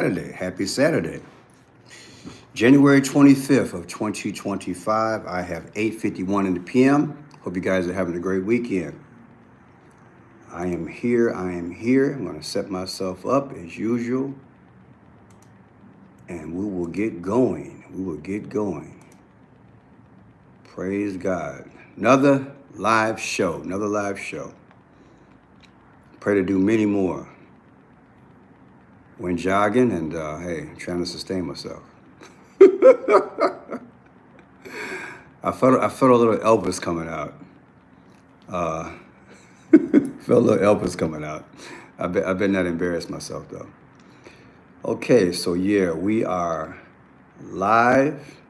Saturday. Happy Saturday. January 25th of 2025. I have 8:51 in the PM. Hope you guys are having a great weekend. I am here. I'm going to set myself up as usual and we will get going. Praise God. Another live show. Pray to do many more. Went jogging and trying to sustain myself. I felt a little Elvis coming out. Uh, felt a little Elvis coming out. I better not embarrass myself though. Okay, so yeah, we are live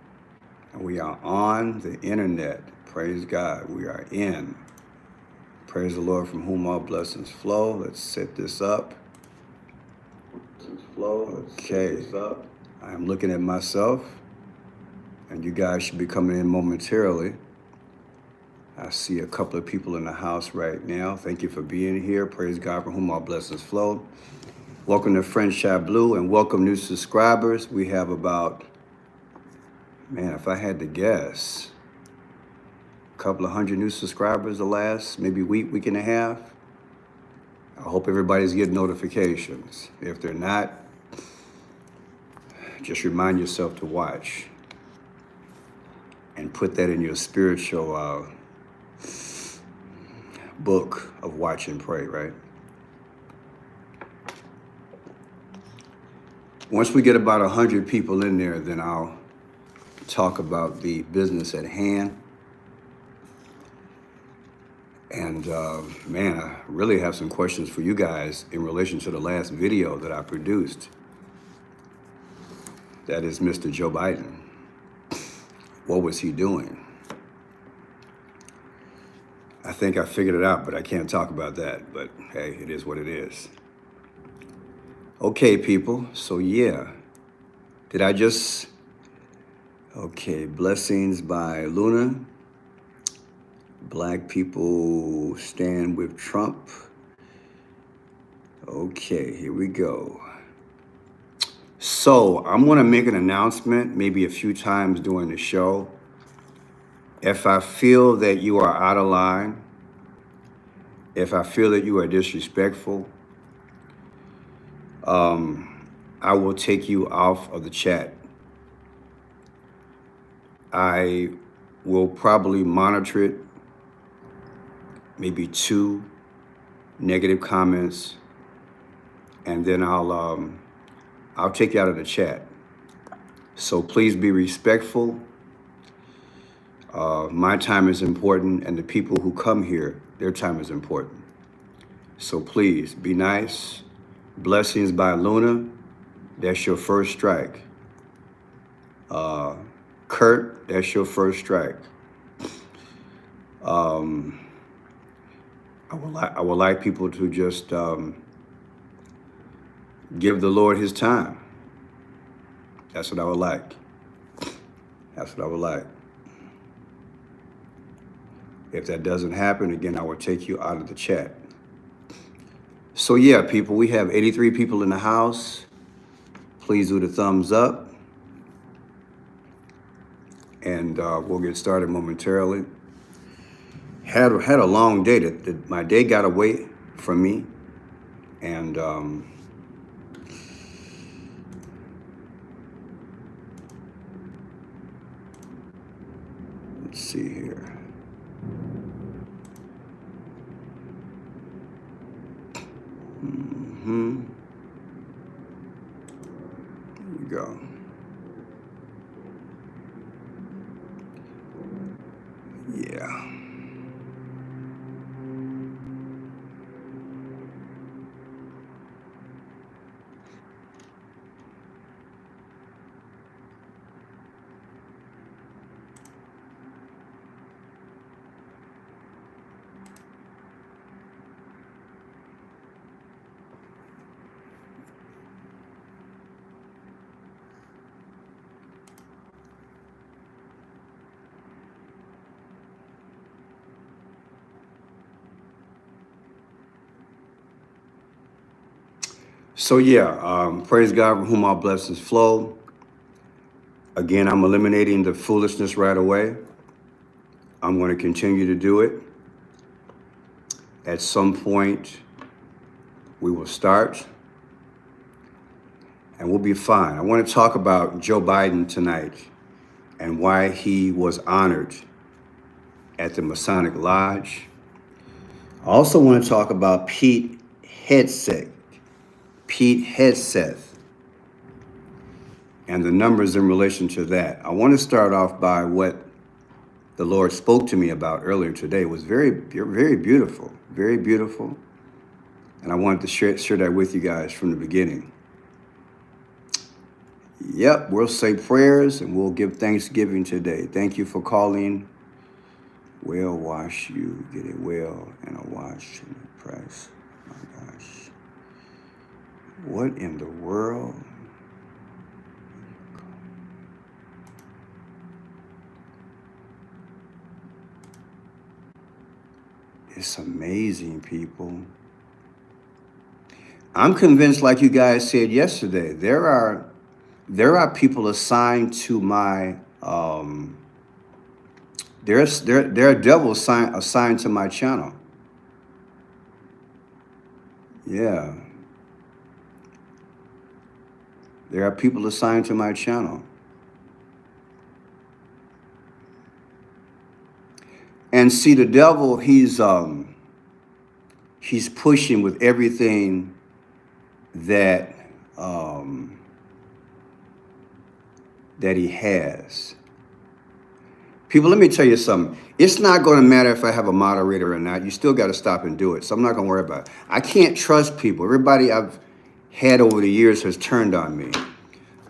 and we are on the internet. Praise God, we are in. Praise the Lord from whom all blessings flow. Let's set this up. Okay, I'm looking at myself and you guys should be coming in momentarily. I see a couple of people in the house right now. Thank you for being here. Praise God from whom all blessings flow. Welcome to Friendship Blue and welcome new subscribers. We have about, if I had to guess, a couple of hundred new subscribers the last maybe week and a half. I hope everybody's getting notifications. If they're not, just remind yourself to watch and put that in your spiritual book of watch and pray, right? Once we get about 100 people in there, then I'll talk about the business at hand. And I really have some questions for you guys in relation to the last video that I produced. That is Mr. Joe Biden. What was he doing? I think I figured it out, but I can't talk about that. But hey, it is what it is. Okay, people. So yeah, blessings by Luna. Black people stand with Trump. Okay, here we go. So I'm going to make an announcement maybe a few times during the show. If I feel that you are out of line, if I feel that you are disrespectful, I will take you off of the chat. I will probably monitor it, maybe 2 negative comments, and then I'll take you out of the chat. So please be respectful. My time is important, and the people who come here, their time is important. So please be nice. Blessings by Luna. That's your first strike. Kurt, that's your first strike. I would like people to just give the Lord his time. That's what I would like. If that doesn't happen, again, I will take you out of the chat. So yeah, people, we have 83 people in the house. Please do the thumbs up. And we'll get started momentarily. Had a long day. My day got away from me. And let's see here. Here we go. Yeah. So yeah, praise God from whom all blessings flow. Again, I'm eliminating the foolishness right away. I'm going to continue to do it. At some point, we will start and we'll be fine. I want to talk about Joe Biden tonight and why he was honored at the Masonic Lodge. I also want to talk about Pete Hegseth, and the numbers in relation to that. I want to start off by what the Lord spoke to me about earlier today. It was very, very beautiful, very beautiful. And I wanted to share that with you guys from the beginning. Yep, we'll say prayers and we'll give thanksgiving today. Thank you for calling. Well, wash you, get it well, and a wash and a press. Oh my gosh. What in the world? It's amazing, people. I'm convinced, like you guys said yesterday, there are people assigned to my there are devils assigned to my channel. Yeah. There are people assigned to my channel. And see, the devil, he's pushing with everything that that he has. People, let me tell you something. It's not going to matter if I have a moderator or not. You still got to stop and do it. So I'm not going to worry about it. I can't trust people. Everybody I've had over the years has turned on me.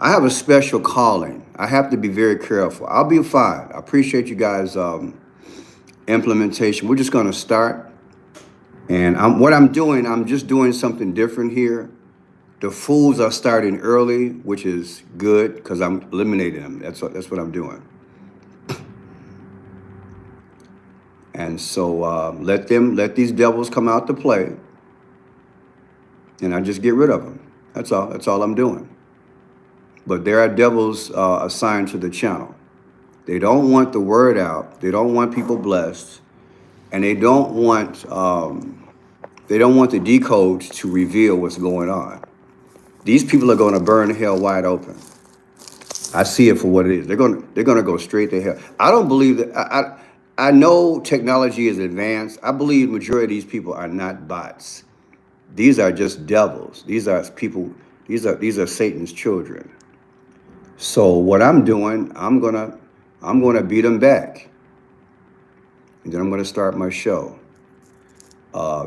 I have a special calling. I have to be very careful. I'll be fine. I appreciate you guys' implementation. We're just going to start. And what I'm doing, I'm just doing something different here. The fools are starting early, which is good because I'm eliminating them. That's what I'm doing. And so let these devils come out to play, and I just get rid of them. That's all. That's all I'm doing. But there are devils assigned to the channel. They don't want the word out. They don't want people blessed, and they don't want the decodes to reveal what's going on. These people are going to burn hell wide open. I see it for what it is. They're going to go straight to hell. I don't believe that. I know technology is advanced. I believe the majority of these people are not bots. These are just devils. These are people. These are Satan's children. So what I'm doing, I'm gonna beat them back, and then I'm gonna start my show.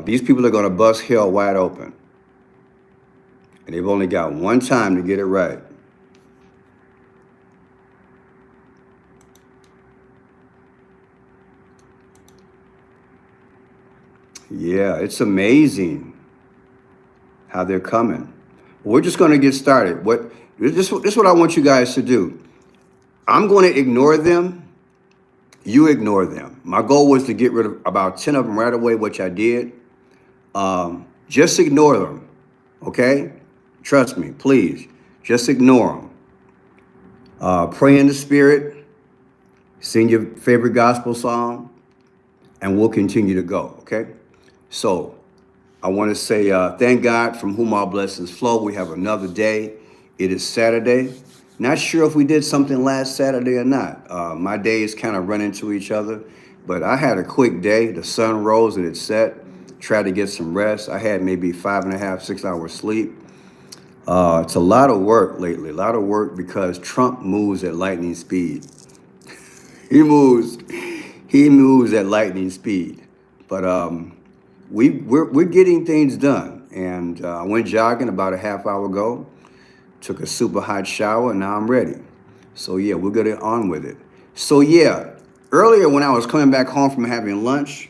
These people are gonna bust hell wide open, and they've only got one time to get it right. Yeah, it's amazing how they're coming. We're just going to get started. This is what I want you guys to do. I'm going to ignore them. You ignore them. My goal was to get rid of about 10 of them right away, which I did. Just ignore them, okay? Trust me, please. Just ignore them. Pray in the spirit. Sing your favorite gospel song. And we'll continue to go, okay? So I want to say thank God from whom all blessings flow. We have another day. It is Saturday. Not sure if we did something last Saturday or not. My days kind of run into each other, but I had a quick day. The sun rose and it set. Tried to get some rest. I had maybe 5.5, 6 hours sleep. It's a lot of work lately, a lot of work because Trump moves at lightning speed. He moves at lightning speed. But we're getting things done. And I went jogging about a half hour ago, took a super hot shower, and now I'm ready. So yeah, we'll get on with it. So yeah, earlier when I was coming back home from having lunch,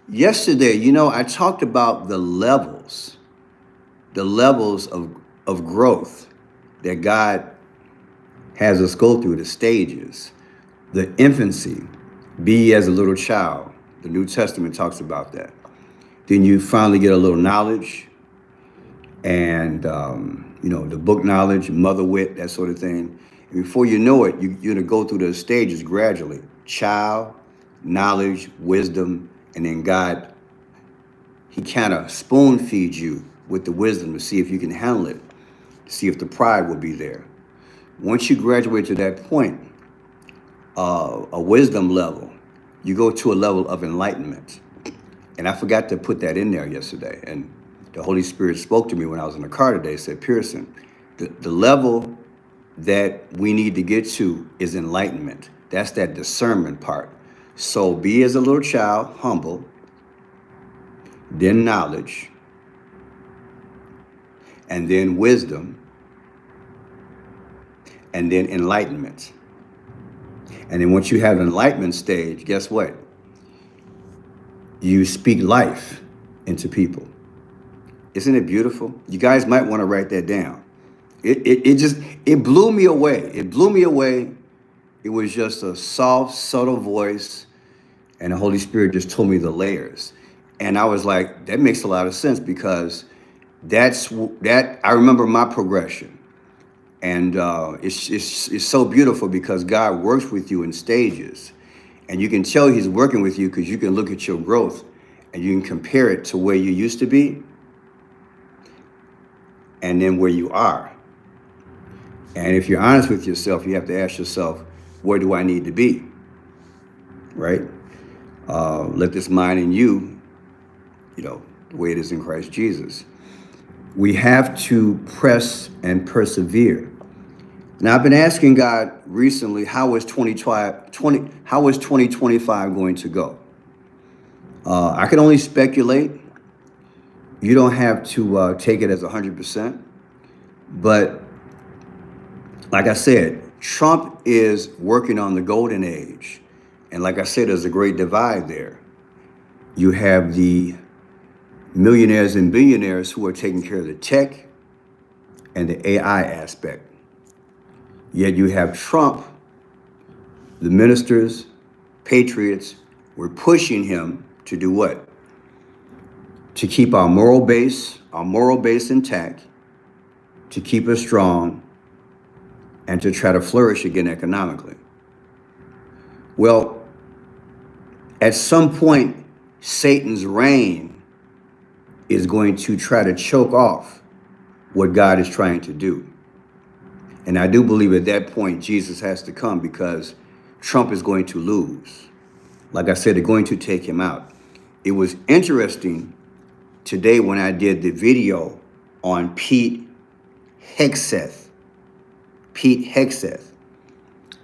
yesterday, I talked about the levels of growth that God has us go through, the stages, the infancy, be as a little child. The New Testament talks about that. Then you finally get a little knowledge. and the book knowledge, mother wit, that sort of thing. And before you know it, you're gonna go through those stages gradually: child, knowledge, wisdom, and then God. He kind of spoon feeds you with the wisdom to see if you can handle it, see if the pride will be there. Once you graduate to that point, a wisdom level, you go to a level of enlightenment. And I forgot to put that in there yesterday. And the Holy Spirit spoke to me when I was in the car today, said, Pearson, the level that we need to get to is enlightenment. That's that discernment part. So be as a little child, humble, then knowledge, and then wisdom, and then enlightenment. And then once you have an enlightenment stage, guess what? You speak life into people. Isn't it beautiful? You guys might want to write that down. It blew me away. It blew me away. It was just a soft, subtle voice, and the Holy Spirit just told me the layers. And I was like, that makes a lot of sense, because I remember my progression. And it's so beautiful because God works with you in stages. And you can tell he's working with you because you can look at your growth and you can compare it to where you used to be and then where you are. And if you're honest with yourself, you have to ask yourself, where do I need to be? Right? Let this mind in you, the way it is in Christ Jesus. We have to press and persevere. Now, I've been asking God recently, how is 2025 going to go? I can only speculate. You don't have to take it as 100%. But like I said, Trump is working on the golden age. And like I said, there's a great divide there. You have the millionaires and billionaires who are taking care of the tech and the AI aspect. Yet you have Trump, the ministers, patriots, we're pushing him to do what? To keep our moral base intact, to keep us strong, and to try to flourish again economically. Well, at some point, Satan's reign is going to try to choke off what God is trying to do. And I do believe at that point, Jesus has to come, because Trump is going to lose. Like I said, they're going to take him out. It was interesting today when I did the video on Pete Hegseth.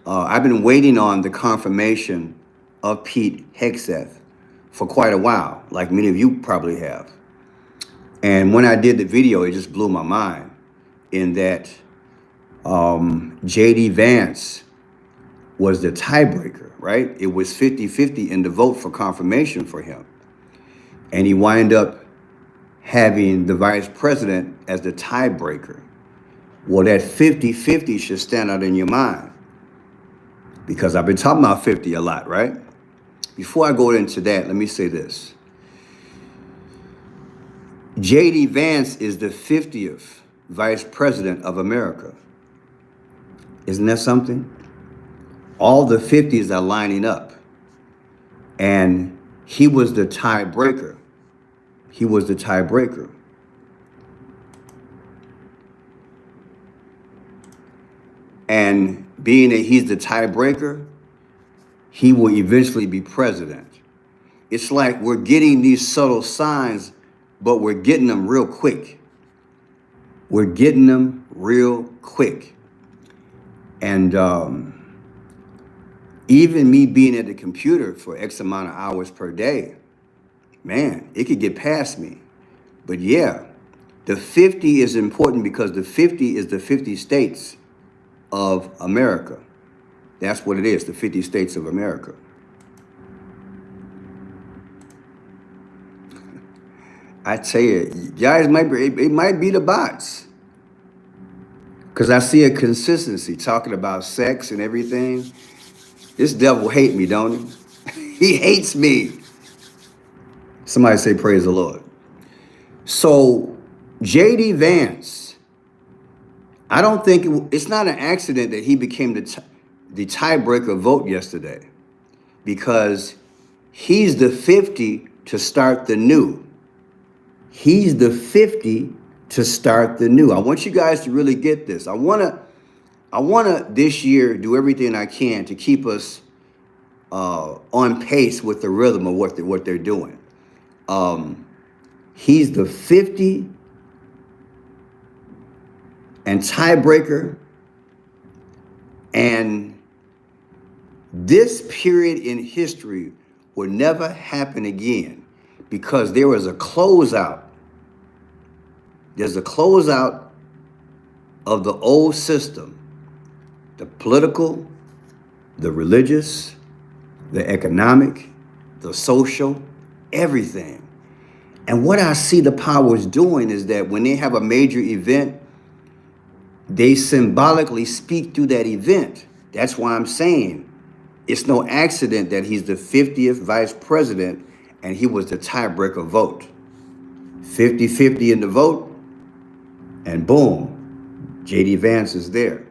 I've been waiting on the confirmation of Pete Hegseth for quite a while, like many of you probably have. And when I did the video, it just blew my mind in that J.D. Vance was the tiebreaker, right? It was 50-50 in the vote for confirmation for him. And he wound up having the vice president as the tiebreaker. Well, that 50-50 should stand out in your mind, because I've been talking about 50 a lot, right? Before I go into that, let me say this. J.D. Vance is the 50th vice president of America. Isn't that something? All the 50s are lining up. And he was the tiebreaker. And being that he's the tiebreaker, he will eventually be president. It's like we're getting these subtle signs, but we're getting them real quick. And even me being at the computer for X amount of hours per day, man, it could get past me. But yeah, the 50 is important because the 50 is the 50 states of America. That's what it is, the 50 states of America. I tell you, guys, it might be the bots. Because I see a consistency talking about sex and everything. This devil hate me, don't he? He hates me. Somebody say praise the Lord. So J.D. Vance, I don't think it's not an accident that he became the tiebreaker vote yesterday, because he's the 50 to start the new. He's the 50 to start the new. I want you guys to really get this. I wanna this year do everything I can to keep us on pace with the rhythm of what they're doing. He's the 50 and tiebreaker, and this period in history will never happen again, because there was a closeout. There's a closeout of the old system, the political, the religious, the economic, the social, everything. And what I see the powers doing is that when they have a major event, they symbolically speak through that event. That's why I'm saying it's no accident that he's the 50th vice president and he was the tiebreaker vote. 50-50 in the vote, and boom, J.D. Vance is there.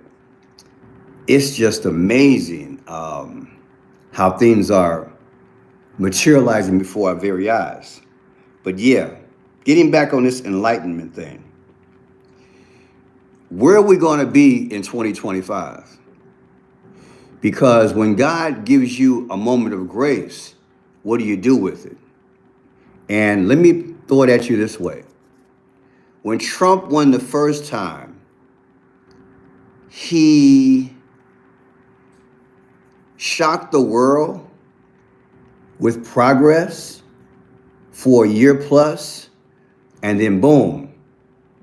It's just amazing how things are materializing before our very eyes. But yeah, getting back on this enlightenment thing, where are we going to be in 2025? Because when God gives you a moment of grace, what do you do with it? And let me throw it at you this way. When Trump won the first time, he shocked the world with progress for a year plus, and then boom,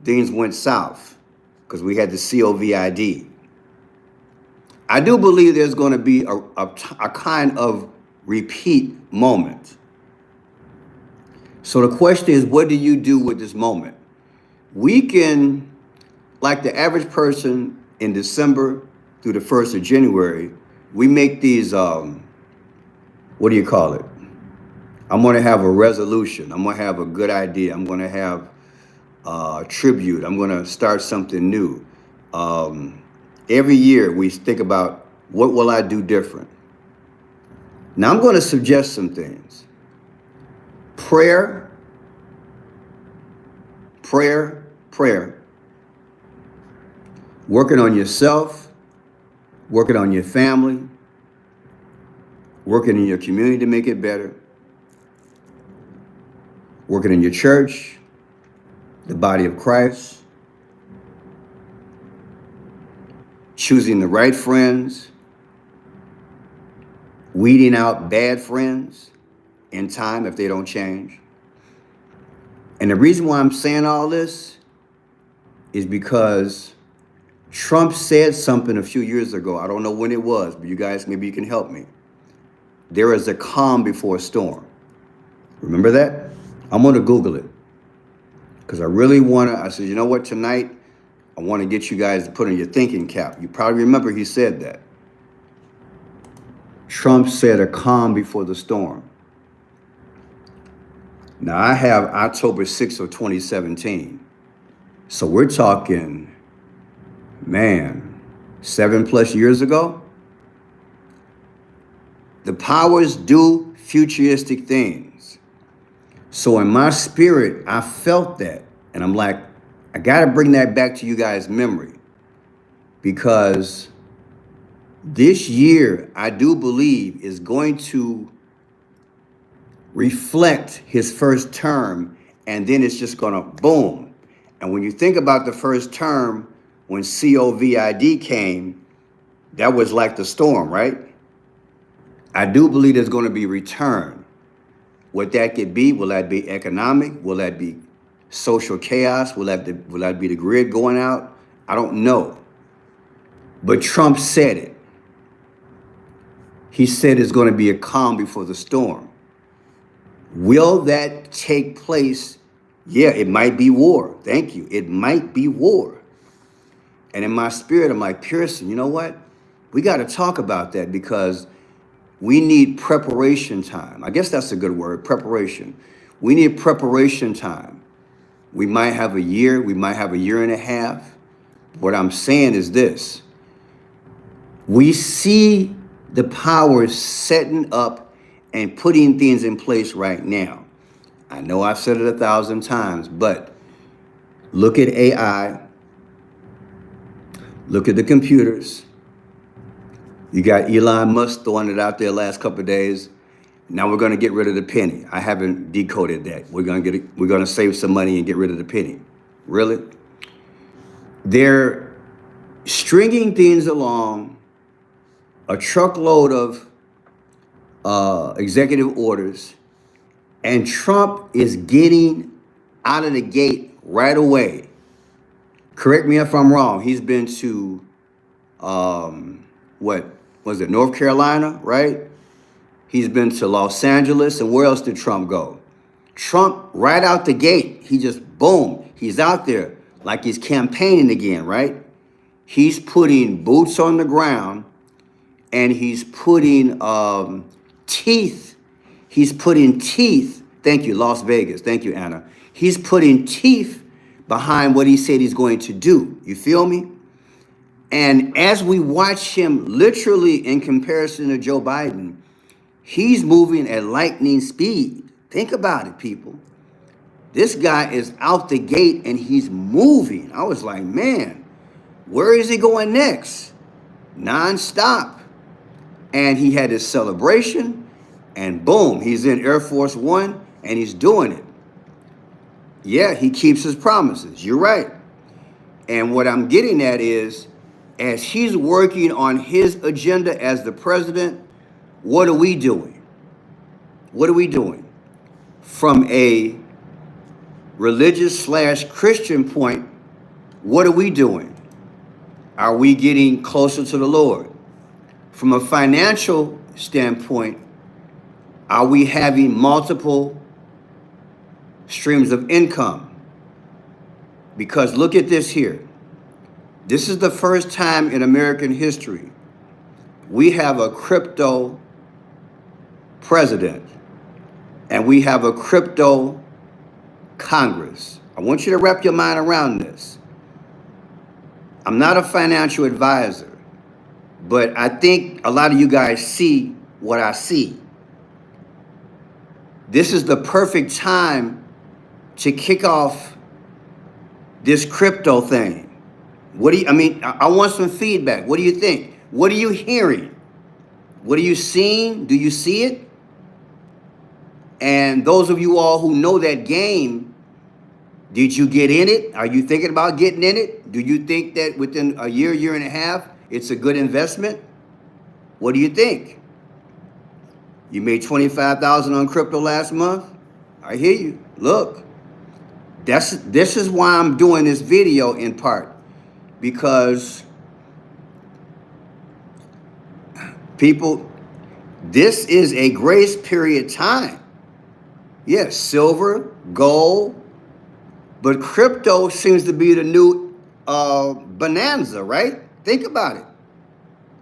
things went south because we had the COVID. I do believe there's going to be a kind of repeat moment. So the question is, what do you do with this moment? We can, like the average person in December through the 1st of January, we make these, what do you call it? I'm going to have a resolution. I'm going to have a good idea. I'm going to have a tribute. I'm going to start something new. Every year we think about, what will I do different? Now I'm going to suggest some things. Prayer. Working on yourself, working on your family, working in your community to make it better, working in your church, the body of Christ, choosing the right friends, weeding out bad friends in time if they don't change. And the reason why I'm saying all this is because Trump said something a few years ago. I don't know when it was, but you guys, maybe you can help me. There is a calm before a storm. Remember that? I'm going to Google it because I really want to. I said, you know what, tonight, I want to get you guys to put on your thinking cap. You probably remember he said that. Trump said a calm before the storm. Now, I have October 6th of 2017. So we're talking, man, 7+ years ago. The powers do futuristic things. So in my spirit, I felt that. And I'm like, I got to bring that back to you guys' memory. Because this year, I do believe, is going to reflect his first term, and then it's just going to boom. And when you think about the first term, when COVID came, that was like the storm, right? I do believe there's going to be return. What that could be, will that be economic? Will that be social chaos? Will that be the grid going out? I don't know. But Trump said it. He said it's going to be a calm before the storm. Will that take place? Yeah, it might be war. Thank you. It might be war. And in my spirit, I'm like, Pearson, you know what? We got to talk about that because we need preparation time. I guess that's a good word, preparation. We need preparation time. We might have a year, we might have a year and a half. What I'm saying is this. We see the powers setting up and putting things in place right now. I know I've said it 1,000 times, but look at AI, look at the computers. You got Elon Musk throwing it out there last couple of days. Now we're going to get rid of the penny. I haven't decoded that. We're going to save some money and get rid of the penny. Really? They're stringing things along, a truckload of executive orders, and Trump is getting out of the gate right away. Correct me if I'm wrong. He's been to, what was it, North Carolina, right? He's been to Los Angeles, and where else did Trump go? Trump, right out the gate, he just, boom, he's out there like he's campaigning again, right? He's putting boots on the ground, and he's putting teeth. He's putting teeth. Thank you, Las Vegas. Thank you, Anna. He's putting teeth behind what he said he's going to do. You feel me? And as we watch him, literally in comparison to Joe Biden, he's moving at lightning speed. Think about it, people. This guy is out the gate and he's moving. I was like, man, where is he going next? Non-stop. And he had his celebration, and boom, he's in Air Force One, and he's doing it. Yeah, he keeps his promises. You're right. And what I'm getting at is, as he's working on his agenda as the president, what are we doing? What are we doing? From a religious/Christian point, what are we doing? Are we getting closer to the Lord? From a financial standpoint, are we having multiple streams of income? Because look at this here. This is the first time in American history we have a crypto president and we have a crypto Congress. I want you to wrap your mind around this. I'm not a financial advisor, but I think a lot of you guys see what I see. This is the perfect time to kick off this crypto thing. I want some feedback. What do you think? What are you hearing? What are you seeing? Do you see it? And those of you all who know that game, did you get in it? Are you thinking about getting in it? Do you think that within a year, year and a half, it's a good investment? What do you think? You made $25,000 on crypto last month? I hear you. Look, this is why I'm doing this video in part, because people, this is a grace period time. Yes, silver, gold, but crypto seems to be the new bonanza, right? Think about it.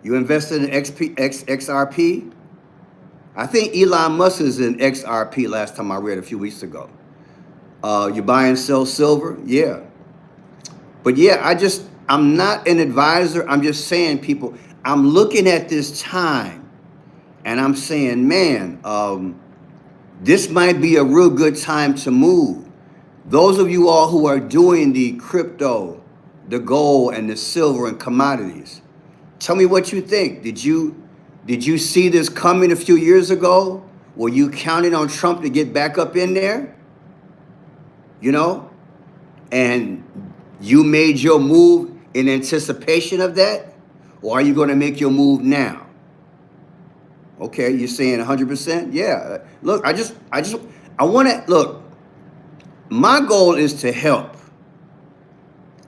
You invested in XRP. I think Elon Musk is in XRP last time I read a few weeks ago. You buy and sell silver? Yeah. But yeah, I'm not an advisor. I'm just saying, people, I'm looking at this time and I'm saying, man, this might be a real good time to move. Those of you all who are doing the crypto, the gold and the silver and commodities, tell me what you think. Did you see this coming a few years ago? Were you counting on Trump to get back up in there? You know? And you made your move in anticipation of that? Or are you going to make your move now? Okay, you're saying 100%? Yeah. Look, I want to, look, my goal is to help.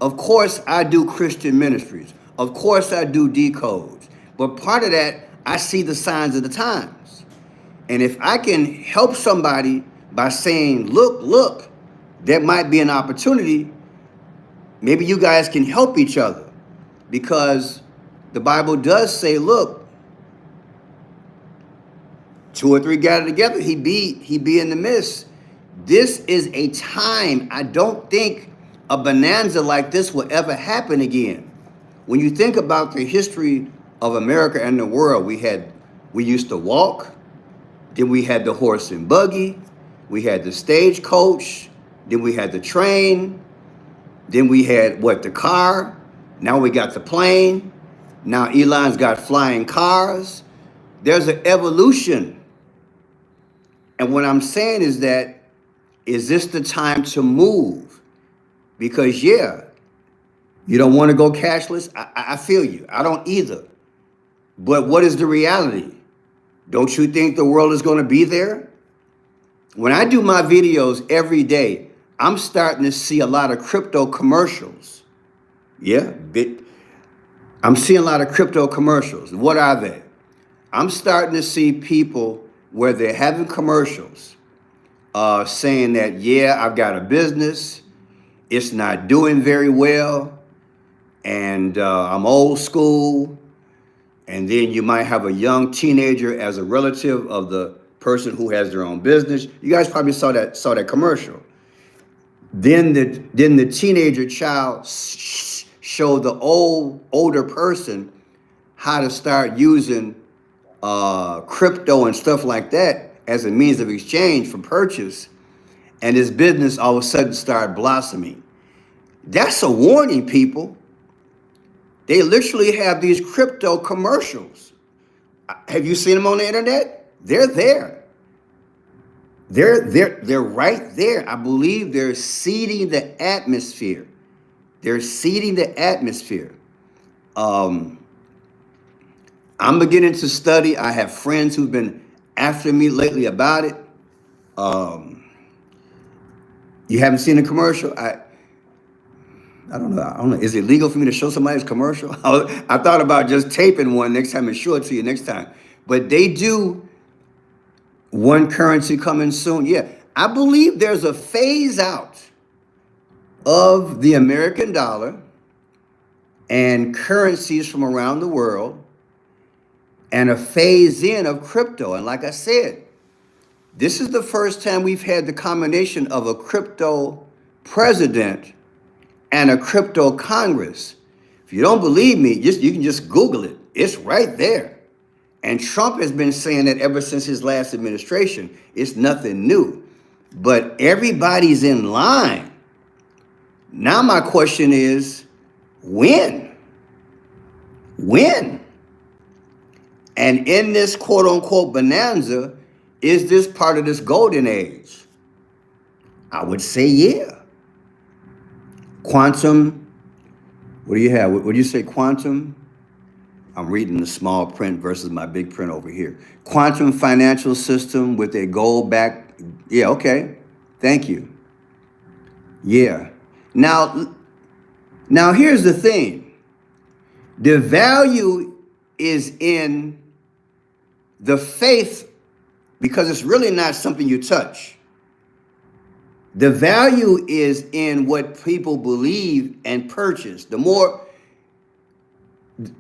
Of course, I do Christian ministries. Of course, I do decodes. But part of that, I see the signs of the times. And if I can help somebody by saying, look, there might be an opportunity, maybe you guys can help each other. Because the Bible does say, look, 2 or 3 gathered together, he be in the midst. This is a time, I don't think a bonanza like this will ever happen again. When you think about the history of America and the world, we used to walk, then we had the horse and buggy, we had the stagecoach, then we had the train, then we had the car, now we got the plane, now Elon's got flying cars. There's an evolution. And what I'm saying is that, is this the time to move? Because yeah, you don't want to go cashless. I feel you. I don't either. But what is the reality? Don't you think the world is going to be there? When I do my videos every day, I'm starting to see a lot of crypto commercials. Yeah, I'm seeing a lot of crypto commercials. What are they? I'm starting to see people where they're having commercials saying that, yeah, I've got a business. It's not doing very well. And I'm old school. And then you might have a young teenager as a relative of the person who has their own business. You guys probably saw that commercial. Then the teenager child showed the older person how to start using crypto and stuff like that as a means of exchange for purchase, and his business all of a sudden started blossoming. That's a warning, people. They literally have these crypto commercials. Have you seen them on the internet? They're there. They're right there. I believe they're seeding the atmosphere. They're seeding the atmosphere. I'm beginning to study. I have friends who've been after me lately about it. You haven't seen a commercial? I don't know. Is it legal for me to show somebody's commercial? I thought about just taping one next time and show it to you next time. But they do one currency coming soon. Yeah, I believe there's a phase out of the American dollar and currencies from around the world, and a phase in of crypto. And like I said, this is the first time we've had the combination of a crypto president and a crypto Congress. If you don't believe me, you can just Google it. It's right there. And Trump has been saying that ever since his last administration. It's nothing new. But everybody's in line. Now my question is, when? When? And in this quote unquote bonanza, is this part of this golden age? I would say yeah. Quantum, what do you have? What do you say, quantum? I'm reading the small print versus my big print over here. Quantum financial system with a gold back. Yeah, okay. Thank you. Yeah. Now here's the thing. The value is in the faith, because it's really not something you touch. The value is in what people believe and purchase.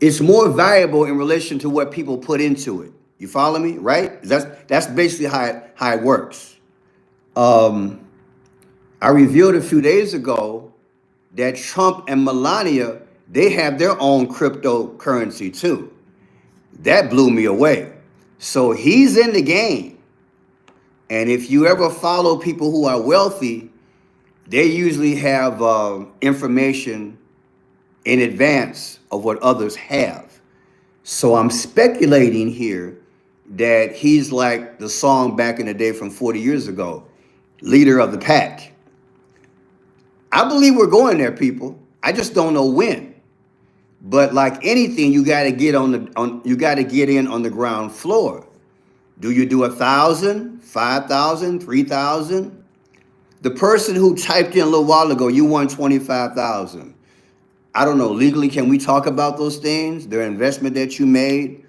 It's more valuable in relation to what people put into it. You follow me, right? That's basically how it works. I revealed a few days ago that Trump and Melania, they have their own cryptocurrency too. That blew me away. So he's in the game. And if you ever follow people who are wealthy, they usually have information in advance of what others have. So I'm speculating here that he's like the song back in the day from 40 years ago, leader of the pack. I believe we're going there, people. I just don't know when. But like anything, you got to get in on the ground floor. Do you do 1,000, 5,000, 3,000? The person who typed in a little while ago, you won 25,000. I don't know, legally, can we talk about those things? Their investment that you made,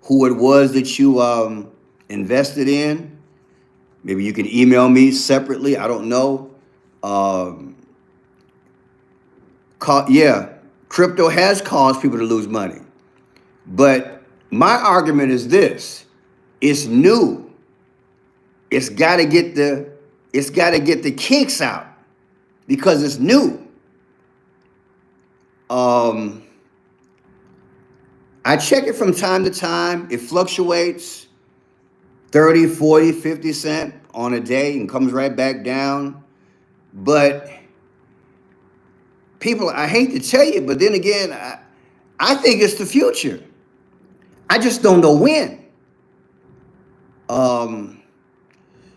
who it was that you invested in? Maybe you can email me separately. I don't know. Yeah, crypto has caused people to lose money. But my argument is this. It's new. It's got to get the it's got to get the kinks out because it's new. I check it from time to time. It fluctuates 30, 40, 50 cent on a day and comes right back down. But people, I hate to tell you, but then again, I think it's the future. I just don't know when.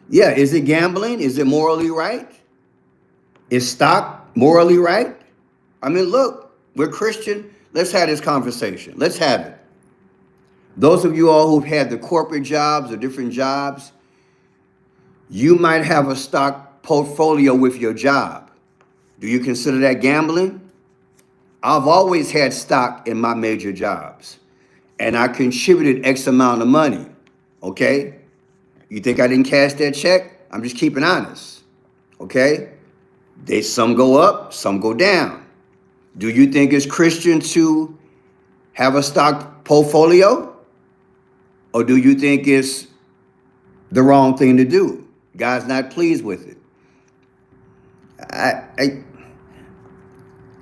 Yeah, is it gambling? Is it morally right? Is stock morally right? I mean, look, we're Christian. Let's have this conversation. Let's have it. Those of you all who've had the corporate jobs or different jobs, you might have a stock portfolio with your job. Do you consider that gambling? I've always had stock in my major jobs, and I contributed X amount of money. Okay? You think I didn't cash that check? I'm just keeping honest. Okay? Some go up, some go down. Do you think it's Christian to have a stock portfolio? Or do you think it's the wrong thing to do? God's not pleased with it.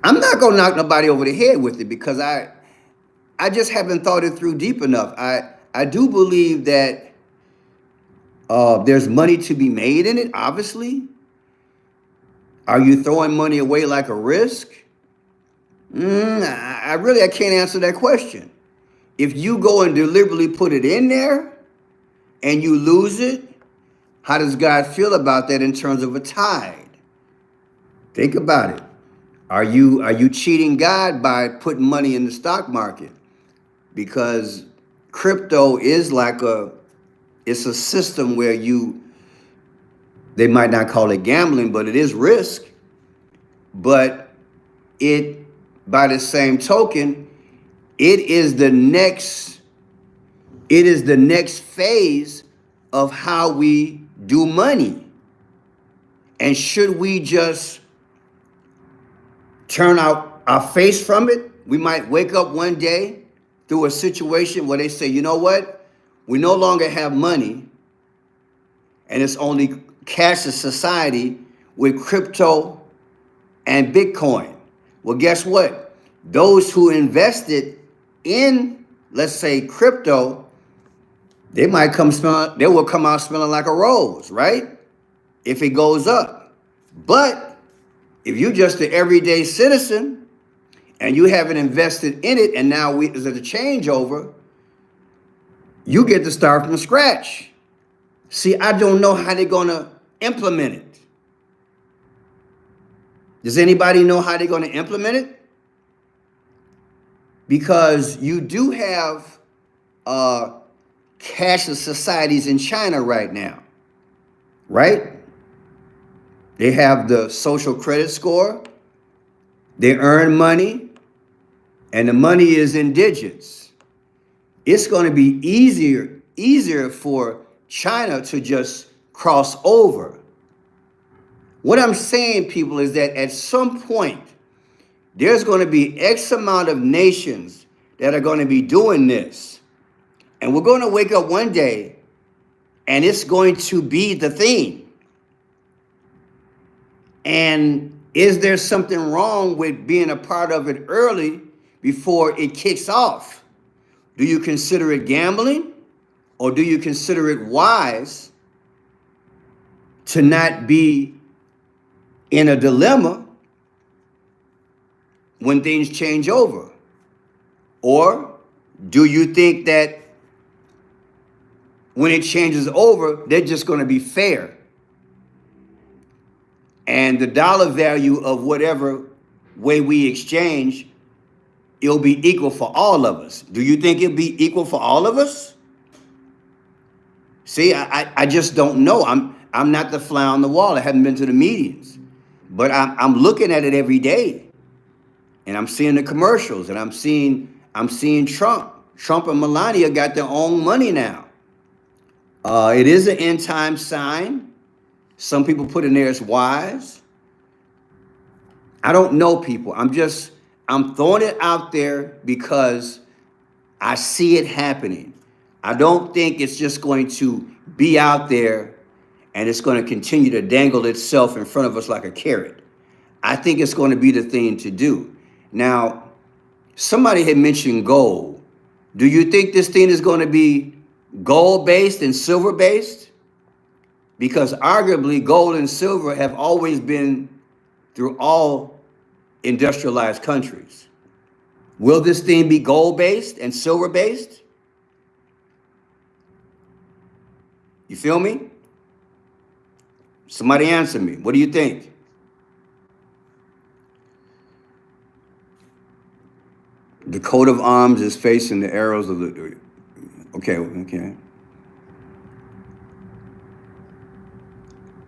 I'm not gonna knock nobody over the head with it because I just haven't thought it through deep enough. I do believe that there's money to be made in it, obviously. Are you throwing money away like a risk? I can't answer that question. If you go and deliberately put it in there and you lose it, how does God feel about that in terms of a tithe? Think about it. Are you cheating God by putting money in the stock market? Because crypto is it's a system where they might not call it gambling, but it is risk. But by the same token, it is the next phase of how we do money. And should we just turn our face from it? We might wake up one day through a situation where they say, you know what? We no longer have money, and it's only cashless society with crypto and Bitcoin. Well, guess what? Those who invested in, let's say, crypto, they will come out smelling like a rose, right? If it goes up. But if you're just an everyday citizen and you haven't invested in it, and now there's a changeover, you get to start from scratch. See, I don't know how they're going to implement it. Does anybody know how they're going to implement it? Because you do have cashless societies in China right now, right? They have the social credit score. They earn money, and the money is in digits. It's going to be easier for China to just cross over. What I'm saying, people, is that at some point, there's going to be X amount of nations that are going to be doing this. And we're going to wake up one day, and it's going to be the thing. And is there something wrong with being a part of it early before it kicks off? Do you consider it gambling, or do you consider it wise to not be in a dilemma when things change over? Or do you think that when it changes over, they're just going to be fair, and the dollar value of whatever way we exchange, it'll be equal for all of us? Do you think it'll be equal for all of us? See, I just don't know. I'm not the fly on the wall. I haven't been to the meetings, but I'm looking at it every day, and I'm seeing the commercials, and I'm seeing Trump. Trump and Melania got their own money now. It is an end time sign. Some people put in there as wise. I don't know, people. I'm throwing it out there because I see it happening. I don't think it's just going to be out there and it's going to continue to dangle itself in front of us like a carrot. I think it's going to be the thing to do. Now, somebody had mentioned gold. Do you think this thing is going to be gold-based and silver-based? Because arguably gold and silver have always been through all industrialized countries. Will this thing be gold-based and silver-based? You feel me? Somebody answer me. What do you think? The coat of arms is facing the arrows of the... Okay.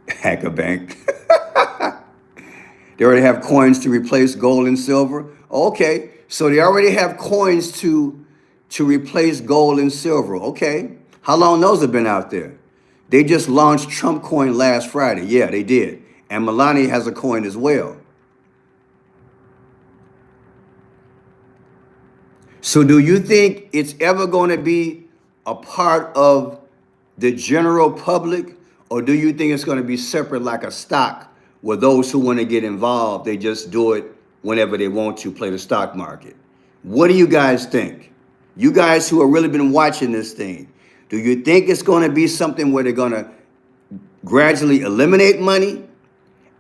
Hack a bank. They already have coins to replace gold and silver. Okay, so they already have coins to replace gold and silver. Okay, how long those have been out there? They just launched Trump coin last Friday. Yeah, they did. And Melania has a coin as well. So do you think it's ever going to be a part of the general public, or do you think it's going to be separate like a stock where those who want to get involved, they just do it whenever they want to play the stock market? What do you guys think? You guys who have really been watching this thing, do you think it's going to be something where they're going to gradually eliminate money,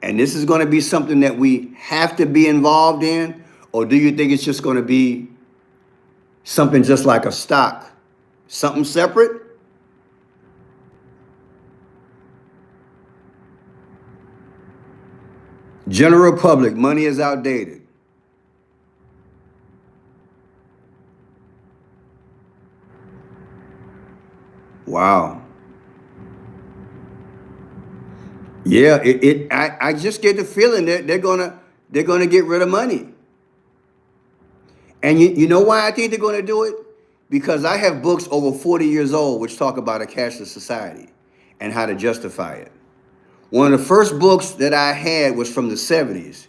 and this is going to be something that we have to be involved in, or do you think it's just going to be something just like a stock, something separate? General public, money is outdated. Wow. Yeah, I just get the feeling that they're gonna get rid of money. And you know why I think they're gonna do it? Because I have books over 40 years old which talk about a cashless society and how to justify it. One of the first books that I had was from the 70s.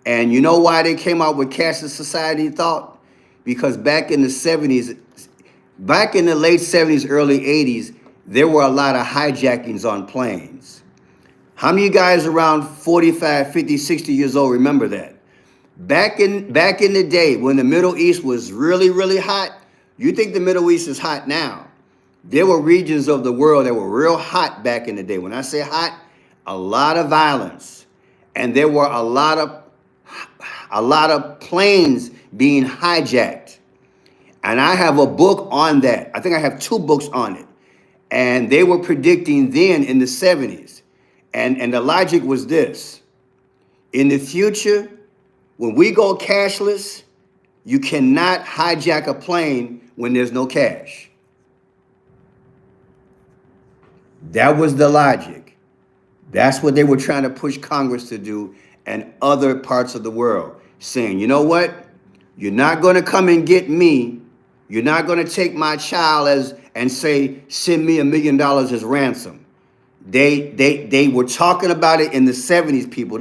And you know why they came out with cashless society thought? Because back in the 70s, back in the late 70s, early 80s, there were a lot of hijackings on planes. How many of you guys around 45, 50, 60 years old remember that? Back in the day when the Middle East was really, really hot, you think the Middle East is hot now. There were regions of the world that were real hot back in the day. When I say hot, a lot of violence. And there were a lot of planes being hijacked. And I have a book on that. I think I have 2 books on it. And they were predicting then in the 70s. And the logic was this. In the future, when we go cashless, you cannot hijack a plane when there's no cash. That was the logic. That's what they were trying to push Congress to do and other parts of the world, saying, you know what? You're not going to come and get me. You're not going to take my child and say, send me $1 million as ransom. They were talking about it in the 70s, people.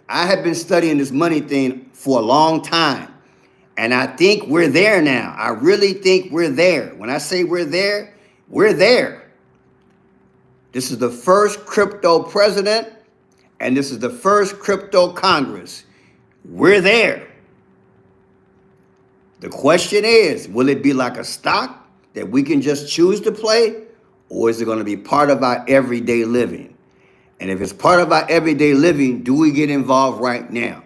I have been studying this money thing for a long time. And I think we're there now. I really think we're there. When I say we're there, we're there. This is the first crypto president, and this is the first crypto Congress. We're there. The question is, will it be like a stock that we can just choose to play, or is it going to be part of our everyday living? And if it's part of our everyday living, do we get involved right now?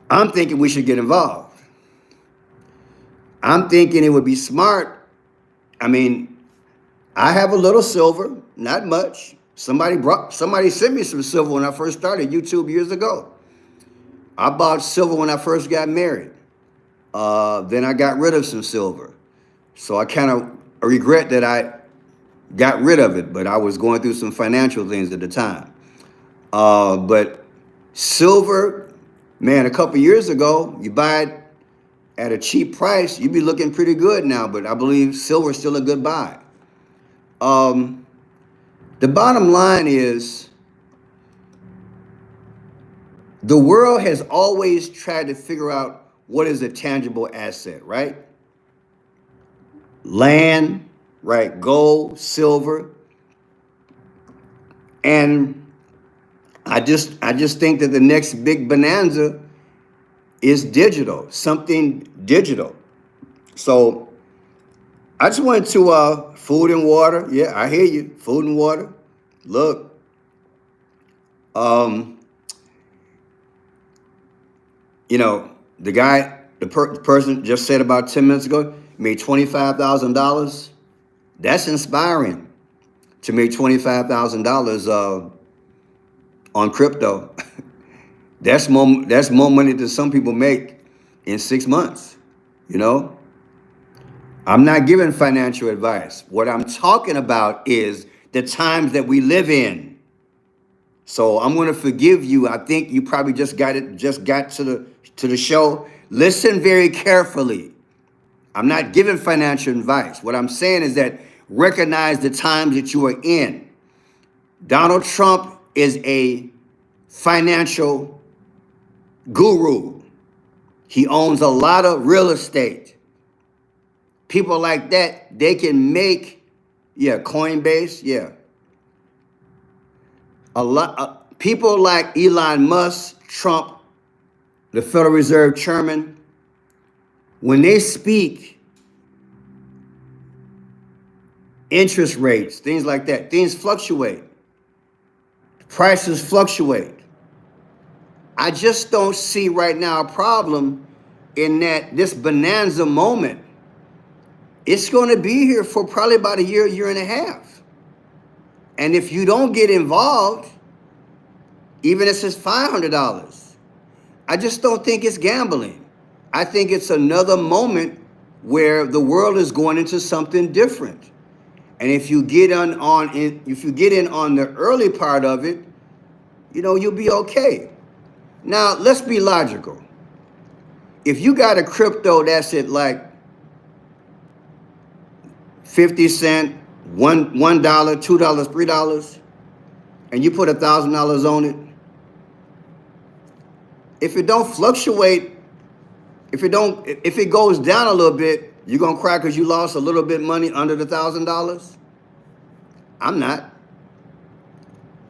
I'm thinking we should get involved. I'm thinking it would be smart. I mean, I have a little silver, not much. Somebody sent me some silver when I first started YouTube years ago. I bought silver when I first got married. Then I got rid of some silver. So I kind of regret that I got rid of it, but I was going through some financial things at the time. But silver, man, a couple years ago, you buy it at a cheap price, you'd be looking pretty good now, but I believe silver is still a good buy. The bottom line is, the world has always tried to figure out what is a tangible asset, right? Land, right? Gold, silver. And I just think that the next big bonanza is digital, something digital. So I just went to food and water. Yeah, I hear you. Food and water. Look, um, you know, the person just said about 10 minutes ago, made $25,000. That's inspiring to make $25,000 on crypto. That's more money than some people make in 6 months. You know, I'm not giving financial advice. What I'm talking about is the times that we live in. So I'm going to forgive you. I think you probably just got to the show. Listen very carefully. I'm not giving financial advice. What I'm saying is that recognize the times that you are in. Donald Trump is a financial guru. He owns a lot of real estate. People like that, they can make, yeah, Coinbase, yeah. A lot people like Elon Musk, Trump, the Federal Reserve Chairman, when they speak, interest rates, things like that, things fluctuate. Prices fluctuate. I just don't see right now a problem in that this bonanza moment, it's going to be here for probably about a year and a half. And if you don't get involved, even if it's $500, I just don't think it's gambling. I think it's another moment where the world is going into something different. And if you get in on the early part of it, you know, you'll be okay. Now, let's be logical. If you got a crypto that's at like 50 cents, $1, $2, $3, and you put $1,000 on it, if it don't fluctuate, if it goes down a little bit, you're gonna cry because you lost a little bit money under the $1,000? I'm not.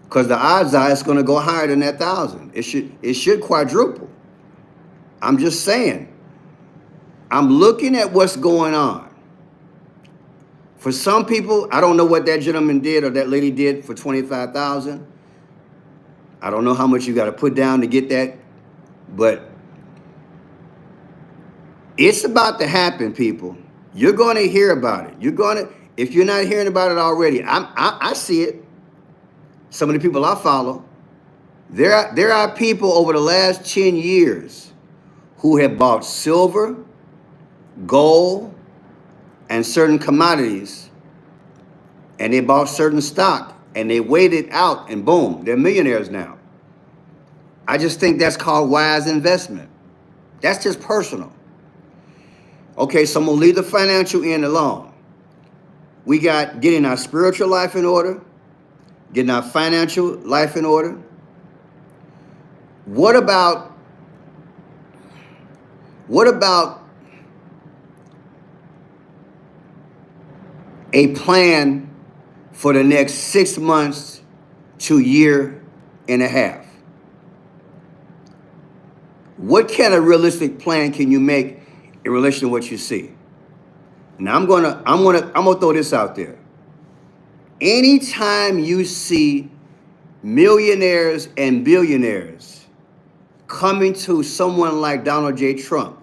Because the odds are it's gonna go higher than that 1,000. It should quadruple. I'm just saying. I'm looking at what's going on. For some people, I don't know what that gentleman did or that lady did for 25,000. I don't know how much you got to put down to get that, but it's about to happen, people. You're going to hear about it. If you're not hearing about it already, I see it. Some of the people I follow, there are people over the last 10 years who have bought silver, gold, and certain commodities, and they bought certain stock, and they waited out, and boom, they're millionaires now. I just think that's called wise investment. That's just personal. Okay, so I'm going to leave the financial end alone. We got getting our spiritual life in order, getting our financial life in order. What about a plan for the next 6 months to a year and a half? What kind of realistic plan can you make in relation to what you see? Now I'm gonna throw this out there. Anytime you see millionaires and billionaires coming to someone like Donald J. Trump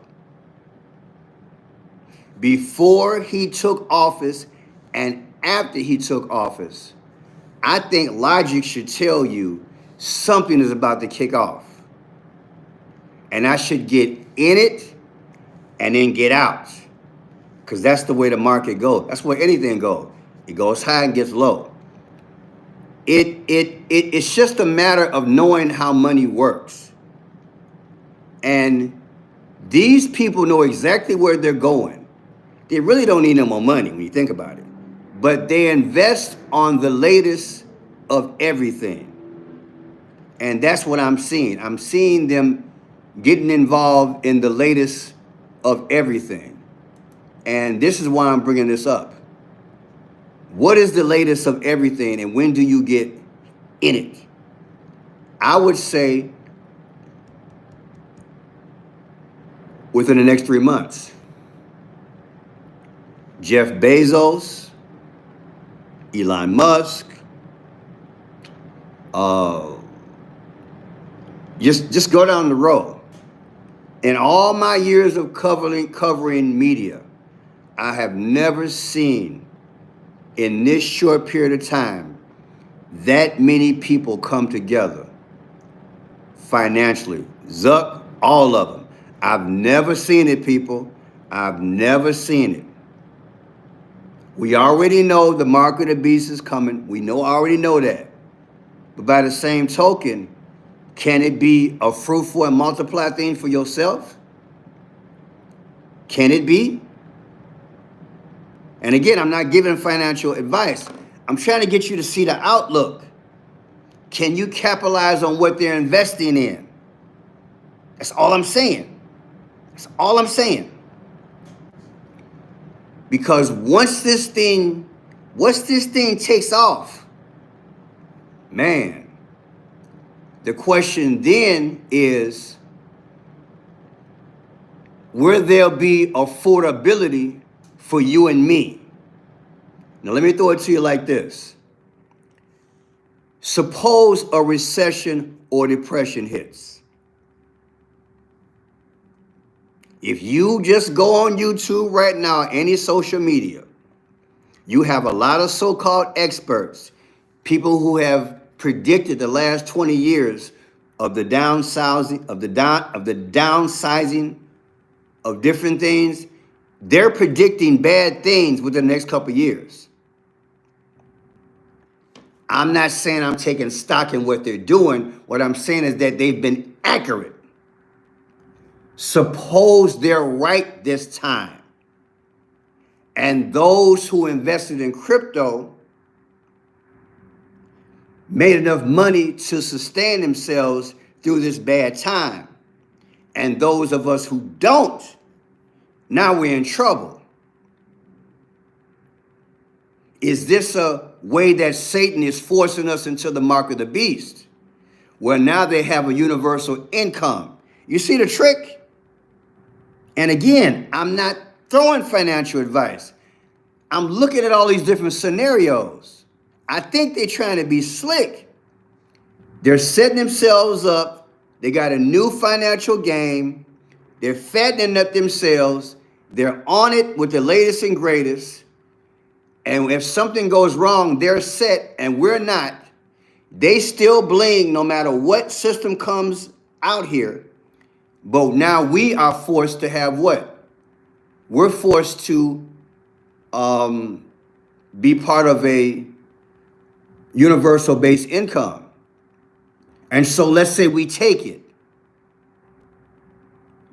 before he took office and after he took office, I think logic should tell you something is about to kick off. And I should get in it and then get out. Because that's the way the market goes. That's where anything goes. It goes high and gets low. It's just a matter of knowing how money works. And these people know exactly where they're going. They really don't need no more money when you think about it. But they invest on the latest of everything. And that's what I'm seeing. I'm seeing them getting involved in the latest of everything. And this is why I'm bringing this up. What is the latest of everything, and when do you get in it. I would say within the next 3 months. Jeff Bezos, Elon Musk, just go down the road. In all my years of covering media, I have never seen in this short period of time that many people come together financially. Zuck, all of them. I've never seen it, people. I've never seen it. We already know the mark of the beast is coming. We already know that. But by the same token, can it be a fruitful and multiply thing for yourself? Can it be? And again, I'm not giving financial advice. I'm trying to get you to see the outlook. Can you capitalize on what they're investing in? That's all I'm saying. That's all I'm saying. Because once this thing takes off, man, the question then is, will there be affordability for you and me? Now, let me throw it to you like this. Suppose a recession or depression hits. If you just go on YouTube right now, any social media, you have a lot of so-called experts, people who have predicted the last 20 years of the downsizing of different things. They're predicting bad things within the next couple of years. I'm not saying I'm taking stock in what they're doing. What I'm saying is that they've been accurate. Suppose they're right this time, and those who invested in crypto made enough money to sustain themselves through this bad time. And those of us who don't, now we're in trouble. Is this a way that Satan is forcing us into the mark of the beast, where now they have a universal income? You see the trick? And again, I'm not throwing financial advice. I'm looking at all these different scenarios. I think they're trying to be slick. They're setting themselves up. They got a new financial game. They're fattening up themselves. They're on it with the latest and greatest. And if something goes wrong, they're set and we're not. They still bling no matter what system comes out here. But now we are forced to have what? We're forced to be part of a universal base income. And so let's say we take it.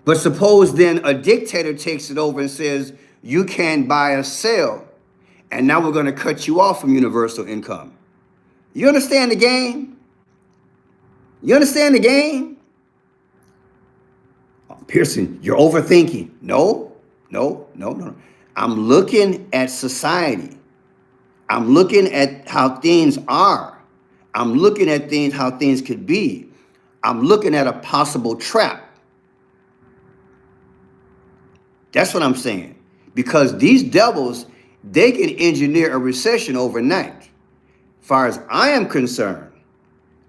But suppose then a dictator takes it over and says, you can't buy or sell. And now we're going to cut you off from universal income. You understand the game? You understand the game? Pearson, you're overthinking. No. I'm looking at society. I'm looking at how things are. I'm looking at things, how things could be. I'm looking at a possible trap. That's what I'm saying. Because these devils, they can engineer a recession overnight. As far as I am concerned,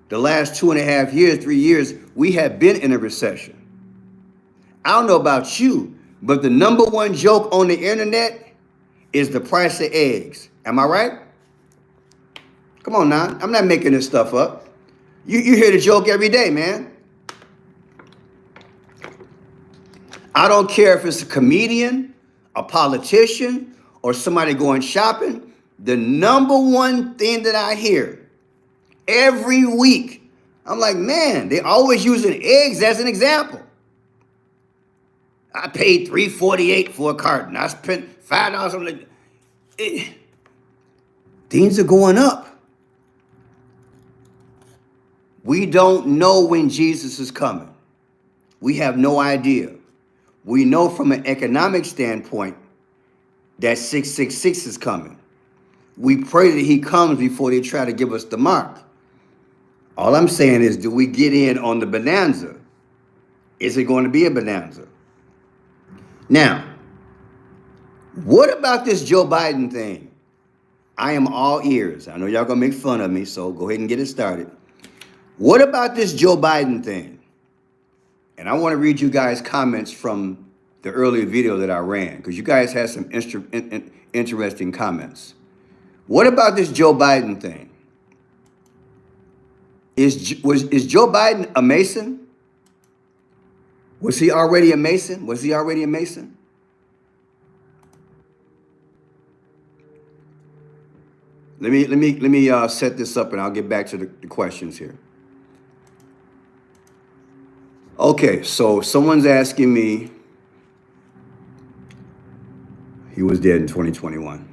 the last 2.5 years, 3 years, we have been in a recession. I don't know about you, but the number one joke on the internet is the price of eggs. Am I right? Come on now. I'm not making this stuff up. You hear the joke every day, man. I don't care if it's a comedian, a politician, or somebody going shopping. The number one thing that I hear every week, I'm like, man, they're always using eggs as an example. I paid $3.48 for a carton. I spent $5 on it. Things are going up. We don't know when Jesus is coming. We have no idea. We know from an economic standpoint that 666 is coming. We pray that he comes before they try to give us the mark. All I'm saying is, do we get in on the bonanza? Is it going to be a bonanza? Now, what about this Joe Biden thing? I am all ears. I know y'all gonna make fun of me, so go ahead and get it started. What about this Joe Biden thing? And I want to read you guys comments from the earlier video that I ran, because you guys had some interesting comments. What about this Joe Biden thing? Is Joe Biden a Mason? Was he already a Mason? Was he already a Mason? Let me set this up, and I'll get back to the questions here. Okay, so someone's asking me. He was dead in 2021.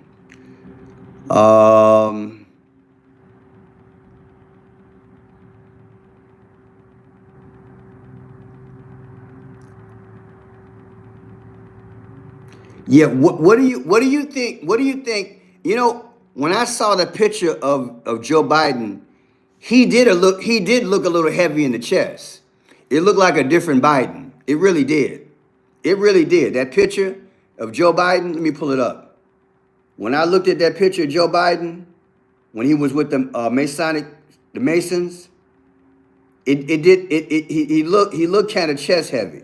Yeah, what do you think? What do you think? You know, when I saw the picture of Joe Biden, he did look a little heavy in the chest. It looked like a different Biden. It really did. It really did. That picture of Joe Biden, let me pull it up. When I looked at that picture of Joe Biden, when he was with the Masons, he looked kind of chest heavy.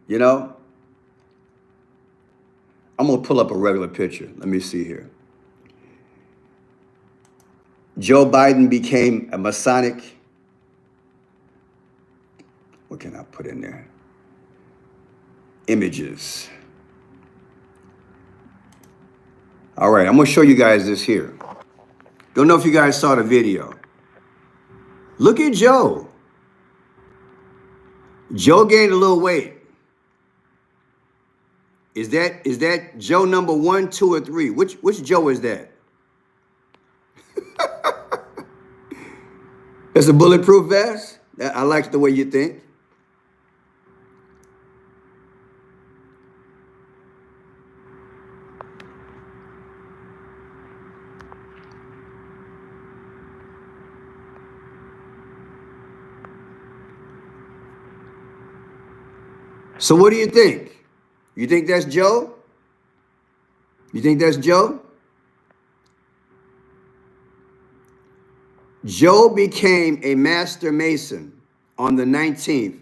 You know? I'm gonna pull up a regular picture. Let me see here. Joe Biden became a Masonic. What can I put in there? Images. All right, I'm gonna show you guys this here. Don't know if you guys saw the video. Look at Joe. Joe gained a little weight. Is that Joe number 1, 2, or 3? Which Joe is that? That's a bulletproof vest? I like the way you think. So what do you think? You think that's Joe? You think that's Joe? Joe became a Master Mason on the 19th,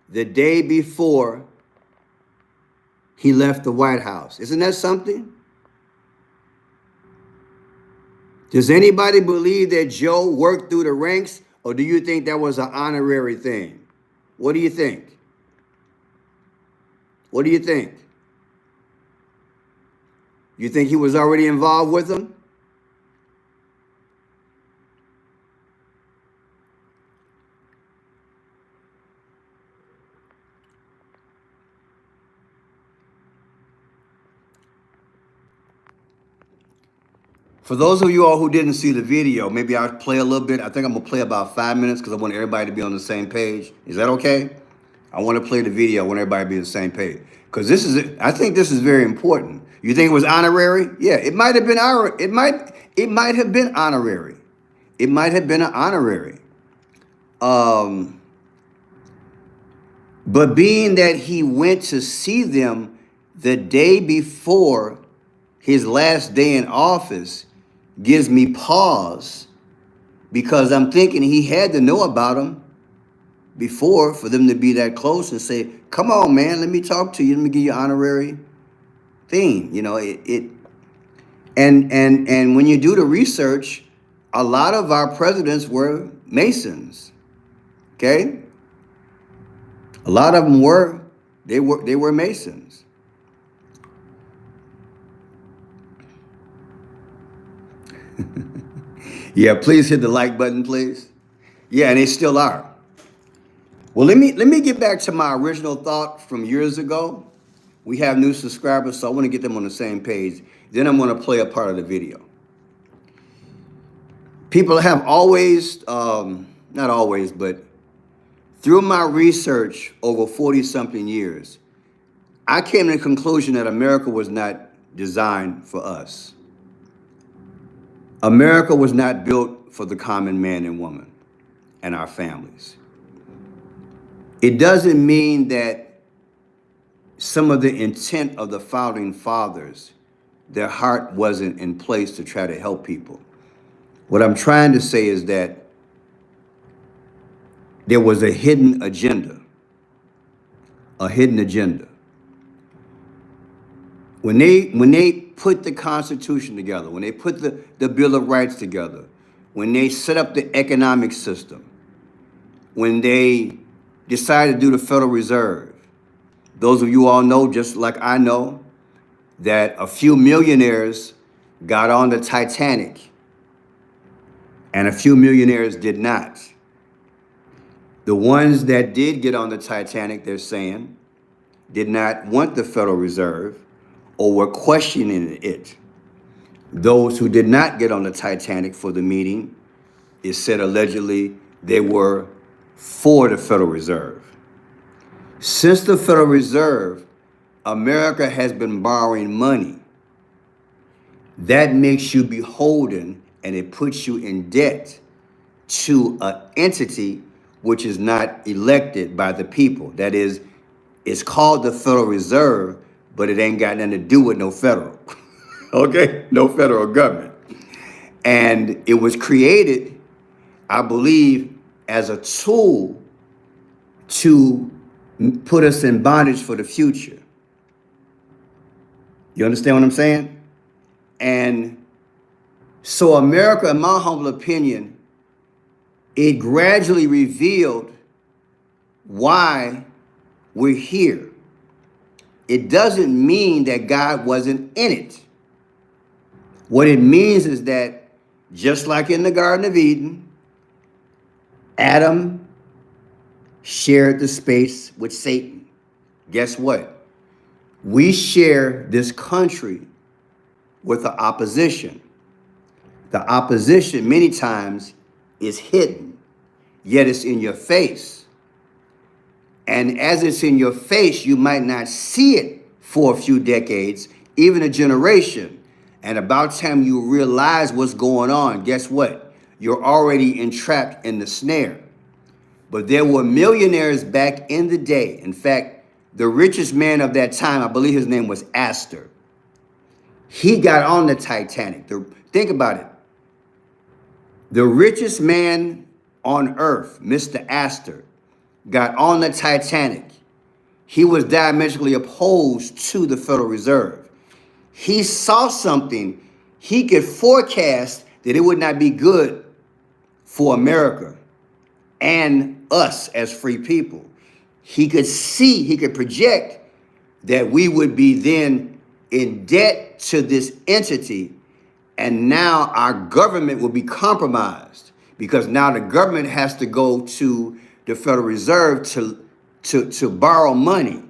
the day before he left the White House. Isn't that something? Does anybody believe that Joe worked through the ranks, or do you think that was an honorary thing? What do you think? What do you think? You think he was already involved with them? For those of you all who didn't see the video, maybe I'll play a little bit. I think I'm gonna play about 5 minutes because I want everybody to be on the same page. Is that okay? I want to play the video. I want everybody to be on the same page. Because I think this is very important. You think it was honorary? Yeah, it might have been it might have been honorary. It might have been an honorary. But being that he went to see them the day before his last day in office gives me pause, because I'm thinking he had to know about them before for them to be that close and say, come on, man, let me talk to you. Let me give you an honorary thing. You know, and when you do the research, a lot of our presidents were Masons. Okay? A lot of them were Masons. Yeah, please hit the like button, please. Yeah, and they still are. Well, let me get back to my original thought from years ago. We have new subscribers, so I want to get them on the same page. Then I'm going to play a part of the video. People have always, not always, but through my research over 40-something years, I came to the conclusion that America was not designed for us. America was not built for the common man and woman and our families. It doesn't mean that some of the intent of the founding fathers, their heart wasn't in place to try to help people. What I'm trying to say is that there was a hidden agenda, a hidden agenda. When they put the Constitution together, when they put the Bill of Rights together, when they set up the economic system, when they decided to do the Federal Reserve, those of you all know, just like I know, that a few millionaires got on the Titanic and a few millionaires did not. The ones that did get on the Titanic, they're saying, did not want the Federal Reserve or were questioning it. Those who did not get on the Titanic for the meeting, it said allegedly they were for the Federal Reserve. Since the Federal Reserve, America has been borrowing money. That makes you beholden and it puts you in debt to an entity which is not elected by the people. That is, it's called the Federal Reserve, but it ain't got nothing to do with no federal, okay? No federal government. And it was created, I believe, as a tool to put us in bondage for the future. You understand what I'm saying? And so America, in my humble opinion, it gradually revealed why we're here. It doesn't mean that God wasn't in it. What it means is that just like in the Garden of Eden, Adam shared the space with Satan. Guess what? We share this country with the opposition. The opposition many times is hidden, yet it's in your face. And as it's in your face, you might not see it for a few decades, even a generation. And about time you realize what's going on, guess what? You're already entrapped in the snare. But there were millionaires back in the day. In fact, the richest man of that time, I believe his name was Astor. He got on the Titanic. Think about it. The richest man on earth, Mr. Astor, got on the Titanic. He was diametrically opposed to the Federal Reserve. He saw something. He could forecast that it would not be good for America and us as free people. He could see, he could project that we would be then in debt to this entity, and now our government will be compromised because now the government has to go to the Federal Reserve to borrow money.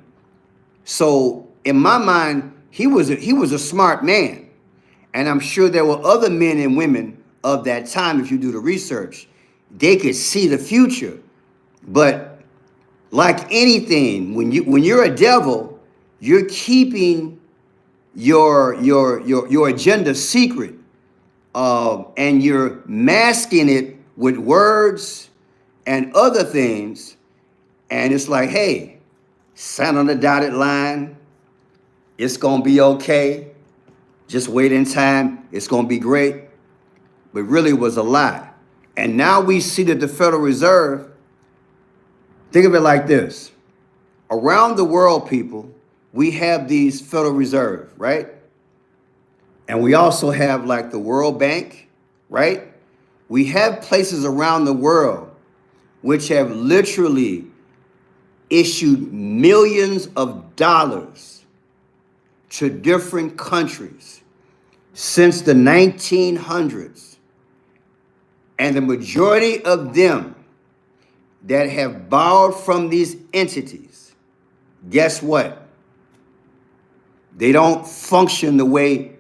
So in my mind, he was a smart man. And I'm sure there were other men and women of that time, if you do the research, they could see the future. But like anything, when you're a devil, you're keeping your agenda secret, and you're masking it with words and other things. And it's like, hey, sign on the dotted line. It's going to be okay. Just wait in time. It's going to be great. But really it was a lie. And now we see that the Federal Reserve, think of it like this. Around the world, people, we have these Federal Reserve, right? And we also have like the World Bank, right? We have places around the world which have literally issued millions of dollars to different countries since the 1900s. And the majority of them that have borrowed from these entities, guess what? They don't function the way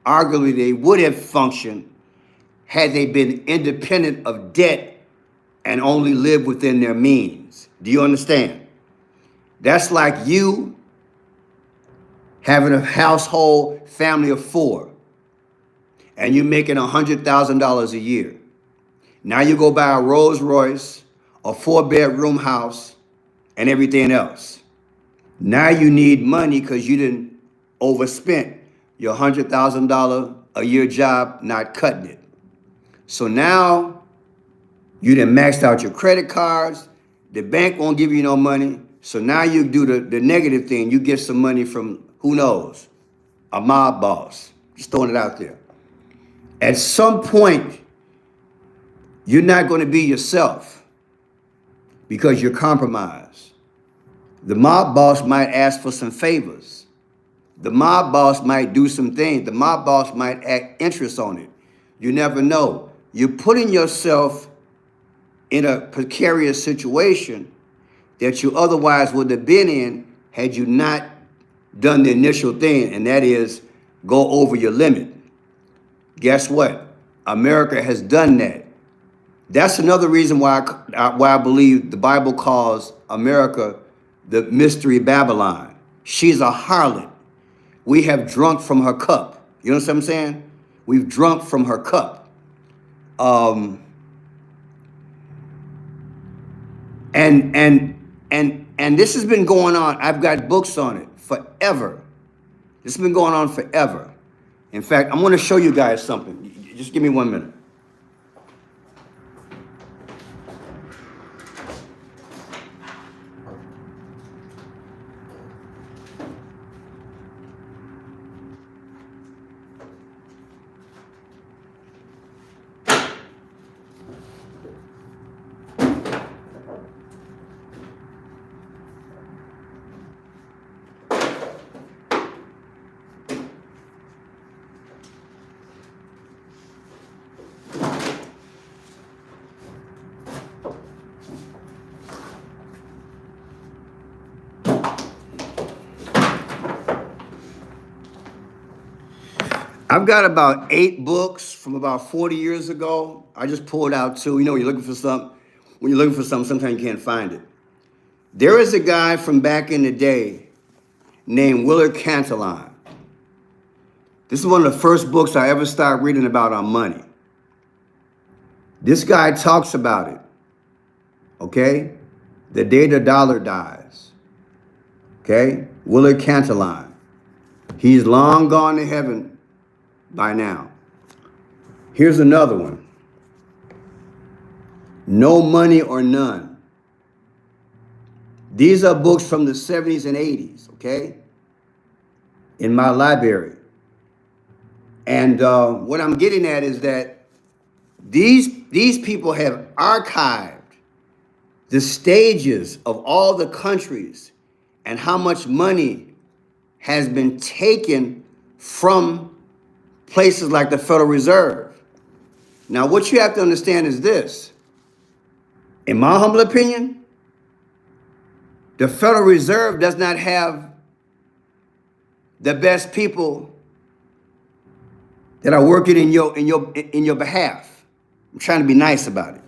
arguably they would have functioned had they been independent of debt and only lived within their means. Do you understand? That's like you having a household family of 4 and you're making $100,000 a year. Now you go buy a Rolls Royce, a 4-bedroom house, and everything else. Now you need money because you didn't overspent your $100,000 a year job not cutting it. So now you done maxed out your credit cards. The bank won't give you no money. So now you do the negative thing. You get some money from, who knows, a mob boss. Just throwing it out there. At some point, you're not going to be yourself because you're compromised. The mob boss might ask for some favors. The mob boss might do some things. The mob boss might act interest on it. You never know. You're putting yourself in a precarious situation that you otherwise would have been in had you not done the initial thing, and that is go over your limit. Guess what? America has done that. That's another reason why I believe the Bible calls America the mystery Babylon. She's a harlot. We have drunk from her cup. You know what I'm saying? We've drunk from her cup. And this has been going on. I've got books on it forever. This has been going on forever. In fact, I'm going to show you guys something. Just give me 1 minute. I've got about 8 books from about 40 years ago. I just pulled out 2. You know, when you're looking for something, sometimes you can't find it. There is a guy from back in the day named Willard Cantillon. This is one of the first books I ever started reading about on money. This guy talks about it, okay? The day the dollar dies, okay? Willard Cantillon. He's long gone to heaven by now. Here's another one. No Money or None. These are books from the 70s and 80s, okay? In my library. And what I'm getting at is that these people have archived the stages of all the countries and how much money has been taken from places like the Federal Reserve. Now, what you have to understand is this. In my humble opinion, the Federal Reserve does not have the best people that are working in your behalf. I'm trying to be nice about it.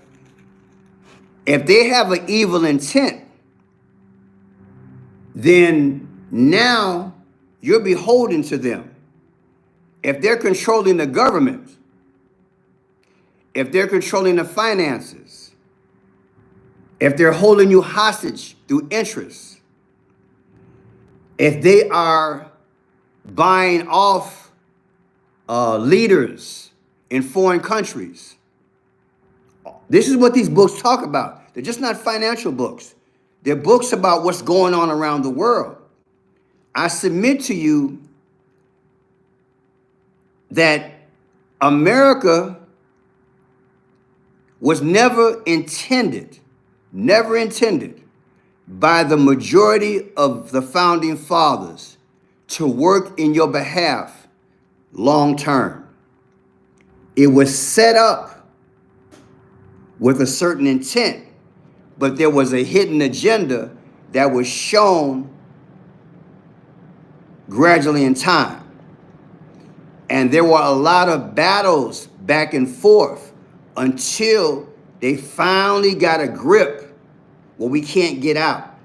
If they have an evil intent, then now you're beholden to them. If they're controlling the government, if they're controlling the finances, if they're holding you hostage through interest, if they are buying off leaders in foreign countries, this is what these books talk about. They're just not financial books. They're books about what's going on around the world. I submit to you that America was never intended by the majority of the founding fathers to work in your behalf long term. It was set up with a certain intent, but there was a hidden agenda that was shown gradually in time. And there were a lot of battles back and forth until they finally got a grip where we can't get out.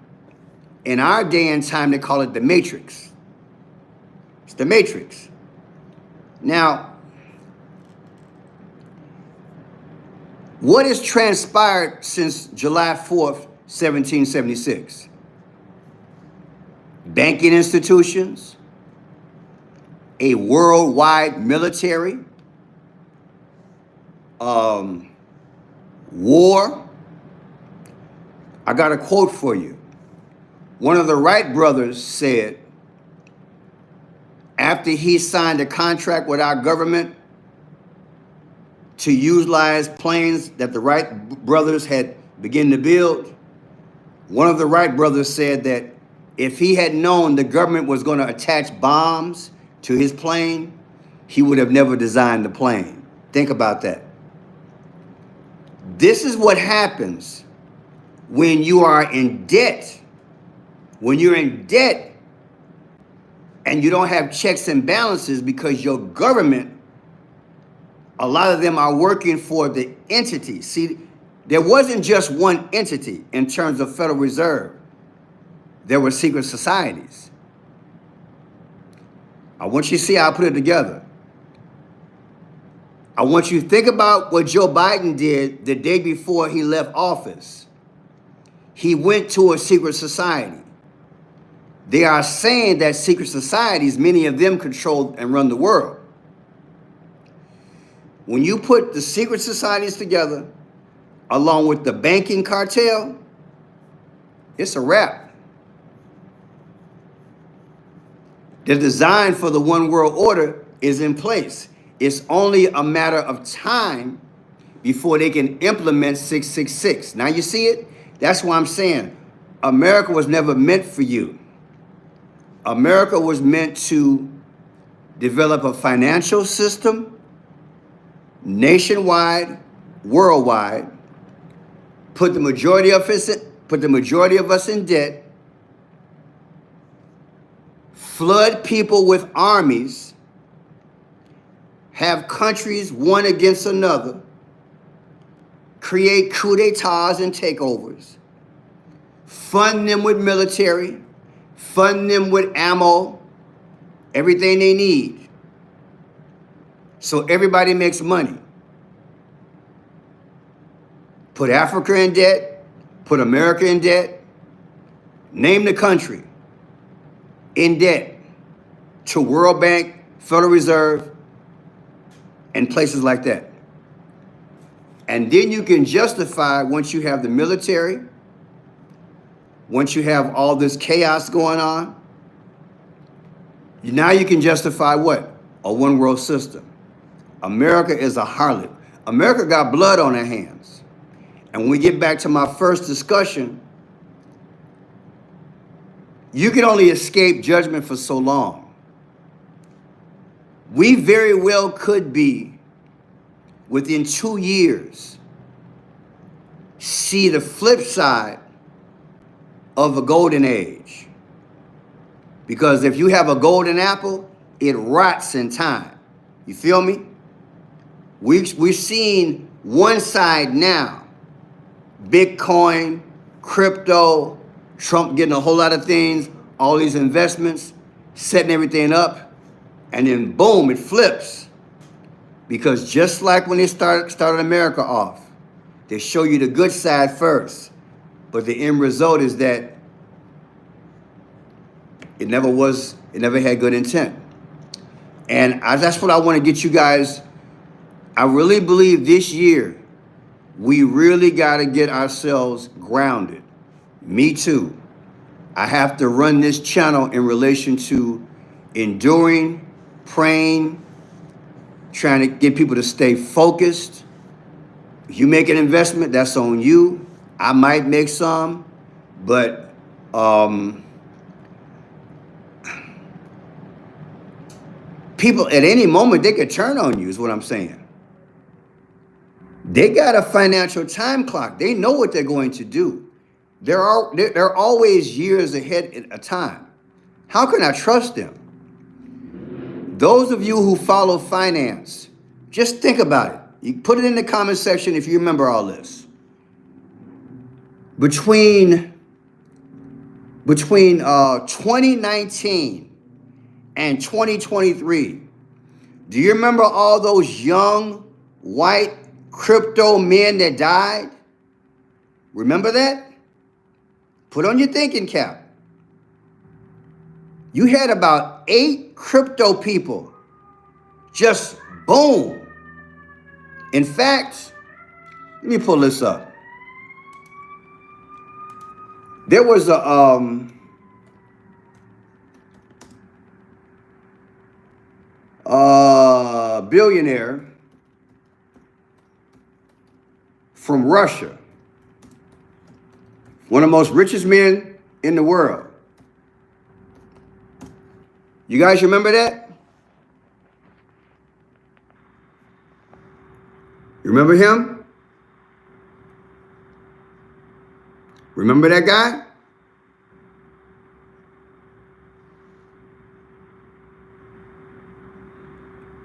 In our day and time, they call it the Matrix. It's the Matrix. Now, What has transpired since July 4th, 1776? Banking institutions, a worldwide military, war. I got a quote for you. One of the Wright brothers said, after he signed a contract with our government to utilize planes that the Wright brothers had begun to build, one of the Wright brothers said that if he had known the government was going to attach bombs to his plane, he would have never designed the plane. Think about that. This is what happens when you are in debt. When you're in debt and you don't have checks and balances because your government, a lot of them are working for the entity. See, there wasn't just one entity in terms of Federal Reserve. There were secret societies. I want you to see how I put it together. I want you to think about what Joe Biden did the day before he left office. He went to a secret society. They are saying that secret societies, many of them control and run the world. When you put the secret societies together, along with the banking cartel, it's a wrap. The design for the one world order is in place. It's only a matter of time before they can implement 666. Now you see it? That's why I'm saying America was never meant for you. America was meant to develop a financial system nationwide, worldwide, put the majority of us in debt, flood people with armies, have countries one against another, create coup d'etats and takeovers, fund them with military, fund them with ammo, everything they need. So everybody makes money. Put Africa in debt, put America in debt, name the country in debt to World Bank, Federal Reserve, and places like that. And then you can justify, once you have the military, once you have all this chaos going on, now you can justify what? A one world system. America is a harlot. America got blood on her hands. And when we get back to my first discussion, you can only escape judgment for so long. We very well could be, within 2 years, see the flip side of a golden age. Because if you have a golden apple, it rots in time. You feel me? We're seeing one side now. Bitcoin, crypto, Trump getting a whole lot of things, all these investments, setting everything up, and then boom, it flips. Because just like when they started America off, they show you the good side first, but the end result is that it never had good intent. And that's what I want to get you guys. I really believe this year, we really got to get ourselves grounded. Me too. I have to run this channel in relation to enduring, praying, trying to get people to stay focused. If you make an investment, that's on you. I might make some, but people at any moment, they could turn on you is what I'm saying. They got a financial time clock. They know what they're going to do. They're always years ahead at a time. How can I trust them? Those of you who follow finance, just think about it. You put it in the comment section if you remember all this. Between 2019 and 2023, do you remember all those young white crypto men that died? Remember that? Put on your thinking cap. You had about 8 crypto people. Just boom. In fact, let me pull this up. There was a billionaire from Russia, one of the most richest men in the world. You guys remember that? You remember him? Remember that guy?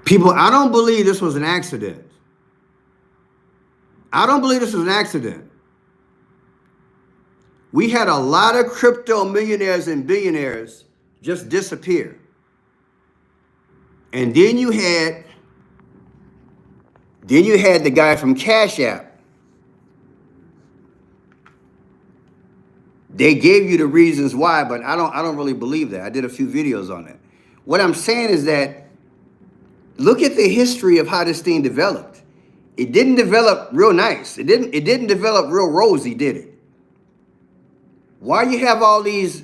People, I don't believe this was an accident. I don't believe this was an accident. We had a lot of crypto millionaires and billionaires just disappear. And then you had the guy from Cash App. They gave you the reasons why, but I don't really believe that. I did a few videos on it. What I'm saying is that look at the history of how this thing developed. It didn't develop real nice. It didn't develop real rosy, did it? Why you have all these,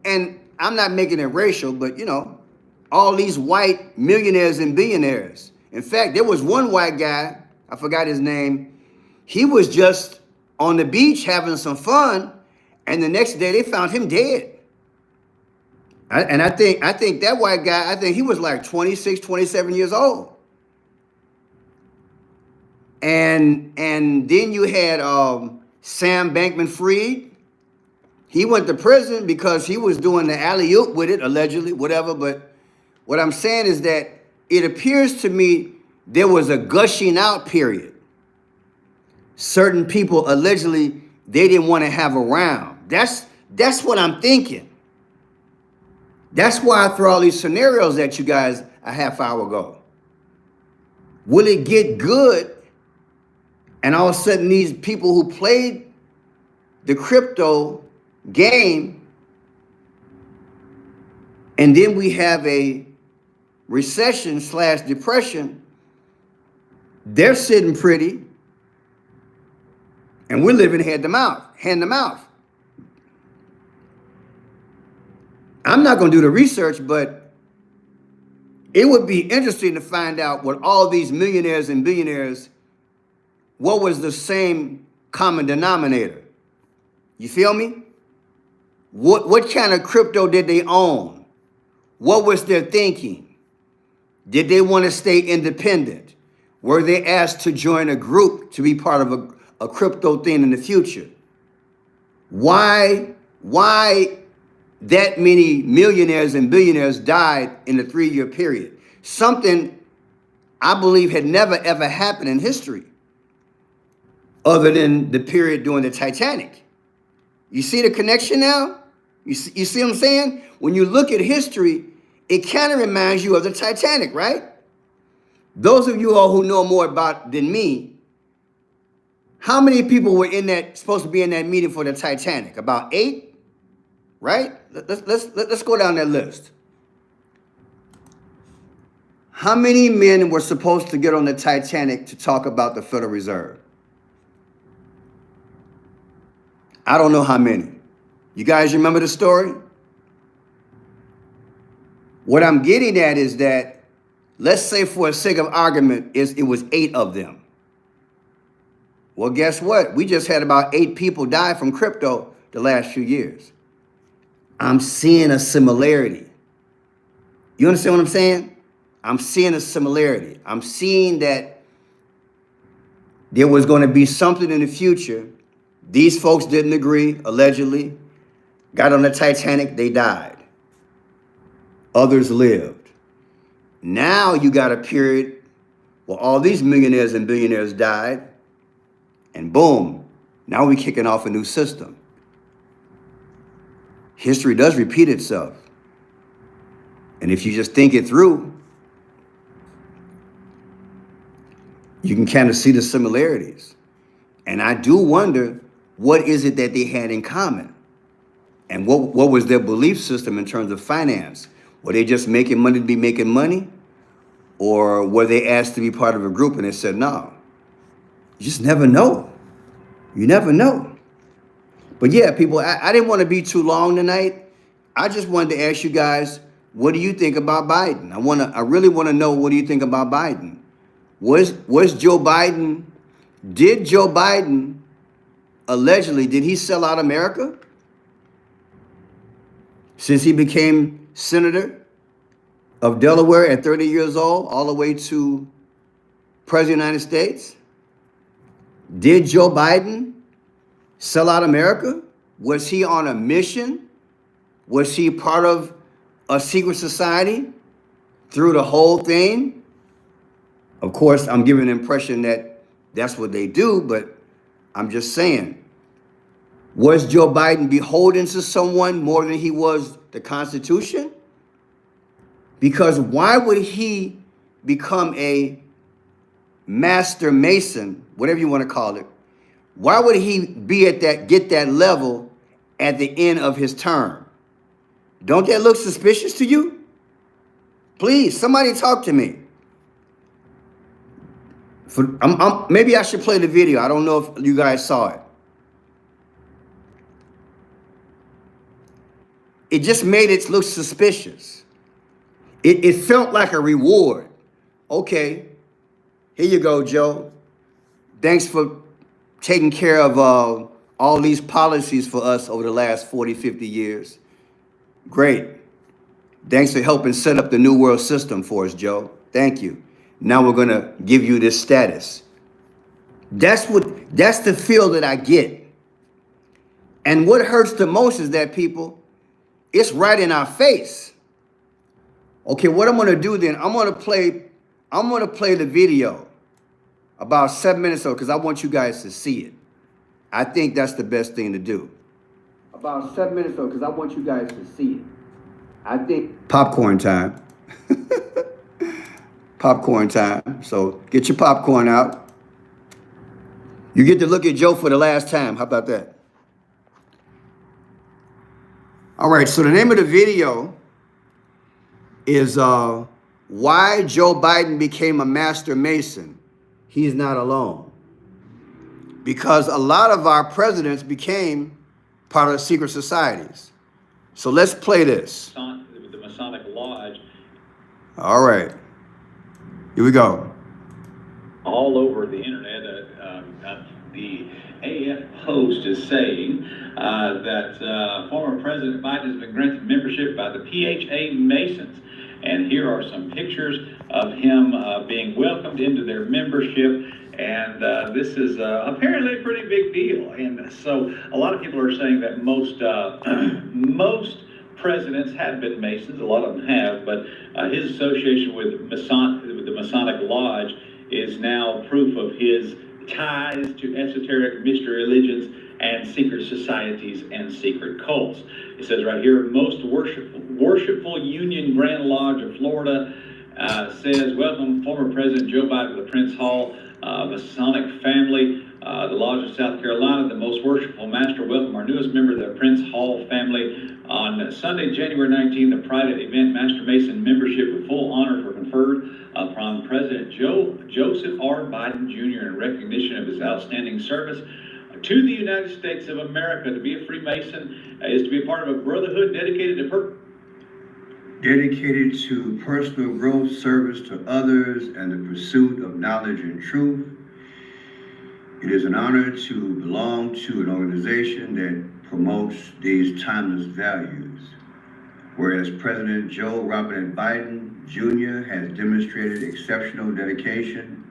and I'm not making it racial, but you know, all these white millionaires and billionaires. In fact, there was one white guy, I forgot his name. He was just on the beach having some fun, and the next day they found him dead. I think that white guy, I think he was like 26, 27 years old. And then you had Sam Bankman-Fried. He went to prison because he was doing the alley-oop with it, allegedly, whatever. But what I'm saying is that it appears to me there was a gushing out period. Certain people allegedly they didn't want to have around. That's what I'm thinking. That's why I throw all these scenarios at you guys a half hour ago. Will it get good? And all of a sudden, these people who played the crypto game, and then we have a recession / depression, they're sitting pretty, and we're living hand to mouth. I'm not going to do the research, but it would be interesting to find out what all these millionaires and billionaires, what was the same common denominator? You feel me? What kind of crypto did they own? What was their thinking? Did they want to stay independent? Were they asked to join a group to be part of a crypto thing in the future? Why that many millionaires and billionaires died in a 3-year period? Something I believe had never ever happened in history other than the period during the Titanic. You see the connection now? You see what I'm saying? When you look at history, it kind of reminds you of the Titanic, right? Those of you all who know more about than me, how many people were supposed to be in that meeting for the Titanic? About 8, right? Let's go down that list. How many men were supposed to get on the Titanic to talk about the Federal Reserve? I don't know how many. You guys remember the story? What I'm getting at is that, let's say for the sake of argument, it was 8 of them. Well, guess what? We just had about 8 people die from crypto the last few years. I'm seeing a similarity. You understand what I'm saying? I'm seeing a similarity. I'm seeing that there was going to be something in the future. These folks didn't agree, allegedly. Got on the Titanic, they died. Others lived. Now you got a period where all these millionaires and billionaires died, and boom, now we're kicking off a new system. History does repeat itself. And if you just think it through, You can kind of see the similarities. And I do wonder, what is it that they had in common? And what was their belief system in terms of finance? Were they just making money to be making money? Or were they asked to be part of a group and they said, no? You just never know. You never know. But yeah, people, I didn't want to be too long tonight. I just wanted to ask you guys, what do you think about Biden? I really want to know, what do you think about Biden? Was Joe Biden, did Joe Biden allegedly, did he sell out America since he became senator of Delaware at 30 years old, all the way to President of the United States? Did Joe Biden sell out America? Was he on a mission? Was he part of a secret society through the whole thing? Of course, I'm giving the impression that that's what they do, but I'm just saying, was Joe Biden beholden to someone more than he was the Constitution? Because why would he become a master mason, whatever you want to call it? Why would he be at get that level at the end of his term? Don't that look suspicious to you? Please, somebody talk to me. Maybe I should play the video. I don't know if you guys saw it. It just made it look suspicious. It felt like a reward. Okay, here you go, Joe. Thanks for taking care of all these policies for us over the last 40, 50 years. Great. Thanks for helping set up the New World System for us, Joe. Thank you. Now we're going to give you this status. That's the feel that I get. And what hurts the most is that, people, it's right in our face. Okay, what I'm going to do then, I'm going to play the video about 7 minutes ago, because I want you guys to see it. I think that's the best thing to do. About 7 minutes ago, because I want you guys to see it. I think popcorn time. Popcorn time. So get your popcorn out. You get to look at Joe for the last time. How about that? All right, so the name of the video is Why Joe Biden Became a Master Mason. He's not alone. Because a lot of our presidents became part of secret societies. So let's play this. The Masonic Lodge. All right. Here we go. All over the internet, the AF Post is saying that former President Biden has been granted membership by the PHA Masons. And here are some pictures of him being welcomed into their membership. And this is apparently a pretty big deal. And so a lot of people are saying that most presidents have been Masons. A lot of them have, but his association with the Masonic Lodge is now proof of his ties to esoteric mystery religions and secret societies and secret cults. It says right here, most worshipful Union Grand Lodge of Florida says, welcome former President Joe Biden to the Prince Hall Masonic family. The Lodge of South Carolina, the most worshipful master, welcome our newest member of the Prince Hall family. On Sunday, January 19th, a private event, Master Mason membership with full honors were conferred upon President Joseph R. Biden Jr. in recognition of his outstanding service to the United States of America. To be a Freemason is to be a part of a brotherhood dedicated to personal growth, service to others, and the pursuit of knowledge and truth. It is an honor to belong to an organization that promotes these timeless values. Whereas President Joe Robert Biden Jr. has demonstrated exceptional dedication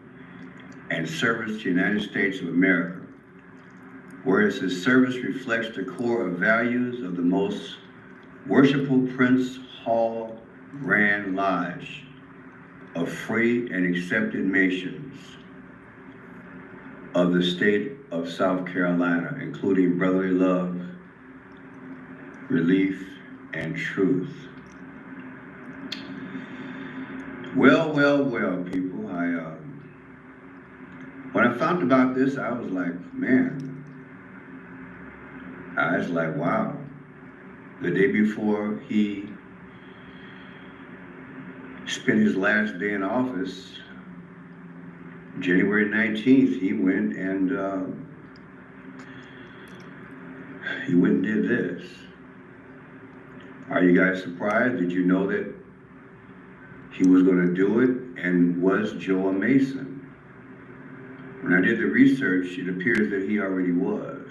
and service to the United States of America. Whereas his service reflects the core of values of the most worshipful Prince Hall Grand Lodge of free and accepted nations of the state of South Carolina, including brotherly love, relief, and truth. Well, people, When I found about this, I was like, man, I was like, wow. The day before he spent his last day in office, January 19th, he went and did this. Are you guys surprised? Did you know that he was going to do it? And was Joe a Mason? When I did the research, it appears that he already was.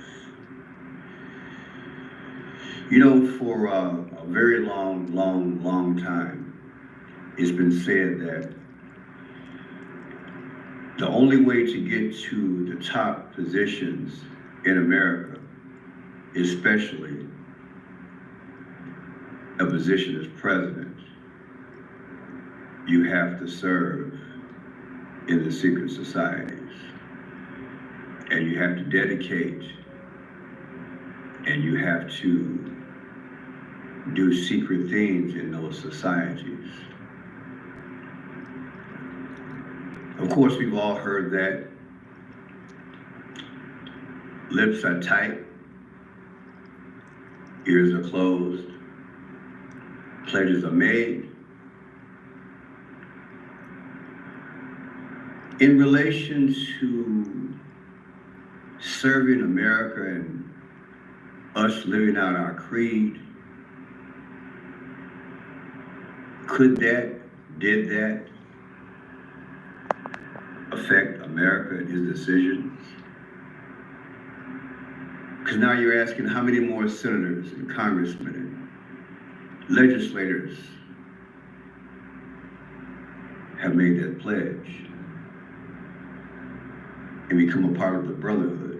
You know, for a very long time, it's been said that the only way to get to the top positions in America, especially a position as president, you have to serve in the secret societies. And you have to dedicate, and you have to do secret things in those societies. Of course, we've all heard that lips are tight, ears are closed, pledges are made. In relation to serving America and us living out our creed, did that affect America and his decisions? Because now you're asking how many more senators and congressmen and legislators have made that pledge and become a part of the brotherhood.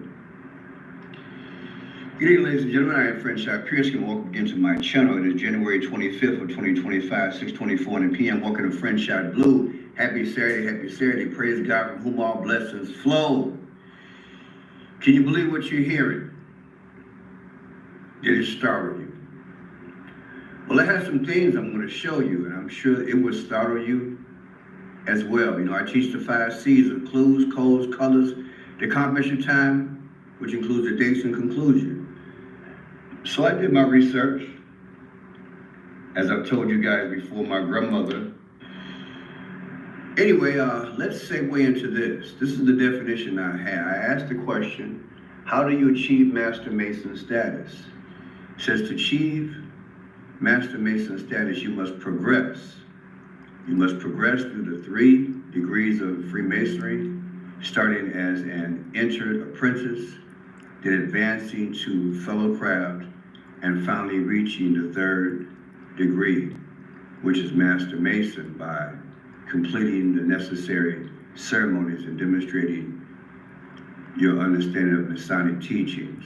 Good evening, ladies and gentlemen. I am Friendship Pierce, and welcome again to my channel. It is January 25th of 2025, 6:24 in the PM. Welcome to Friendship Blue. Happy Saturday. Praise God, from whom all blessings flow. Can you believe what you're hearing? Did it startle you? Well, I have some things I'm going to show you, and I'm sure it will startle you as well. You know, I teach the 5 C's of clues, codes, colors, the confirmation time, which includes the dates and conclusion. So I did my research. As I've told you guys before, my grandmother. Anyway, let's segue into this. This is the definition I had. I asked the question, how do you achieve Master Mason status? It says to achieve Master Mason status, you must progress. You must progress through the 3 degrees of Freemasonry, starting as an entered apprentice, then advancing to fellow craft, and finally reaching the 3rd degree, which is Master Mason, by completing the necessary ceremonies and demonstrating your understanding of Masonic teachings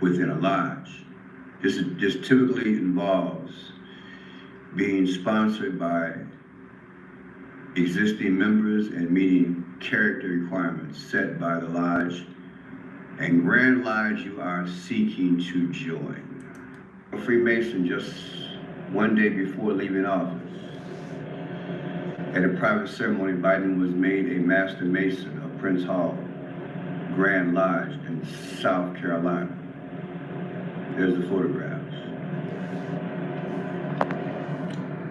within a lodge. This typically involves being sponsored by existing members and meeting character requirements set by the lodge and Grand Lodge you are seeking to join. A Freemason just one day before leaving office, at a private ceremony, Biden was made a Master Mason of Prince Hall, Grand Lodge in South Carolina. There's the photographs.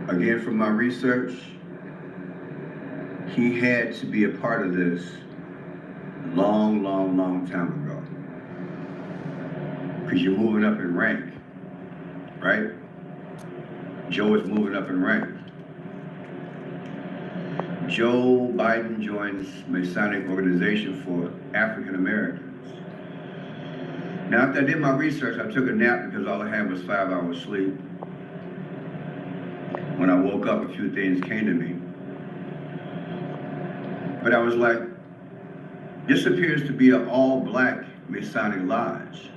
Again, from my research, he had to be a part of this long time ago. Because you're moving up in rank, right? Joe is moving up in rank. Joe Biden joins Masonic organization for African Americans. Now, after I did my research, I took a nap because all I had was 5 hours sleep. When I woke up, a few things came to me. But I was like, this appears to be an all-black Masonic lodge.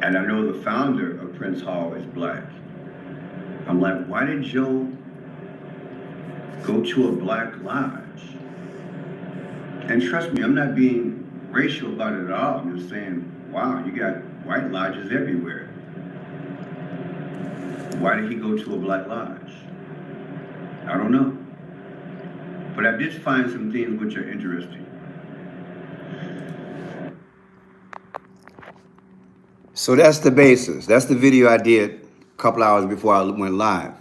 And I know the founder of Prince Hall is black. I'm like, why did Joe go to a black lodge? And trust me, I'm not being racial about it at all. I'm just saying, wow, you got white lodges everywhere. Why did he go to a black lodge? I don't know. But I did find some things which are interesting. So that's the basis. That's the video I did a couple hours before I went live.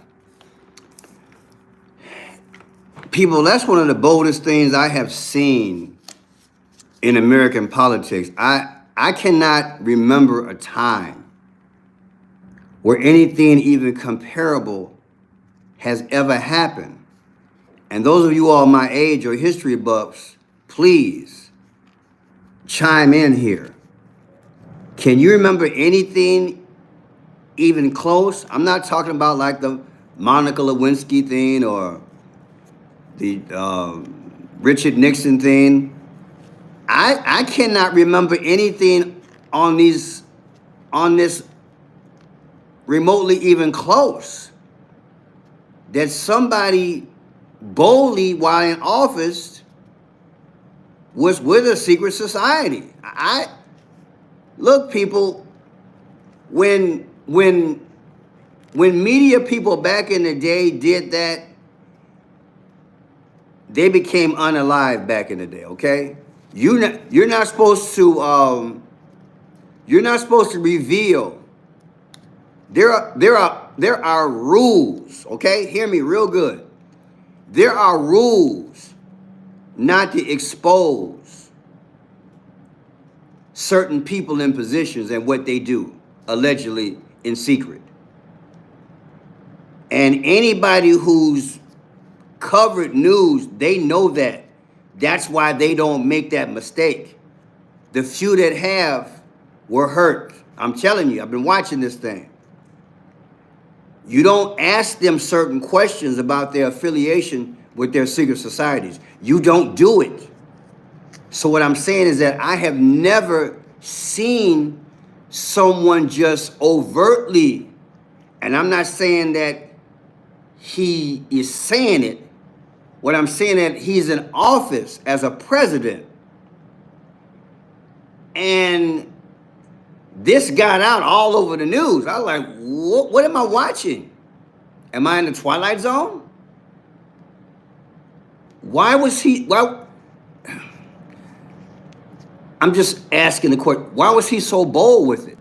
People, that's one of the boldest things I have seen in American politics. I cannot remember a time where anything even comparable has ever happened. And those of you all my age or history buffs, please chime in here. Can you remember anything even close? I'm not talking about like the Monica Lewinsky thing or the Richard Nixon thing. I cannot remember anything on this remotely even close that somebody boldly while in office was with a secret society. Look, people, when media people back in the day did that, they became unalive back in the day, okay? You're not supposed to reveal. There are rules, okay? Hear me real good. There are rules not to expose certain people in positions and what they do, allegedly in secret. And anybody who's covered news, they know that. That's why they don't make that mistake. The few that have were hurt. I'm telling you, I've been watching this thing. You don't ask them certain questions about their affiliation with their secret societies. You don't do it. So what I'm saying is that I have never seen someone just overtly, and I'm not saying that he is saying it. What I'm saying that he's in office as a president, and this got out all over the news. I was like, what am I watching? Am I in the Twilight Zone? I'm just asking the court, why was he so bold with it?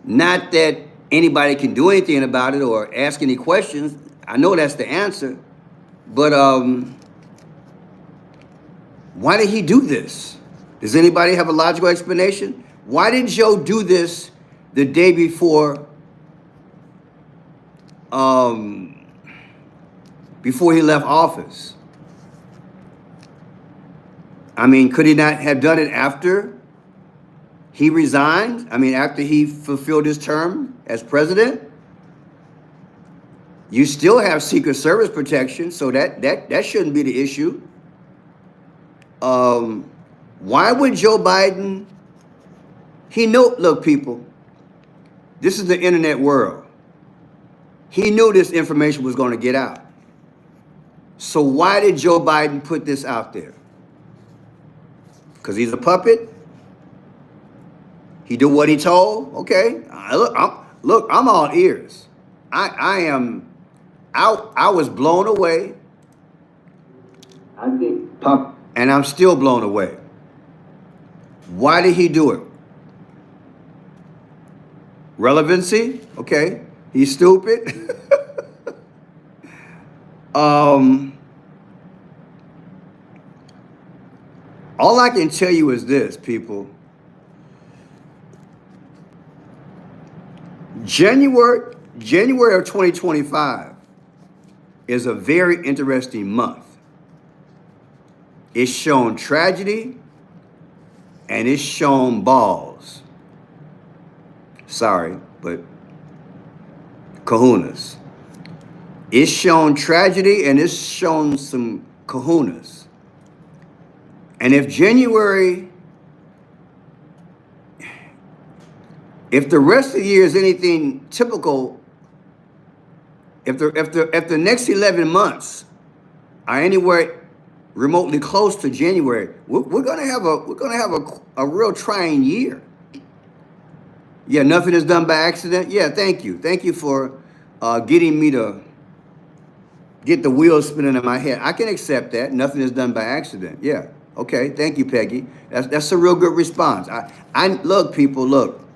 Not that anybody can do anything about it or ask any questions. I know that's the answer. But why did he do this? Does anybody have a logical explanation? Why did Joe do this the day before he left office? I mean, could he not have done it after he resigned? I mean, after he fulfilled his term as president? You still have Secret Service protection, so that shouldn't be the issue. Why would Joe Biden? Look, people, this is the internet world. He knew this information was going to get out. So why did Joe Biden put this out there? Because he's a puppet? He did what he told? Okay. I'm all ears. I was blown away. And I'm still blown away. Why did he do it? Relevancy? Okay. He's stupid. All I can tell you is this, people. January of 2025 is a very interesting month. It's shown tragedy and it's shown balls. Sorry, but kahunas. It's shown tragedy and it's shown some kahunas. And if the rest of the year is anything typical, if the next 11 months are anywhere remotely close to January, we're gonna have a real trying year. Yeah, nothing is done by accident. Yeah, thank you for getting me to get the wheels spinning in my head. I can accept that. Nothing is done by accident. Yeah. Okay. Thank you, Peggy. That's a real good response. I look, people, look.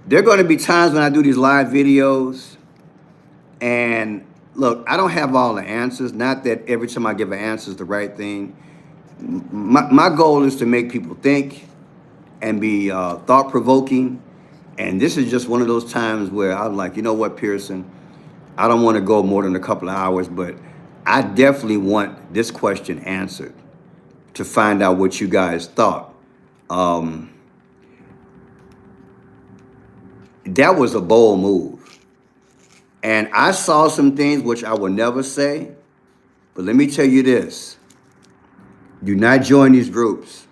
There are going to be times when I do these live videos, and look, I don't have all the answers. Not that every time I give an answer is the right thing. My goal is to make people think and be thought provoking. And this is just one of those times where I'm like, you know what, Pearson, I don't want to go more than a couple of hours, but I definitely want this question answered to find out what you guys thought. That was a bold move. And I saw some things which I will never say, but let me tell you this. Do not join these groups.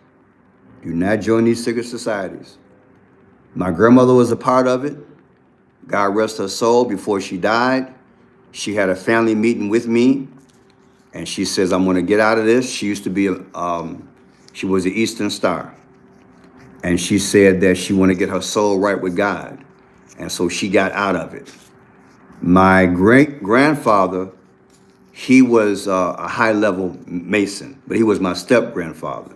Do not join these secret societies. My grandmother was a part of it. God rest her soul. Before she died, she had a family meeting with me, and she says, I'm going to get out of this. She used to be, she was the Eastern Star. And she said that she wanted to get her soul right with God. And so she got out of it. My great-grandfather, he was a high-level Mason, but he was my step-grandfather.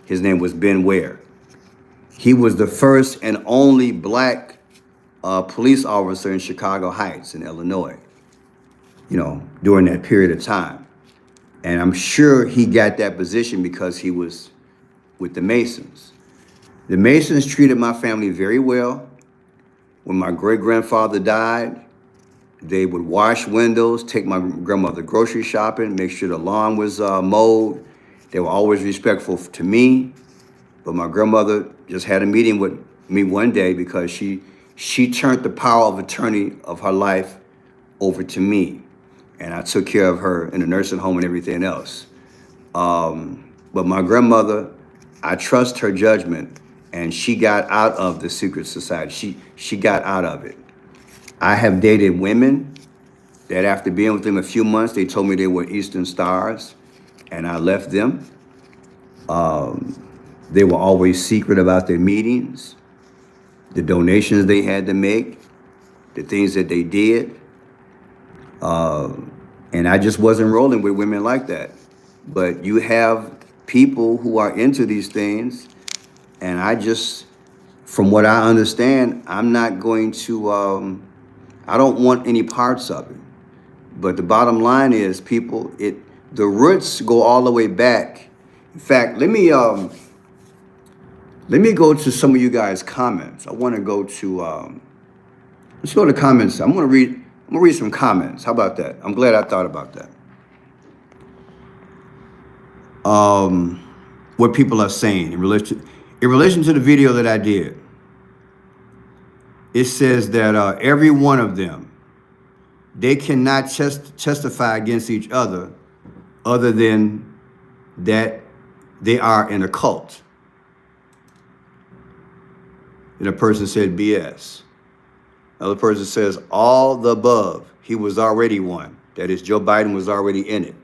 His name was Ben Ware. He was the first and only black police officer in Chicago Heights in Illinois, you know, during that period of time. And I'm sure he got that position because he was with the Masons. The Masons treated my family very well. When my great-grandfather died, they would wash windows, take my grandmother grocery shopping, make sure the lawn was mowed. They were always respectful to me. But my grandmother just had a meeting with me one day because she turned the power of attorney of her life over to me. And I took care of her in the nursing home and everything else. But my grandmother, I trust her judgment, and she got out of the secret society. She got out of it. I have dated women that after being with them a few months, they told me they were Eastern Stars, and I left them. They were always secret about their meetings, the donations they had to make, the things that they did. And I just wasn't rolling with women like that. But you have people who are into these things, and I just, from what I understand, I'm not going to, I don't want any parts of it. But the bottom line is, people, the roots go all the way back. In fact, let me go to some of you guys' comments. I want to go to, let's go to comments. I'm gonna read some comments. How about that? I'm glad I thought about that. What people are saying in relation to the video that I did. It says that every one of them, they cannot testify against each other than that they are in a cult. And a person said BS. Another person says all the above. He was already one. That is, Joe Biden was already in it.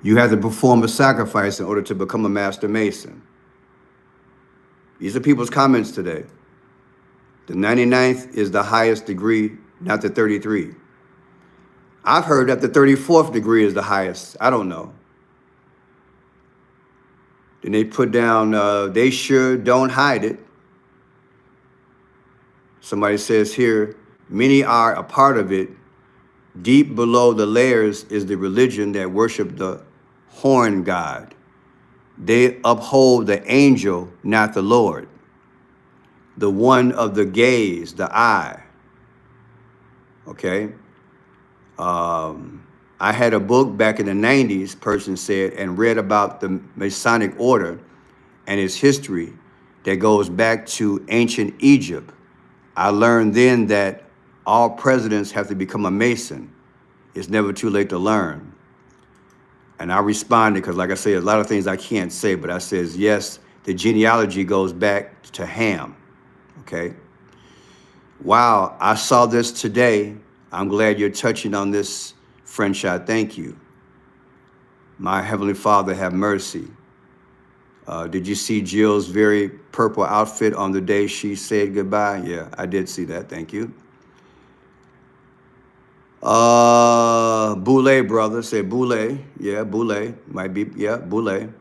You have to perform a sacrifice in order to become a Master Mason. These are people's comments today. The 99th is the highest degree, not the 33. I've heard that the 34th degree is the highest. I don't know. Then they put down, they sure don't hide it. Somebody says here, many are a part of it. Deep below the layers is the religion that worship the horn god. They uphold the angel, not the Lord. The one of the gaze, the eye. Okay? I had a book back in the 90s, person said, and read about the Masonic order and its history that goes back to ancient Egypt. I learned then that all presidents have to become a Mason. It's never too late to learn. And I responded, because like I said, a lot of things I can't say, but I says, yes, the genealogy goes back to Ham, okay? Wow, I saw this today. I'm glad you're touching on this, friend shot, thank you. My Heavenly Father, have mercy. Did you see Jill's very purple outfit on the day she said goodbye? Yeah, I did see that, thank you. Boule, brother. Say Boule. Yeah, Boule. Might be, yeah, Boule.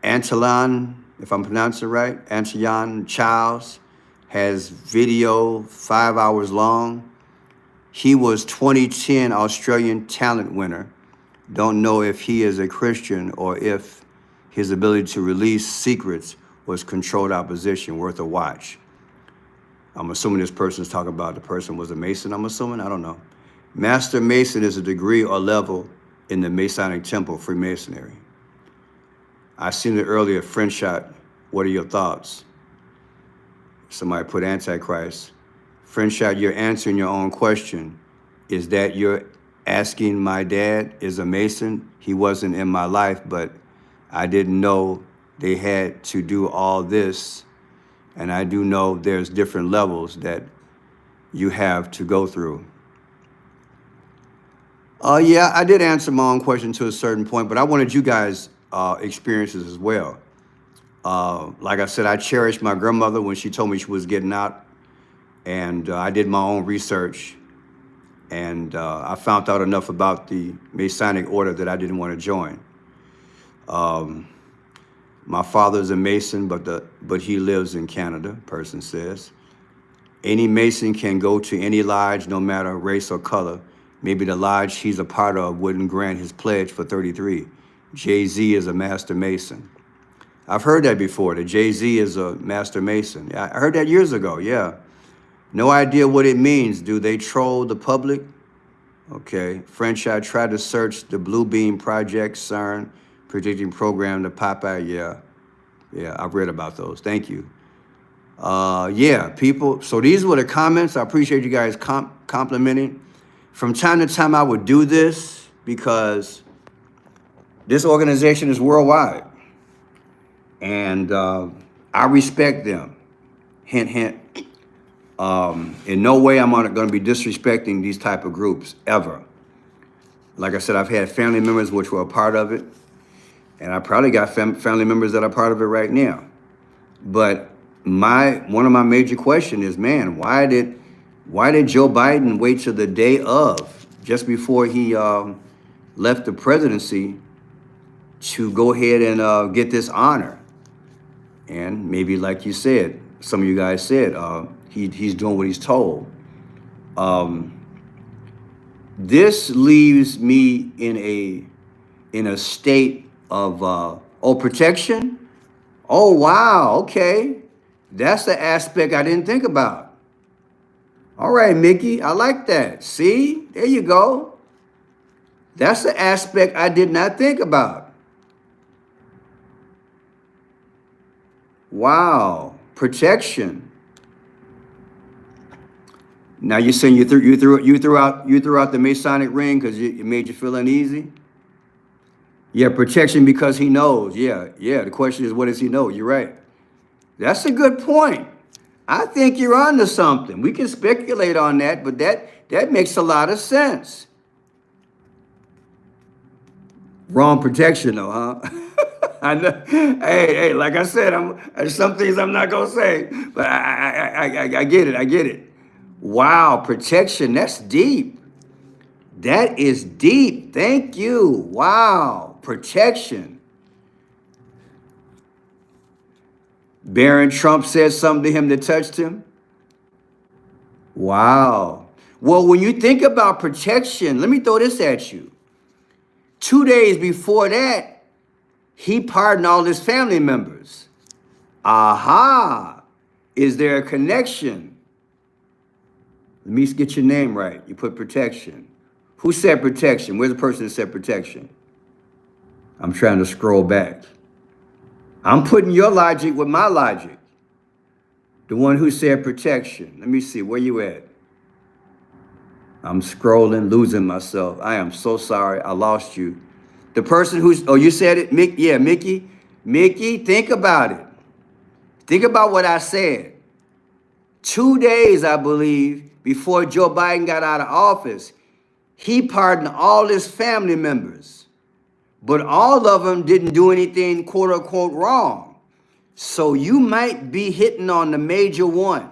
Antillon, if I'm pronouncing it right, Antillon Charles has video 5 hours long. He was 2010 Australian talent winner. Don't know if he is a Christian or if his ability to release secrets was controlled opposition. Worth a watch. I'm assuming this person is talking about the person was a Mason, I'm assuming. I don't know. Master Mason is a degree or level in the Masonic Temple, Freemasonry. I seen it earlier, French shot. What are your thoughts? Somebody put Antichrist. French shot, you're answering your own question. Is that you're asking my dad is a Mason? He wasn't in my life, but I didn't know they had to do all this. And I do know there's different levels that you have to go through. Yeah, I did answer my own question to a certain point, but I wanted you guys' experiences as well. Like I said, I cherished my grandmother when she told me she was getting out, and I did my own research, and I found out enough about the Masonic order that I didn't want to join. My father's a Mason, but he lives in Canada, person says. Any Mason can go to any lodge, no matter race or color. Maybe the lodge he's a part of wouldn't grant his pledge for 33. Jay-Z is a Master Mason. I've heard that before, that Jay-Z is a Master Mason. I heard that years ago, yeah. No idea what it means. Do they troll the public? Okay. French, I tried to search the Blue Beam Project, CERN, predicting program, the Popeye, yeah. Yeah, I've read about those. Thank you. Yeah, people. So these were the comments. I appreciate you guys complimenting. From time to time, I would do this because this organization is worldwide. And I respect them. Hint, hint. In no way am I going to be disrespecting these type of groups, ever. Like I said, I've had family members which were a part of it. And I probably got family members that are part of it right now. But one of my major questions is, man, why did Joe Biden wait till the day of, just before he left the presidency, to go ahead and get this honor? And maybe, like you said, some of you guys said, he's doing what he's told. This leaves me in a state of protection. Oh, wow, okay. That's the aspect I didn't think about. All right, Mickey, I like that. See, there you go. That's the aspect I did not think about. Wow, protection. Now you're saying you threw out the Masonic ring because it made you feel uneasy? Yeah, protection because he knows. Yeah. The question is, what does he know? You're right. That's a good point. I think you're onto something. We can speculate on that, but that makes a lot of sense. Wrong protection, though, huh? I know. Hey, like I said, there's some things I'm not gonna say, but I get it. I get it. Wow, protection. That's deep. That is deep. Thank you. Wow, protection. Barron Trump said something to him that touched him. Wow. Well, when you think about protection, let me throw this at you. 2 days before that, he pardoned all his family members. Aha. Is there a connection? Let me get your name right. You put protection. Who said protection? Where's the person that said protection? I'm trying to scroll back. I'm putting your logic with my logic. The one who said protection. Let me see, where you at? I'm scrolling, losing myself. I am so sorry, I lost you. The person you said it? Yeah, Mickey. Mickey, think about it. Think about what I said. 2 days, I believe, before Joe Biden got out of office, he pardoned all his family members. But all of them didn't do anything, quote unquote, wrong. So you might be hitting on the major one.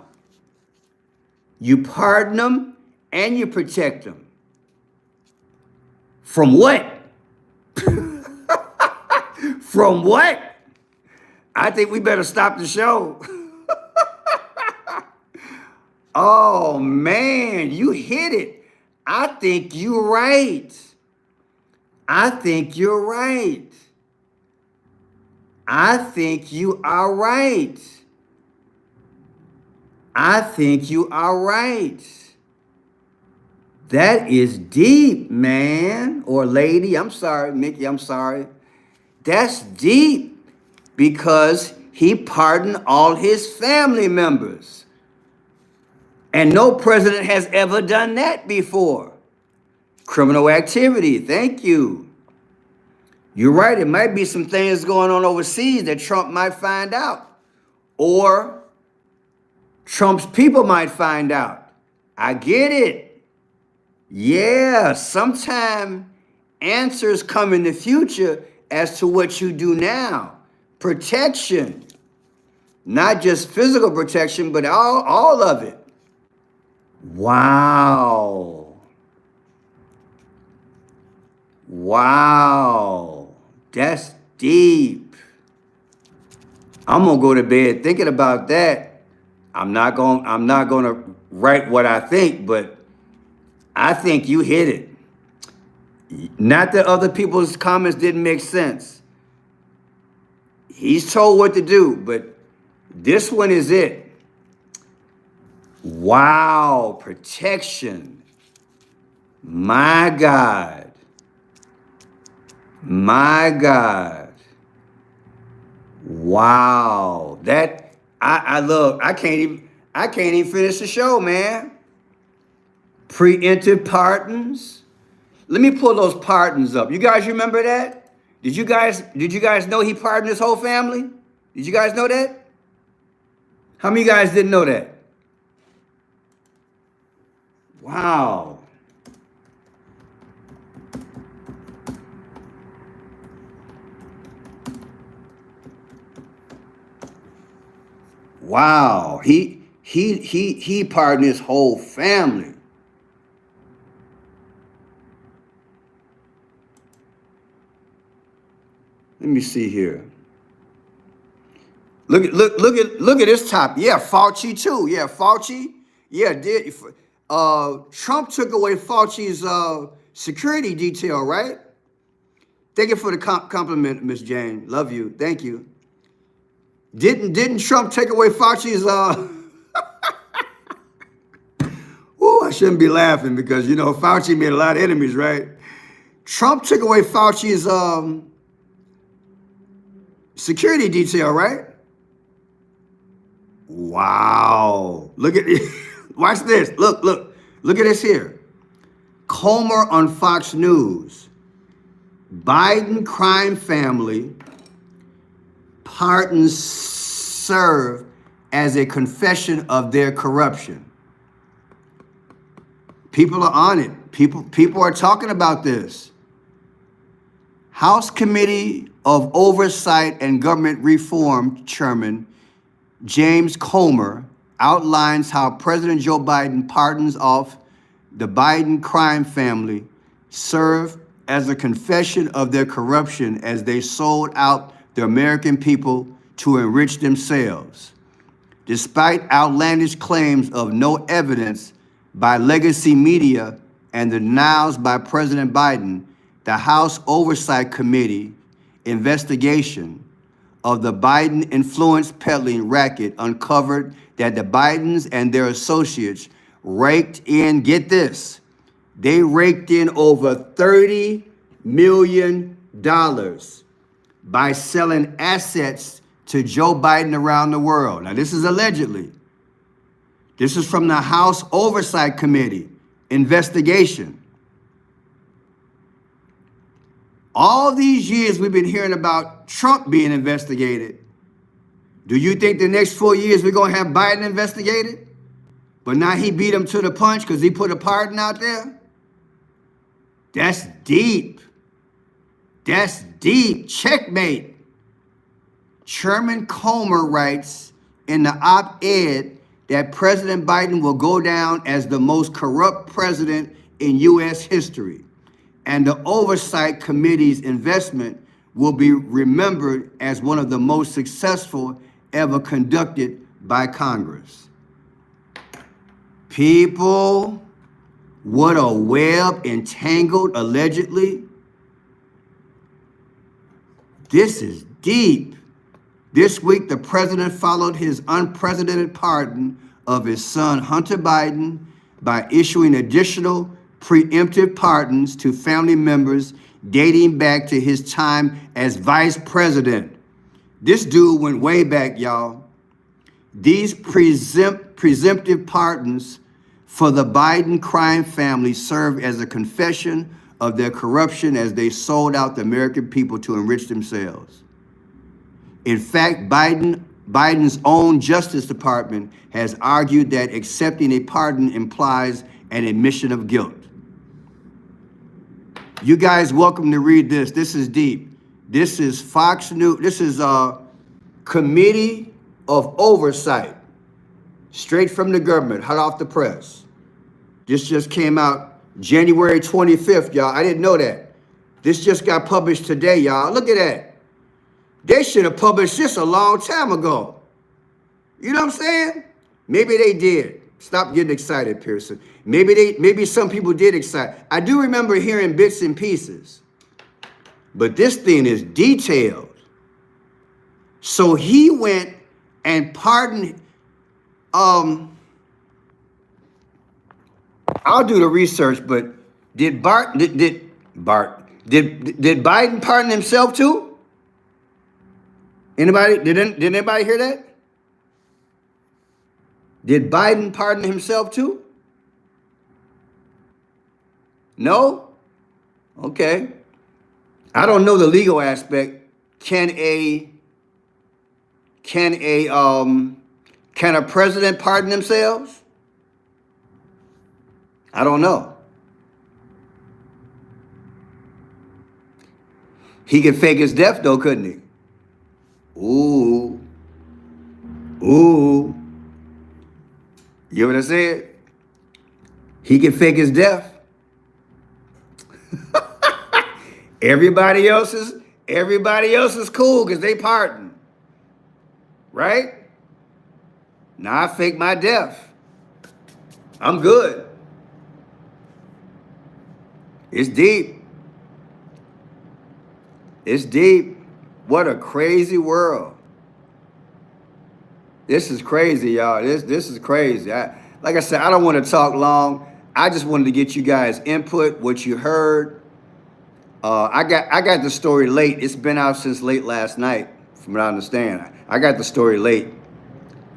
You pardon them and you protect them. From what? From what? I think we better stop the show. Oh man, you hit it. I think you're right. I think you're right. I think you are right. I think you are right. That is deep, man. Or lady, I'm sorry, Mickey, I'm sorry. That's deep because he pardoned all his family members. And no president has ever done that before. Criminal activity, thank you. You're right, it might be some things going on overseas that Trump might find out. Or Trump's people might find out. I get it. Yeah, sometime answers come in the future as to what you do now. Protection. Not just physical protection, but all of it. Wow. Wow. That's deep. I'm gonna go to bed thinking about that. I'm not gonna write what I think, but I think you hit it. Not that other people's comments didn't make sense. He's told what to do, but this one is it. Wow, protection. My God. My God. Wow. That I love. I can't even finish the show, man. Preemptive pardons. Let me pull those pardons up. You guys remember that? Did you guys know he pardoned his whole family? Did you guys know that? How many of you guys didn't know that? Wow. Wow. He pardoned his whole family. Let me see here. Look at this top. Yeah, Fauci too. Yeah, Fauci. Yeah, Trump took away Fauci's security detail, right? Thank you for the compliment, Miss Jane. Love you. Thank you. Didn't Trump take away Fauci's Ooh, I shouldn't be laughing because Fauci made a lot of enemies, right? Trump took away Fauci's security detail, right? Wow. Look at watch this. Look at this here. Comer on Fox News. Biden crime family pardons serve as a confession of their corruption. People are on it. People are talking about this. House Committee of Oversight and Government Reform Chairman James Comer outlines how President Joe Biden pardons off the Biden crime family serve as a confession of their corruption as they sold out the American people to enrich themselves. Despite outlandish claims of no evidence by legacy media and the denials by President Biden, the House Oversight Committee investigation of the Biden influence peddling racket uncovered that the Bidens and their associates raked in, get this, they raked in over $30 million by selling assets to Joe Biden around the world. Now, this is allegedly. This is from the House Oversight Committee investigation. All these years we've been hearing about Trump being investigated. Do you think the next 4 years we're going to have Biden investigated? But now he beat him to the punch because he put a pardon out there? That's deep. That's deep. Checkmate. Chairman Comer writes in the op-ed that President Biden will go down as the most corrupt president in U.S. history, and the Oversight Committee's investment will be remembered as one of the most successful ever conducted by Congress. People, what a web entangled, allegedly. This is deep. This week, the president followed his unprecedented pardon of his son, Hunter Biden, by issuing additional preemptive pardons to family members dating back to his time as vice president. This dude went way back, y'all. These presumptive pardons for the Biden crime family serve as a confession of their corruption as they sold out the American people to enrich themselves. In fact, Biden's own Justice Department has argued that accepting a pardon implies an admission of guilt. You guys welcome to read this. This is deep. This is Fox News. This is a Committee of Oversight, straight from the government, hot off the press. This just came out January 25th, y'all. I didn't know that. This just got published today, y'all. Look at that. They should have published this a long time ago. You know what I'm saying? Maybe they did. Stop getting excited, Pearson. Maybe some people did excite. I do remember hearing bits and pieces. But this thing is detailed. So he went and pardoned. I'll do the research, but did Biden pardon himself too? Anybody? Did anybody hear that? Did Biden pardon himself too? No? Okay. I don't know the legal aspect. Can a president pardon themselves? I don't know. He could fake his death though, couldn't he? Ooh. You know what I said? He can fake his death. Everybody else is cool because they pardon. Right? Now I fake my death. I'm good. It's deep. It's deep. What a crazy world. This is crazy, y'all. This is crazy. Like I said, I don't want to talk long. I just wanted to get you guys input, what you heard. I got the story late. It's been out since late last night, from what I understand. I got the story late.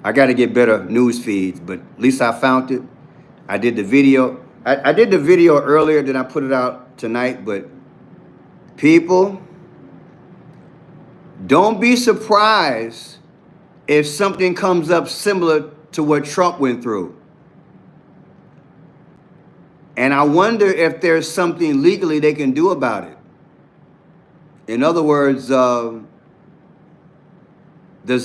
I got to get better news feeds, but at least I found it. I did the video. I did the video earlier, then I put it out tonight, but people, don't be surprised if something comes up similar to what Trump went through. And I wonder if there's something legally they can do about it. In other words, does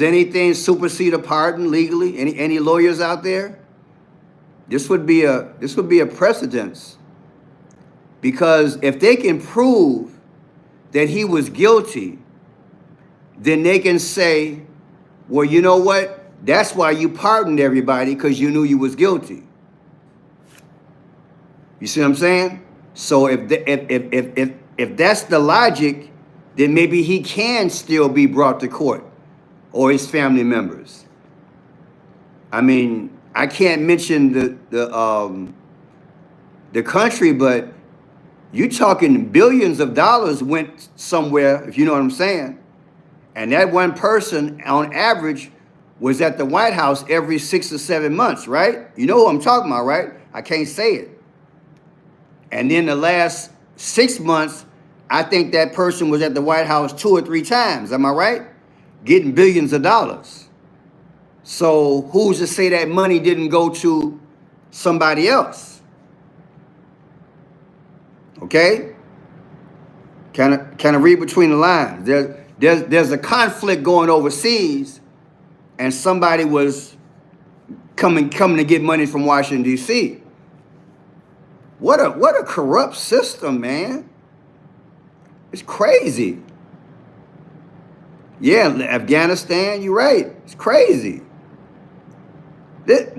anything supersede a pardon legally? Any lawyers out there? This would be a precedence. Because if they can prove that he was guilty, then they can say, well, you know what? That's why you pardoned everybody, because you knew you was guilty. You see what I'm saying? So if that's the logic, then maybe he can still be brought to court, or his family members. I mean, I can't mention the country, but you talking billions of dollars went somewhere, if you know what I'm saying. And that one person, on average, was at the White House every 6 or 7 months, right? You know who I'm talking about, right? I can't say it. And then the last 6 months, I think that person was at the White House 2 or 3 times. Am I right? Getting billions of dollars. So who's to say that money didn't go to somebody else? Okay? Kind of read between the lines. There's a conflict going overseas, and somebody was coming to get money from Washington, D.C. What a corrupt system, man. It's crazy. Yeah, Afghanistan, you're right. It's crazy. This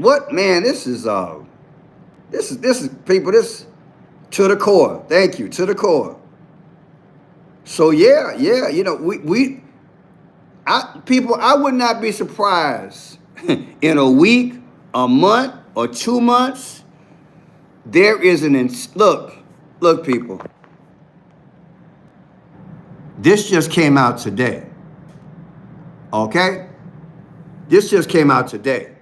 is people, this to the core. Thank you, to the core. So yeah, you know, I would not be surprised in a week, a month, or 2 months, there is look, people, this just came out today, okay? This just came out today.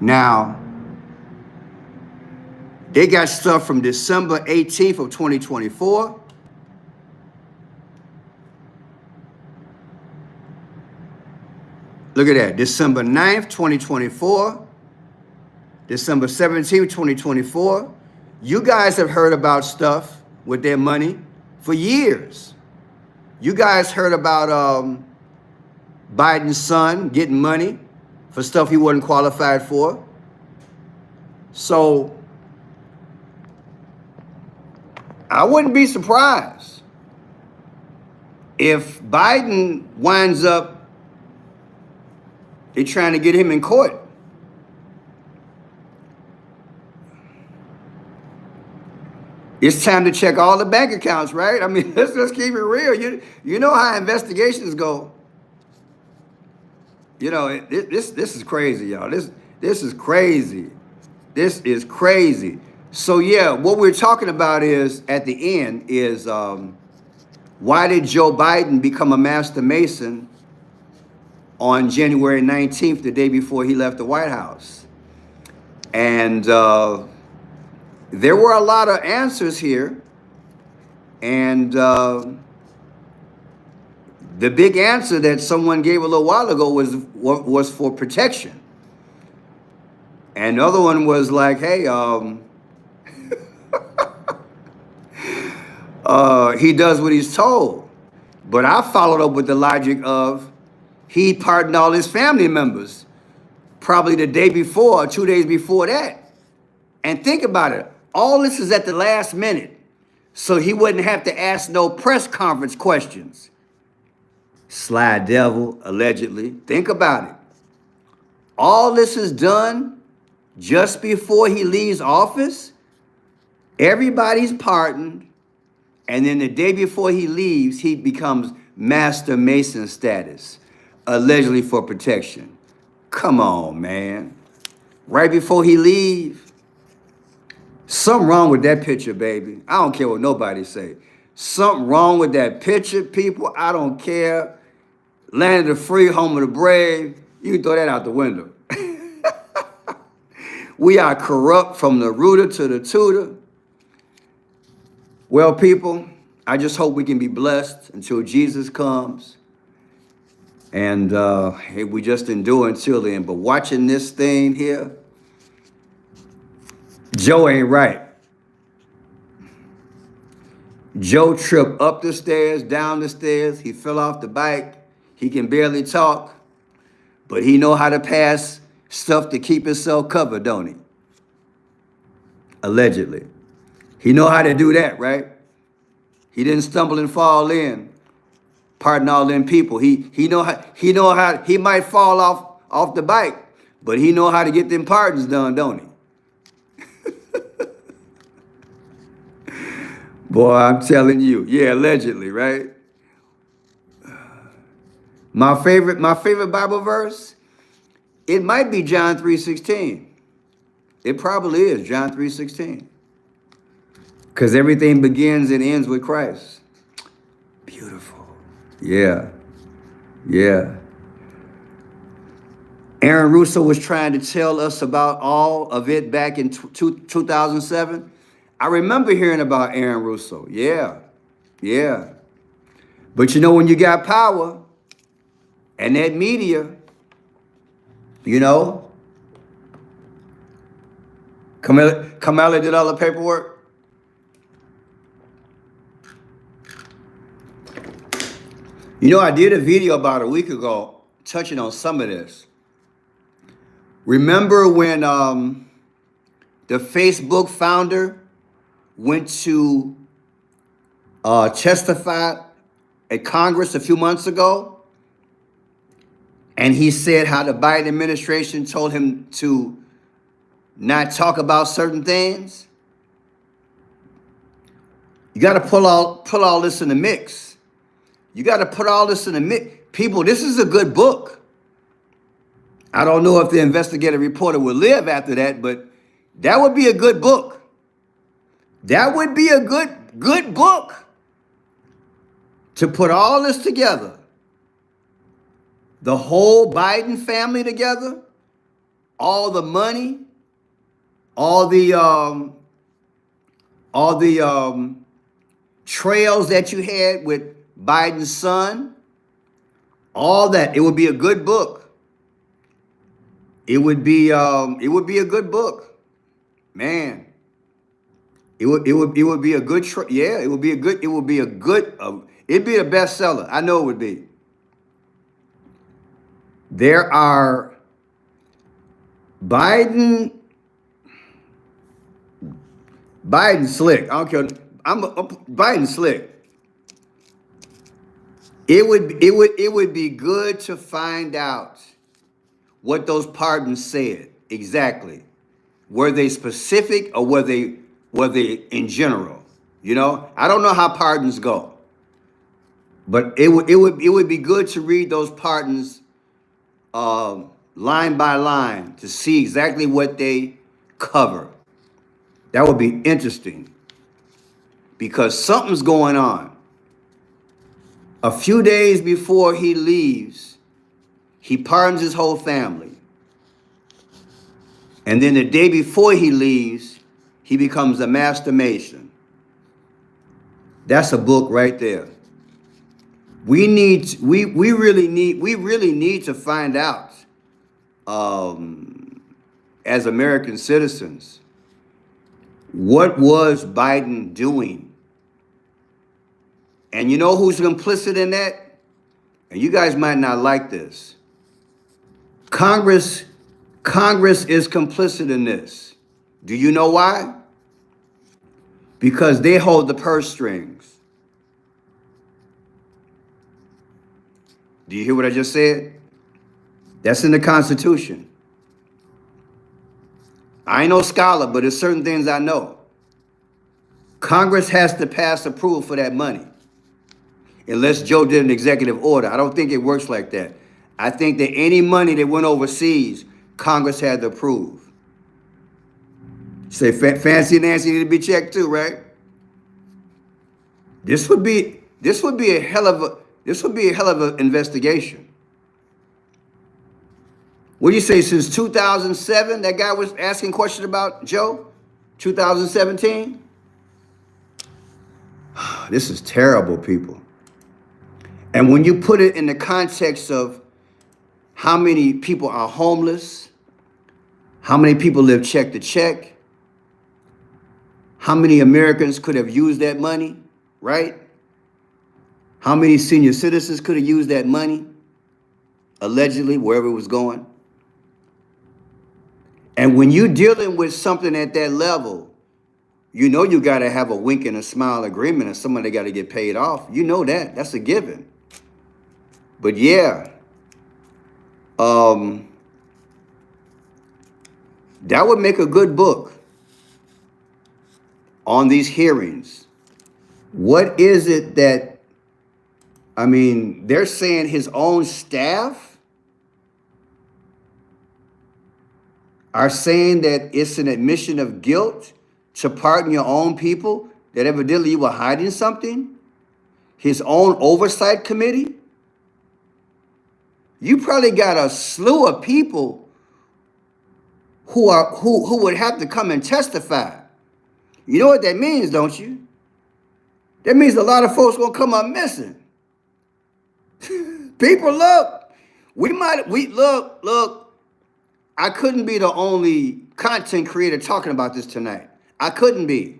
Now, they got stuff from December 18th of 2024. Look at that, December 9th, 2024, December 17th, 2024. You guys have heard about stuff with their money for years. You guys heard about Biden's son getting money for stuff he wasn't qualified for. So I wouldn't be surprised if Biden winds up, they're trying to get him in court. It's time to check all the bank accounts, right? I mean, let's just keep it real. You know how investigations go. You know, this is crazy, y'all. This is crazy. This is crazy. So yeah, what we're talking about is, at the end, is why did Joe Biden become a master Mason on January 19th, the day before he left the White House? And there were a lot of answers here. And the big answer that someone gave a little while ago was for protection. And the other one was like, hey, he does what he's told. But I followed up with the logic of he pardoned all his family members probably the day before or 2 days before that. And think about it. All this is at the last minute. So he wouldn't have to ask no press conference questions. Sly devil, allegedly. Think about it. All this is done just before he leaves office. Everybody's pardoned. And then the day before he leaves, he becomes Master Mason status, allegedly for protection. Come on, man. Right before he leaves. Something wrong with that picture, baby. I don't care what nobody say. Something wrong with that picture, people. I don't care. Land of the free, home of the brave. You can throw that out the window. We are corrupt from the rooter to the tutor. Well, people, I just hope we can be blessed until Jesus comes. And we just endure until then. But watching this thing here, Joe ain't right. Joe tripped up the stairs, down the stairs. He fell off the bike. He can barely talk, but he know how to pass stuff to keep himself covered, don't he? Allegedly. He know how to do that, right? He didn't stumble and fall in. Pardon all them people. He might fall off the bike, but he know how to get them pardons done, don't he? Boy, I'm telling you. Yeah, allegedly, right? My favorite Bible verse, it might be John 3:16. It probably is John 3:16. Because everything begins and ends with Christ. Beautiful. Yeah. Yeah. Aaron Russo was trying to tell us about all of it back in 2007. I remember hearing about Aaron Russo. Yeah. Yeah. But you know, when you got power and that media, you know, Kamala did all the paperwork. You know, I did a video about a week ago touching on some of this. Remember when the Facebook founder went to testify at Congress a few months ago? And he said how the Biden administration told him to not talk about certain things. You got to pull all this in the mix. You got to put all this in the mix. People, this is a good book. I don't know if the investigative reporter will live after that, but that would be a good book. That would be a good book to put all this together. The whole Biden family together, all the money, all the trails that you had with Biden's son, all that. It would be a good book. It would be a good book, man. It would be a good it'd be a bestseller. I know it would be. There are Biden slick. I don't care. Biden slick. It would be good to find out what those pardons said exactly. Were they specific or were they in general? You know, I don't know how pardons go, but it would be good to read those pardons line by line to see exactly what they cover. That would be interesting because something's going on. A few days before he leaves, he pardons his whole family. And then the day before he leaves, he becomes a master Mason. That's a book right there. We really need to find out, as American citizens, what was Biden doing? And you know who's complicit in that? And you guys might not like this. Congress is complicit in this. Do you know why? Because they hold the purse strings. Do you hear what I just said? That's in the Constitution. I ain't no scholar, but there's certain things I know. Congress has to pass approval for that money. Unless Joe did an executive order. I don't think it works like that. I think that any money that went overseas, Congress had to approve. Say Fancy Nancy need to be checked too, right? This would be a hell of an investigation. What do you say, since 2007, that guy was asking questions about Joe? 2017? This is terrible, people. And when you put it in the context of how many people are homeless, how many people live check to check, how many Americans could have used that money, right? How many senior citizens could have used that money, allegedly, wherever it was going? And when you're dealing with something at that level, you know you got to have a wink and a smile agreement and somebody got to get paid off. You know that. That's a given. But yeah, that would make a good book on these hearings. What is it that, I mean, they're saying his own staff are saying that it's an admission of guilt to pardon your own people, that evidently you were hiding something? His own oversight committee? You probably got a slew of people who would have to come and testify. You know what that means, don't you? That means a lot of folks gonna come up missing. People, look, look, I couldn't be the only content creator talking about this tonight. I couldn't be.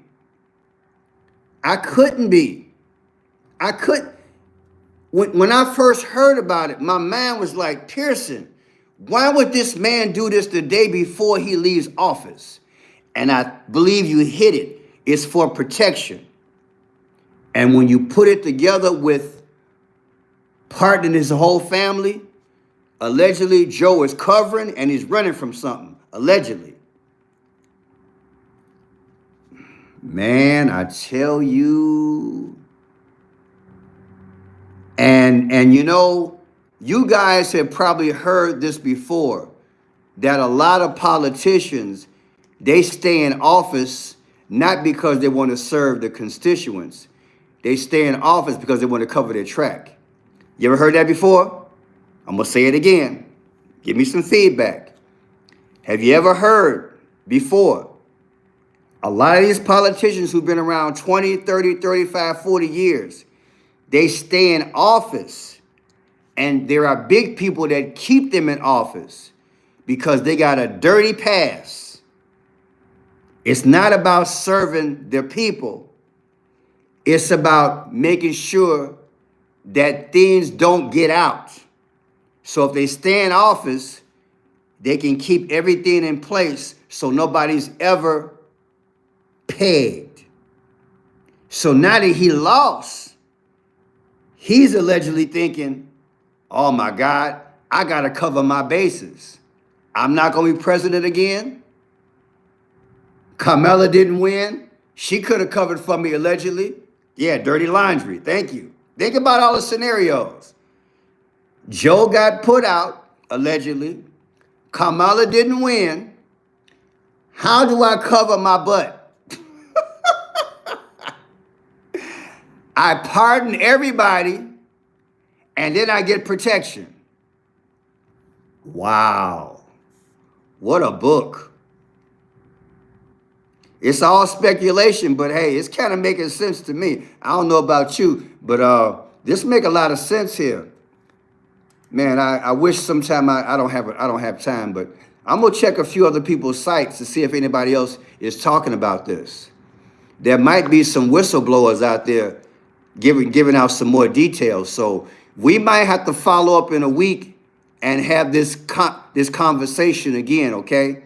When I first heard about it, my mind was like, Pearson, why would this man do this the day before he leaves office? And I believe you hit it. It's for protection. And when you put it together with pardoning his whole family, allegedly Joe is covering and he's running from something, allegedly. Man, I tell you. And you know, you guys have probably heard this before, that a lot of politicians, they stay in office not because they want to serve the constituents. They stay in office because they want to cover their track. You ever heard that before? I'm going to say it again. Give me some feedback. Have you ever heard before, a lot of these politicians who've been around 20, 30, 35, 40 years, they stay in office, and there are big people that keep them in office because they got a dirty past. It's not about serving their people. It's about making sure that things don't get out. So if they stay in office, they can keep everything in place so nobody's ever pegged. So now that he lost, he's allegedly thinking, oh my God, I got to cover my bases. I'm not going to be president again. Kamala didn't win. She could have covered for me, allegedly. Yeah, dirty laundry. Thank you. Think about all the scenarios. Joe got put out, allegedly. Kamala didn't win. How do I cover my butt? I pardon everybody, and then I get protection. Wow. What a book. It's all speculation, but hey, it's kind of making sense to me. I don't know about you, but this make a lot of sense here. Man, I wish sometime I don't have time, but I'm gonna check a few other people's sites to see if anybody else is talking about this. There might be some whistleblowers out there giving out some more details. So we might have to follow up in a week and have this conversation again, okay?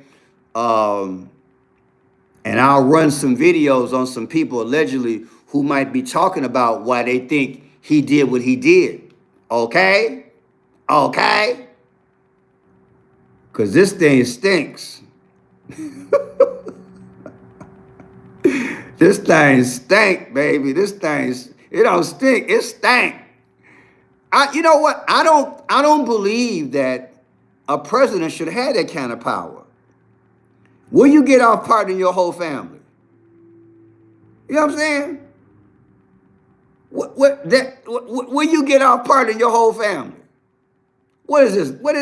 And I'll run some videos on some people allegedly who might be talking about why they think he did what he did, okay? Okay? Because this thing stinks. This thing stink, baby. It don't stink, it stank. You know what? I don't believe that a president should have that kind of power. Will you get off pardoning your whole family? You know what I'm saying? Will you get off pardoning your whole family? What is this? What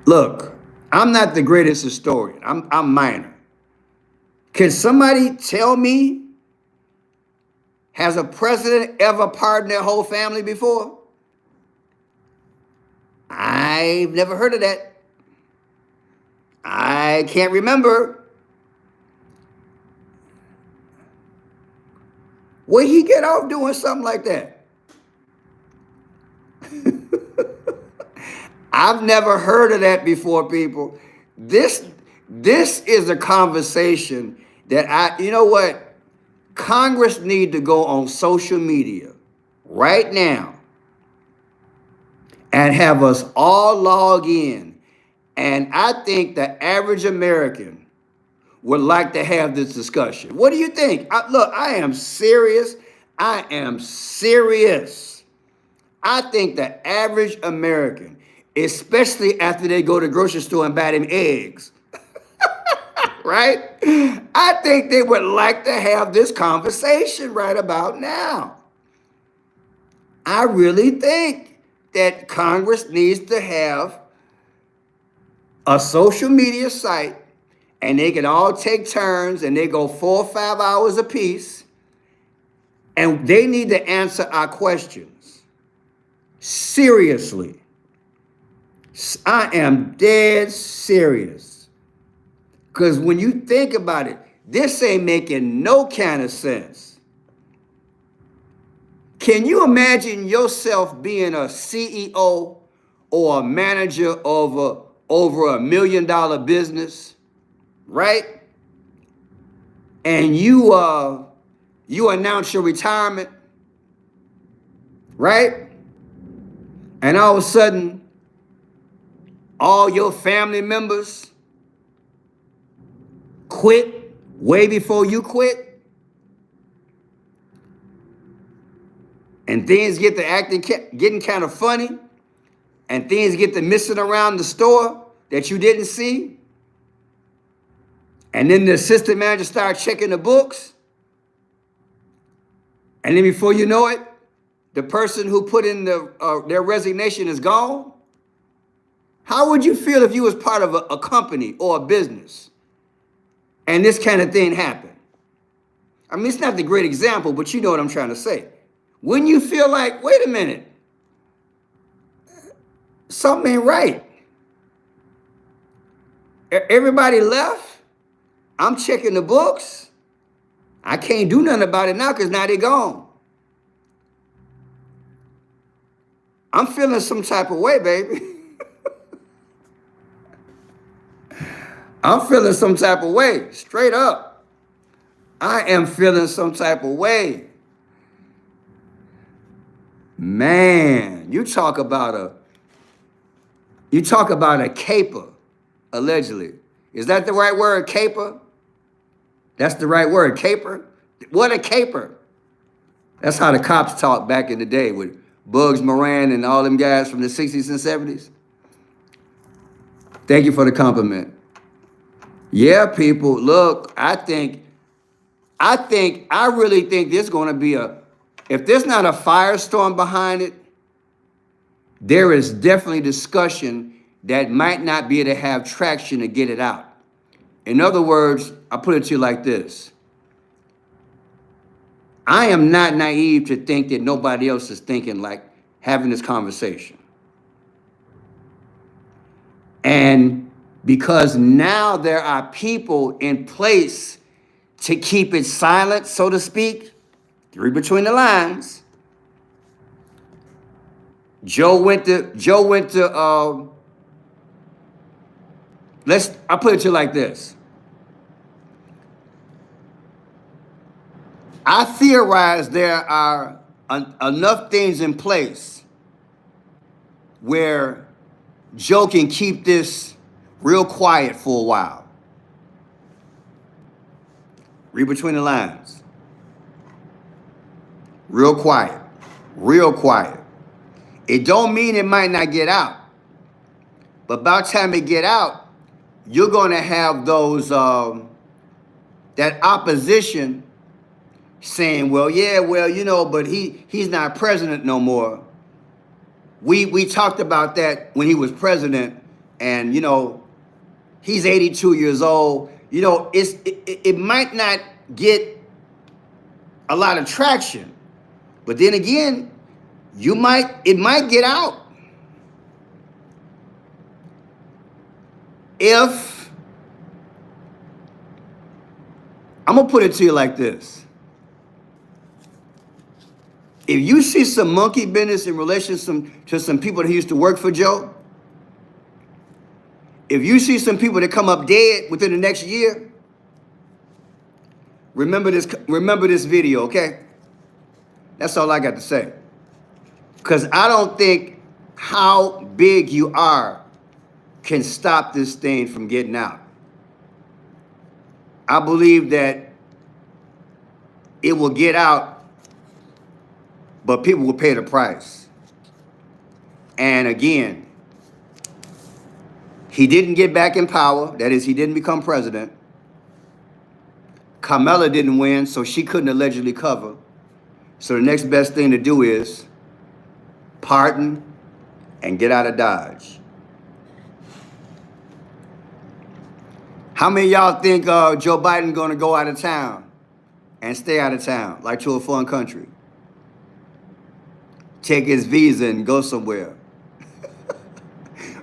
look, I'm not the greatest historian. I'm minor. Can somebody tell me, has a president ever pardoned their whole family before? I've never heard of that. I can't remember. Will he get off doing something like that? I've never heard of that before, people. This is a conversation that you know what? Congress need to go on social media right now and have us all log in. And I think the average American would like to have this discussion. What do you think? Look, I am serious. I am serious. I think the average American, especially after they go to the grocery store and buy them eggs, right? I think they would like to have this conversation right about now. I really think that Congress needs to have a social media site, and they can all take turns, and they go 4 or 5 hours apiece, and they need to answer our questions seriously. I am dead serious. Because when you think about it, this ain't making no kind of sense. Can you imagine yourself being a CEO or a manager of over $1 million business, right? And you announce your retirement, right? And all of a sudden, all your family members quit way before you quit, and things get to getting kind of funny, and things get to missing around the store that you didn't see, and then the assistant manager starts checking the books, and then before you know it, the person who put in their resignation is gone. How would you feel if you was part of a company or a business and this kind of thing happened? I mean, it's not the great example, but you know what I'm trying to say. Wouldn't you feel like, wait a minute, something ain't right? Everybody left. I'm checking the books. I can't do nothing about it now because now they're gone. I'm feeling some type of way, baby. I'm feeling some type of way, straight up. I am feeling some type of way. Man, you talk about a caper, allegedly. Is that the right word, caper? That's the right word, caper? What a caper. That's how the cops talked back in the day with Bugs Moran and all them guys from the 60s and 70s. Thank you for the compliment. Yeah, people, look, I really think there's going to be if there's not a firestorm behind it, there is definitely discussion that might not be able to have traction to get it out. In other words, I put it to you like this. I am not naive to think that nobody else is thinking like having this conversation. And because now there are people in place to keep it silent, so to speak, read between the lines. I'll put it to you like this. I theorize there are enough things in place where Joe can keep this real quiet for a while. Read between the lines. Real quiet. Real quiet. It don't mean it might not get out. But by the time it get out, you're going to have those, that opposition saying, well, yeah, well, you know, but he's not president no more. We talked about that when he was president, and, you know, he's 82 years old. You know, it might not get a lot of traction, but then again, it might get out. If, I'm going to put it to you like this. If you see some monkey business in relation to some people that used to work for Joe, if you see some people that come up dead within the next year, remember this video, okay? That's all I got to say. Because I don't think how big you are can stop this thing from getting out. I believe that it will get out, but people will pay the price. And again, he didn't get back in power. That is, he didn't become president. Kamala didn't win, so she couldn't allegedly cover. So the next best thing to do is pardon and get out of Dodge. How many of y'all think Joe Biden going to go out of town and stay out of town, like to a foreign country? Take his visa and go somewhere.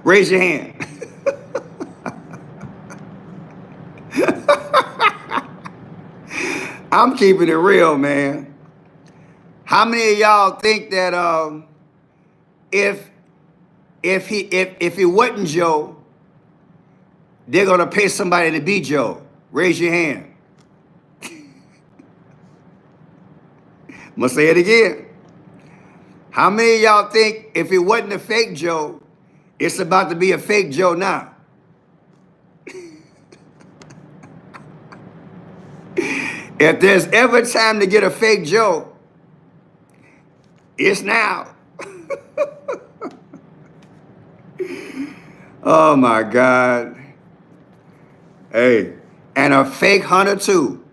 Raise your hand. I'm keeping it real, man. How many of y'all think that if it wasn't Joe, they're gonna pay somebody to be Joe? Raise your hand. I'm gonna say it again. How many of y'all think if it wasn't a fake Joe, it's about to be a fake Joe now? If there's ever time to get a fake Joe, it's now. Oh my God. Hey, and a fake hunter too.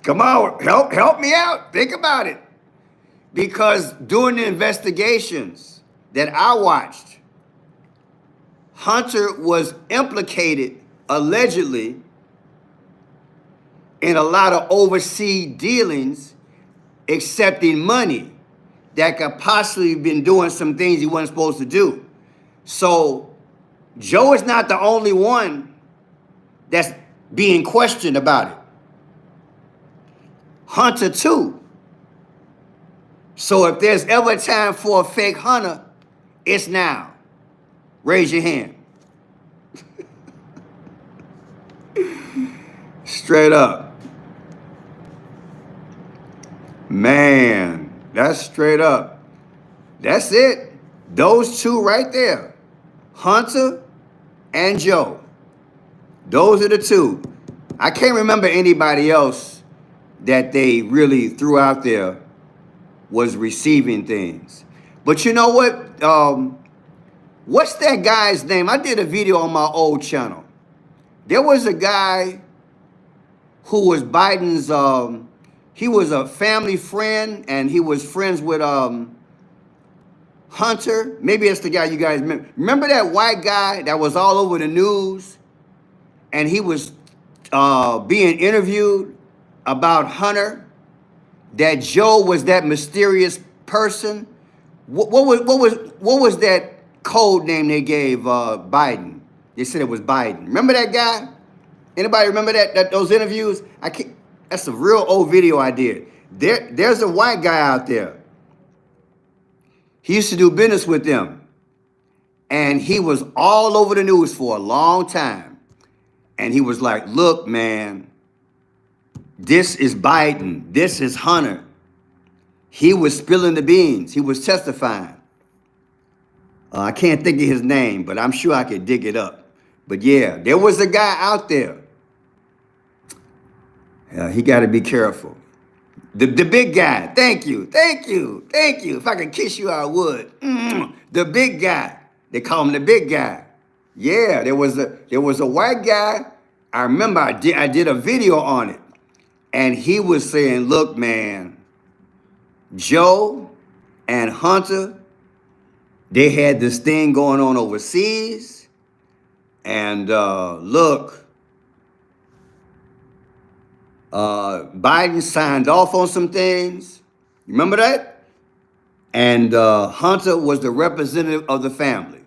Come on, help me out. Think about it. Because during the investigations that I watched, Hunter was implicated allegedly in a lot of overseas dealings, accepting money that could possibly been doing some things he wasn't supposed to do. So Joe is not the only one that's being questioned about it. Hunter too. So if there's ever a time for a fake hunter, it's now. Raise your hand. Straight up. Man, that's straight up. That's it. Those two right there. Hunter and Joe. Those are the two. I can't remember anybody else that they really threw out there was receiving things. But you know what? What's that guy's name? I did a video on my old channel. There was a guy who was Biden's, he was a family friend, and he was friends with Hunter. Maybe it's the guy you guys remember. Remember that white guy that was all over the news? And he was being interviewed about Hunter, that Joe was that mysterious person. What was that code name they gave Biden? They said it was Biden. Remember that guy? Anybody remember that those interviews? I can't. That's a real old video I did. There's a white guy out there. He used to do business with them, and he was all over the news for a long time. And he was like, "Look, man, this is Biden. This is Hunter." He was spilling the beans. He was testifying. I can't think of his name, but I'm sure I could dig it up. But yeah, there was a guy out there. He got to be careful. The big guy. Thank you. If I could kiss you, I would. The big guy. They call him the big guy. Yeah, there was a white guy. I remember I did a video on it, and he was saying, "Look, man, Joe and Hunter, they had this thing going on overseas, and look, Biden signed off on some things. You remember that? And Hunter was the representative of the family."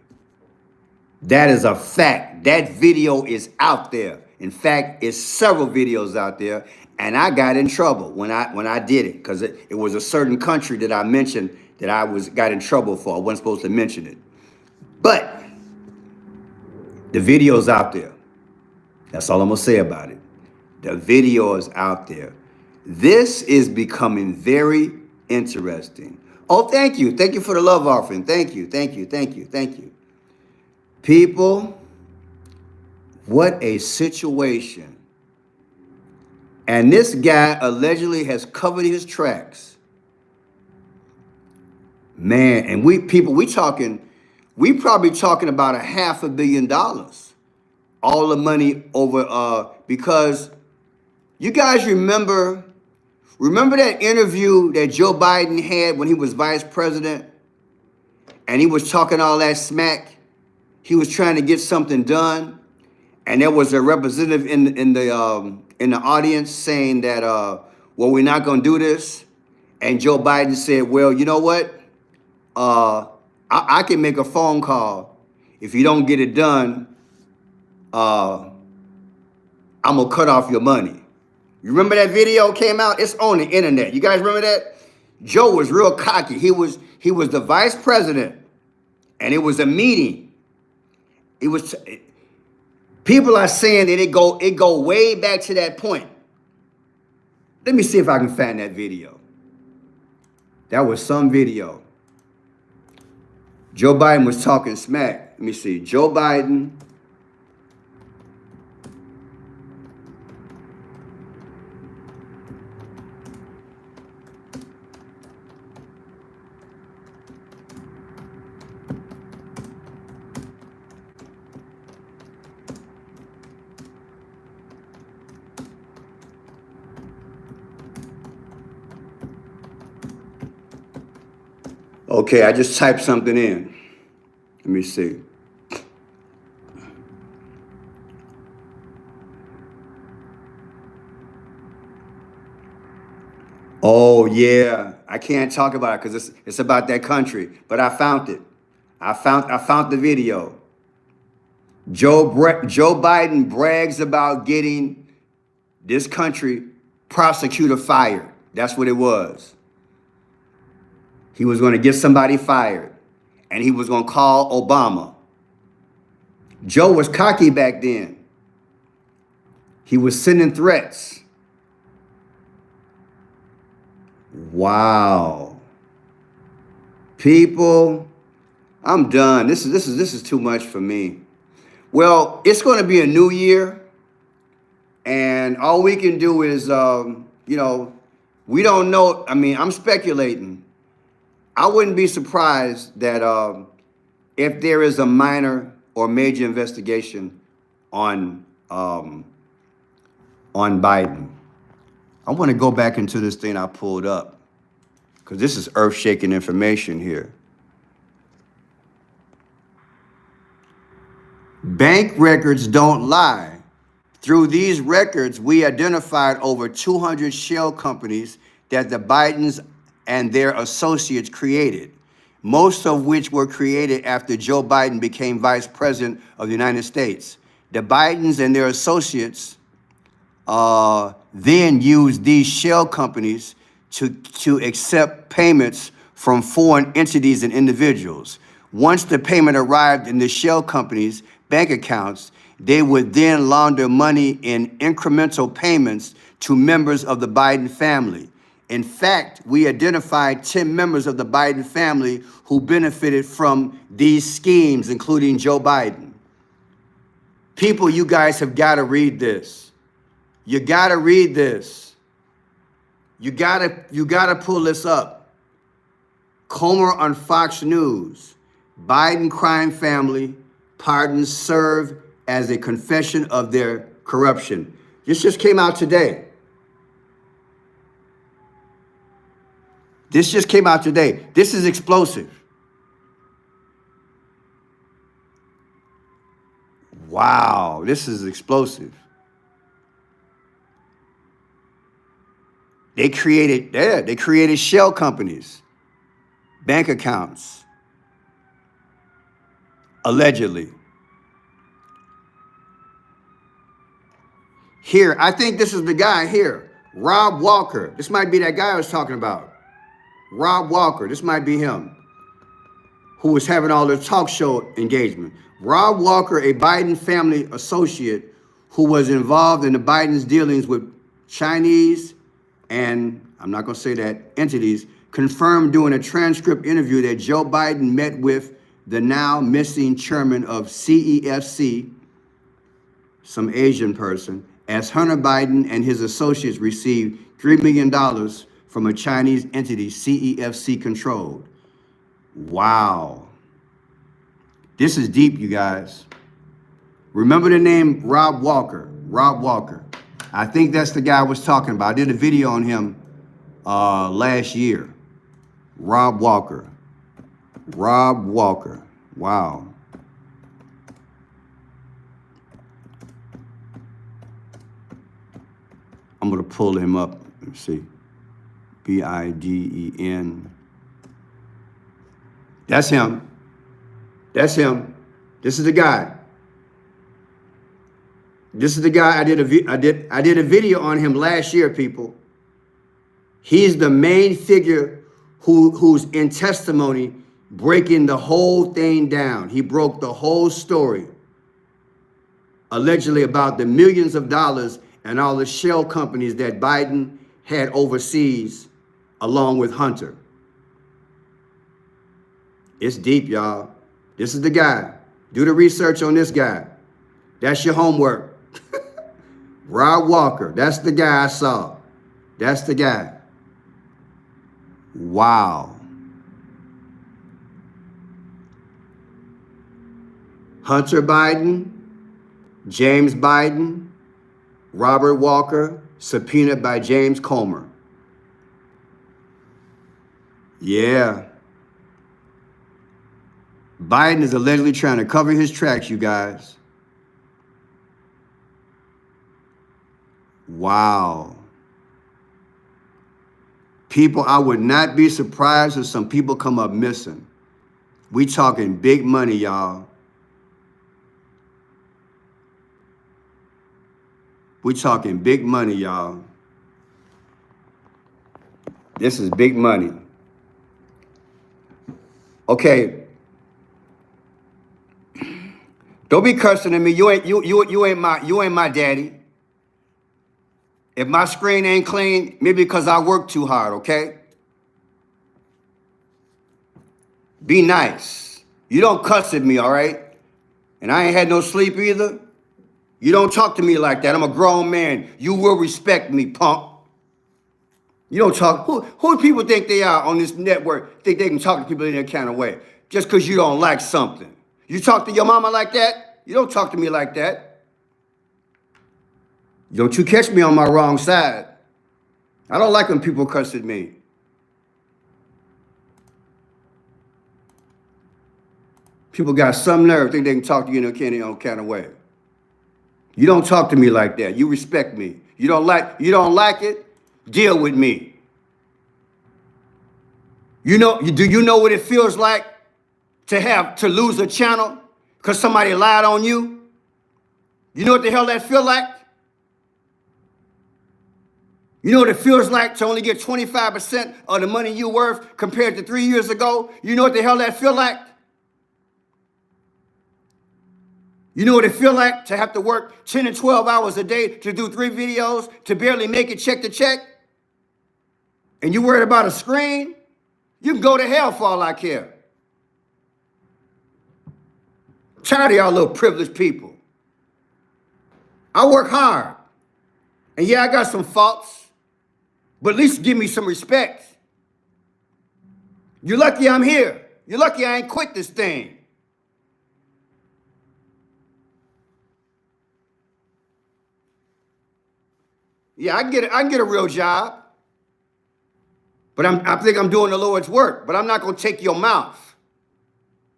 That is a fact. That video is out there. In fact, it's several videos out there, and I got in trouble when I did it, because it was a certain country that I mentioned that I got in trouble for. I wasn't supposed to mention it. But the video's out there. That's all I'm gonna say about it. The video is out there. This is becoming very interesting. Oh, thank you. Thank you for the love offering. Thank you. People, what a situation. And this guy allegedly has covered his tracks. Man, and we probably talking about $500 million. All the money over, because you guys remember that interview that Joe Biden had when he was vice president, and he was talking all that smack? He was trying to get something done, and there was a representative in the audience saying that, well, we're not going to do this. And Joe Biden said, well, you know what? I can make a phone call if you don't get it done, I'm gonna cut off your money. You remember that video came out? It's on the internet. You guys remember that? Joe was real cocky. He was the vice president, and it was a meeting. It was people are saying that it go way back to that point. Let me see if I can find that video. That was some video. Joe Biden was talking smack. Let me see. Joe Biden. Okay, I just typed something in. Let me see. Oh yeah, I can't talk about it because it's about that country. But I found it. I found the video. Joe Biden brags about getting this country prosecutor fired. That's what it was. He was going to get somebody fired, and he was going to call Obama. Joe was cocky back then. He was sending threats. Wow. People, I'm done. This is too much for me. Well, it's going to be a new year, and all we can do is, we don't know. I mean, I'm speculating. I wouldn't be surprised that if there is a minor or major investigation on Biden. I want to go back into this thing I pulled up because this is earth-shaking information here. Bank records don't lie. Through these records, we identified over 200 shell companies that the Bidens and their associates created, most of which were created after Joe Biden became vice president of the United States. The Bidens and their associates then used these shell companies to accept payments from foreign entities and individuals. Once the payment arrived in the shell companies' bank accounts, they would then launder money in incremental payments to members of the Biden family. In fact, we identified 10 members of the Biden family who benefited from these schemes, including Joe Biden. People, you guys have got to read this. You got to read this. You got to pull this up. Comer on Fox News. Biden crime family pardons serve as a confession of their corruption. This just came out today. This just came out today. This is explosive. Wow, this is explosive. They created shell companies, bank accounts, allegedly. Here, I think this is the guy here, Rob Walker. This might be that guy I was talking about. Rob Walker, this might be him, who was having all the talk show engagement. Rob Walker, a Biden family associate who was involved in the Biden's dealings with Chinese and, I'm not going to say that, entities, confirmed during a transcript interview that Joe Biden met with the now missing chairman of CEFC, some Asian person, as Hunter Biden and his associates received $3 million from a Chinese entity CEFC controlled. Wow. This is deep, you guys. Remember the name Rob Walker. Rob Walker. I think that's the guy I was talking about. I did a video on him last year. Rob Walker. Rob Walker. Wow. I'm going to pull him up. Let's see. Biden. That's him. That's him. This is the guy. This is the guy I did a video on him last year, people. He's the main figure who's in testimony breaking the whole thing down. He broke the whole story, allegedly about the millions of dollars and all the shell companies that Biden had overseas along with Hunter. It's deep, y'all. This is the guy. Do the research on this guy. That's your homework. Rob Walker. That's the guy I saw. That's the guy. Wow. Hunter Biden, James Biden, Robert Walker, subpoenaed by James Comer. Yeah. Biden is allegedly trying to cover his tracks, you guys. Wow. People, I would not be surprised if some people come up missing. We talking big money, y'all. We talking big money, y'all. This is big money. Okay. Don't be cursing at me. You ain't my daddy. If my screen ain't clean, maybe because I work too hard, okay? Be nice. You don't cuss at me, all right? And I ain't had no sleep either. You don't talk to me like that. I'm a grown man. You will respect me, punk. You don't talk. Who do people think they are on this network? Think they can talk to people in that kind of way? Just because you don't like something. You talk to your mama like that? You don't talk to me like that. Don't you catch me on my wrong side. I don't like when people cuss at me. People got some nerve, think they can talk to you in a kind of way. You don't talk to me like that. You respect me. You don't like it? Deal with me. Do you know what it feels like to lose a channel because somebody lied on you? You know what the hell that feel like? You know what it feels like to only get 25% of the money you're worth compared to 3 years ago? You know what the hell that feel like? You know what it feel like to have to work 10 and 12 hours a day to do 3 videos, to barely make it check to check? And you worried about a screen? You can go to hell for all I care. I'm tired of y'all little privileged people. I work hard. And yeah, I got some faults. But at least give me some respect. You're lucky I'm here. You're lucky I ain't quit this thing. Yeah, I can get a real job. But I think I'm doing the Lord's work. But I'm not going to take your mouth.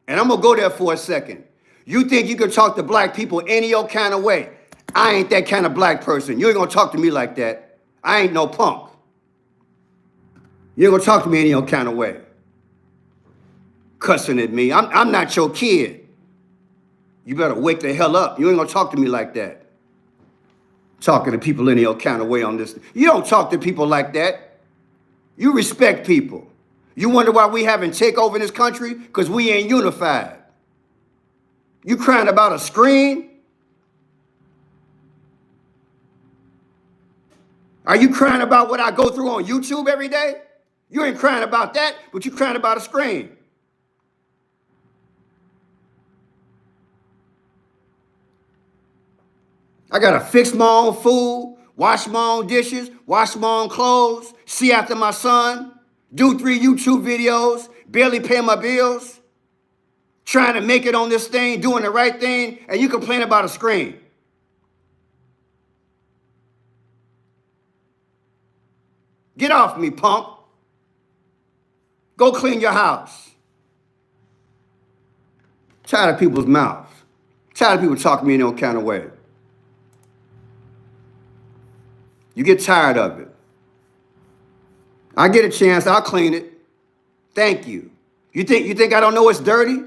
And I'm going to go there for a second. You think you can talk to black people any old kind of way? I ain't that kind of black person. You ain't going to talk to me like that. I ain't no punk. You ain't gonna talk to me any old kind of way. Cussing at me. I'm not your kid. You better wake the hell up. You ain't gonna talk to me like that. Talking to people any old kind of way on this. You don't talk to people like that. You respect people. You wonder why we having takeover in this country? Because we ain't unified. You crying about a screen? Are you crying about what I go through on YouTube every day? You ain't crying about that, but you crying about a screen. I gotta fix my own food, wash my own dishes, wash my own clothes, see after my son, do 3 YouTube videos, barely pay my bills, trying to make it on this thing, doing the right thing, and you complain about a screen. Get off me, punk. Go clean your house. Tired of people's mouth. Tired of people talking to me in no kind of way. You get tired of it. I get a chance, I'll clean it. Thank you. You think I don't know it's dirty?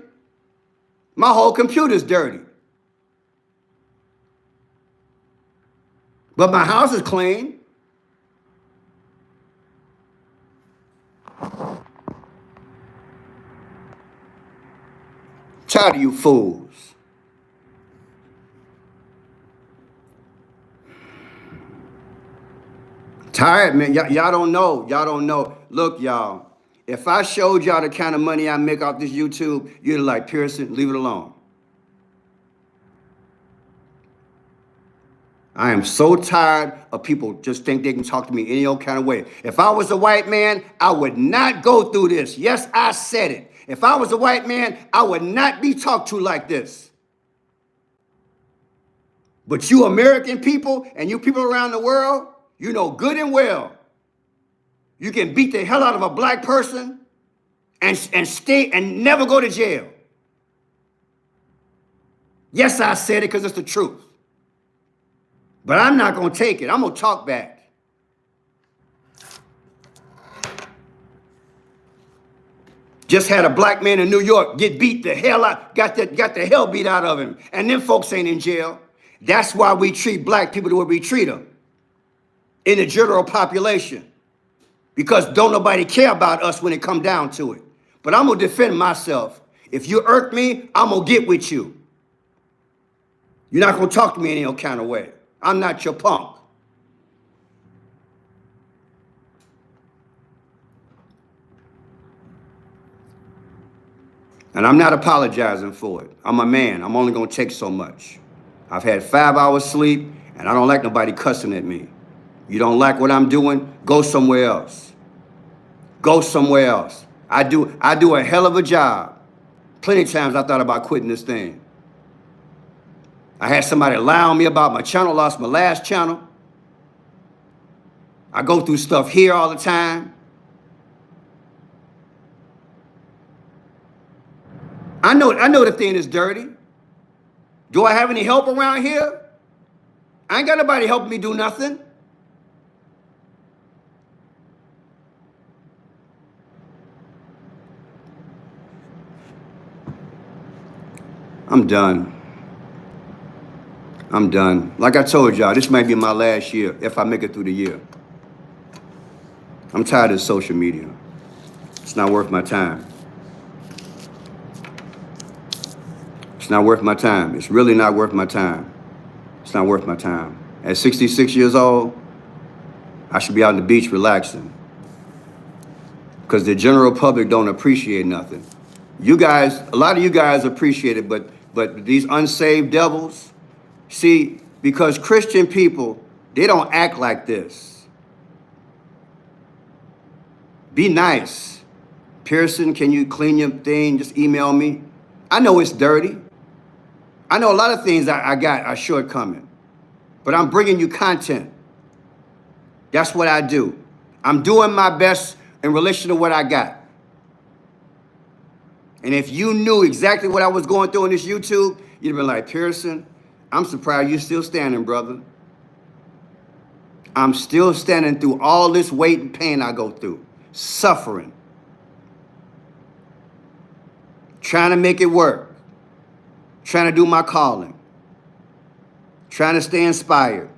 My whole computer's dirty. But my house is clean. Tired of you fools. Tired, man. Y'all don't know. Y'all don't know. Look, y'all. If I showed y'all the kind of money I make off this YouTube, you'd be like, Pearson, leave it alone. I am so tired of people just think they can talk to me any old kind of way. If I was a white man, I would not go through this. Yes, I said it. If I was a white man, I would not be talked to like this. But you American people and you people around the world, you know good and well, you can beat the hell out of a black person and stay and never go to jail. Yes, I said it because it's the truth. But I'm not going to take it. I'm going to talk back. Just had a black man in New York get beat the hell out, got the hell beat out of him. And them folks ain't in jail. That's why we treat black people the way we treat them in the general population. Because don't nobody care about us when it come down to it. But I'm going to defend myself. If you irk me, I'm going to get with you. You're not going to talk to me in any kind of way. I'm not your punk. And I'm not apologizing for it. I'm a man. I'm only going to take so much. I've had 5 hours sleep, and I don't like nobody cussing at me. You don't like what I'm doing? Go somewhere else. Go somewhere else. I do a hell of a job. Plenty of times I thought about quitting this thing. I had somebody lie on me about my channel, lost my last channel. I go through stuff here all the time. I know the thing is dirty. Do I have any help around here? I ain't got nobody helping me do nothing. I'm done. I'm done. Like I told y'all, this might be my last year if I make it through the year. I'm tired of social media. It's not worth my time. It's not worth my time. It's really not worth my time. It's not worth my time. At 66 years old, I should be out on the beach relaxing. Because the general public don't appreciate nothing. You guys, a lot of you guys appreciate it, but these unsaved devils, see, because Christian people, they don't act like this. Be nice. Pearson, can you clean your thing? Just email me. I know it's dirty. I know a lot of things I got are shortcoming. But I'm bringing you content. That's what I do. I'm doing my best in relation to what I got. And if you knew exactly what I was going through on this YouTube, you'd have been like, Pearson, I'm surprised you're still standing, brother. I'm still standing through all this weight and pain I go through, suffering, trying to make it work, trying to do my calling, trying to stay inspired.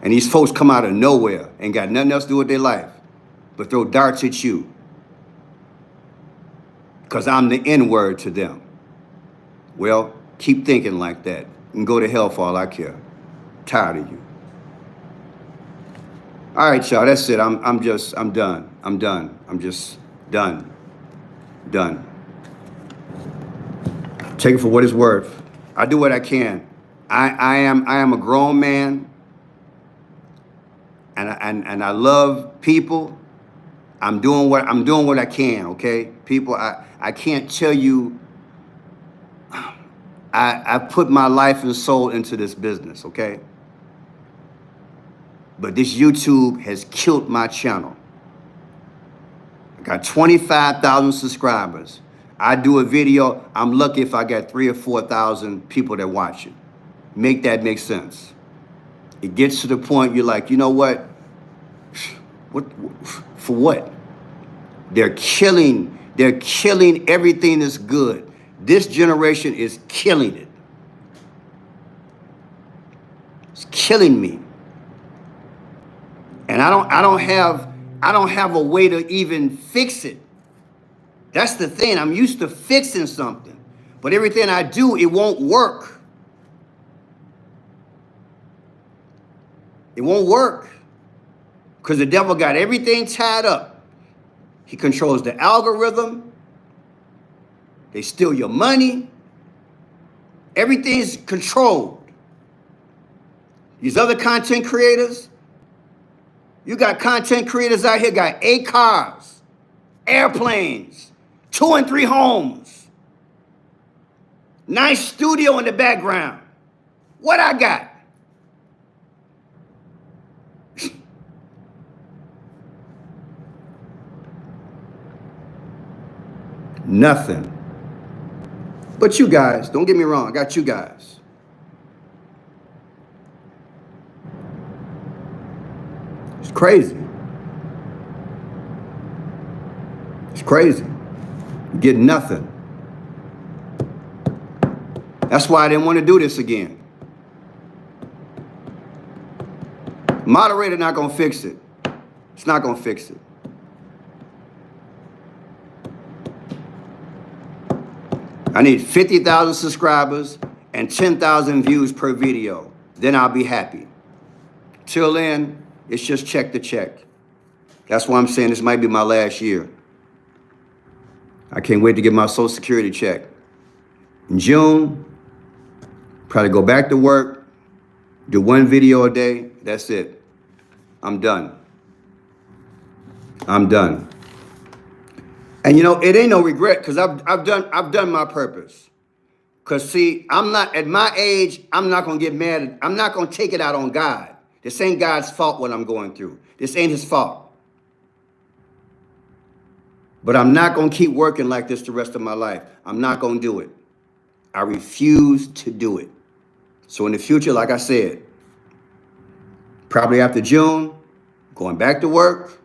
And these folks come out of nowhere and got nothing else to do with their life but throw darts at you. Because I'm the N-word to them. Well, keep thinking like that and go to hell for all I care. Tired of you. All right, y'all, that's it. I'm done. I'm just done. Done. Take it for what it's worth. I do what I can. I am a grown man. And I love people. I'm doing what I can, okay? People, I can't tell you, I put my life and soul into this business, okay? But this YouTube has killed my channel. I got 25,000 subscribers. I do a video, I'm lucky if I got 3,000 or 4,000 people that watch it. Make that make sense. It gets to the point you're like, you know what? For what? They're killing everything that's good. This generation is killing it. It's killing me. And I don't have a way to even fix it. That's the thing. I'm used to fixing something. But everything I do, it won't work. It won't work. Because the devil got everything tied up. He controls the algorithm. They steal your money. Everything's controlled. These other content creators, you got content creators out here got 8 cars, airplanes, 2 and 3 homes, nice studio in the background. What I got? Nothing. But you guys, don't get me wrong, I got you guys. It's crazy. It's crazy. You get nothing. That's why I didn't want to do this again. Moderator not going to fix it. It's not going to fix it. I need 50,000 subscribers and 10,000 views per video. Then I'll be happy. Till then, it's just check to check. That's why I'm saying this might be my last year. I can't wait to get my Social Security check. In June, probably go back to work, do 1 video a day. That's it. I'm done. I'm done. And you know, it ain't no regret because I've done my purpose. Because see, I'm not at my age, I'm not gonna get mad. I'm not gonna take it out on God. This ain't God's fault what I'm going through. This ain't his fault. But I'm not gonna keep working like this the rest of my life. I'm not gonna do it. I refuse to do it. So in the future, like I said, probably after June, going back to work,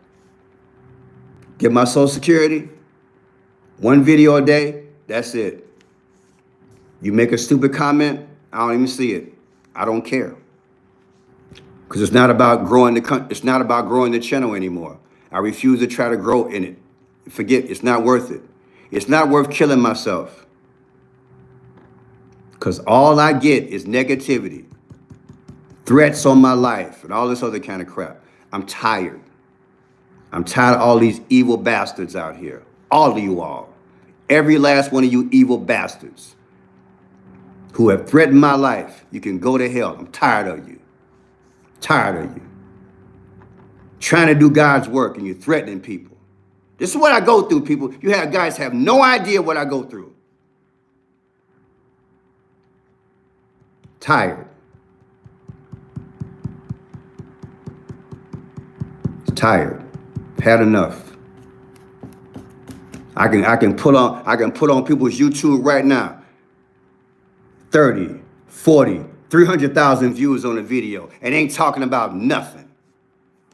get my Social Security, 1 video a day, that's it. You make a stupid comment, I don't even see it. I don't care. Because it's not about growing the channel anymore. I refuse to try to grow in it. Forget, it's not worth it. It's not worth killing myself. Because all I get is negativity, threats on my life, and all this other kind of crap. I'm tired. I'm tired of all these evil bastards out here. All of you all. Every last one of you evil bastards who have threatened my life, you can go to hell. I'm tired of you. Tired of you. Trying to do God's work and you're threatening people. This is what I go through, people. You have guys have no idea what I go through. Tired. Tired. Had enough. I can put on people's YouTube right now. 30, 40, 300,000 views on a video and ain't talking about nothing.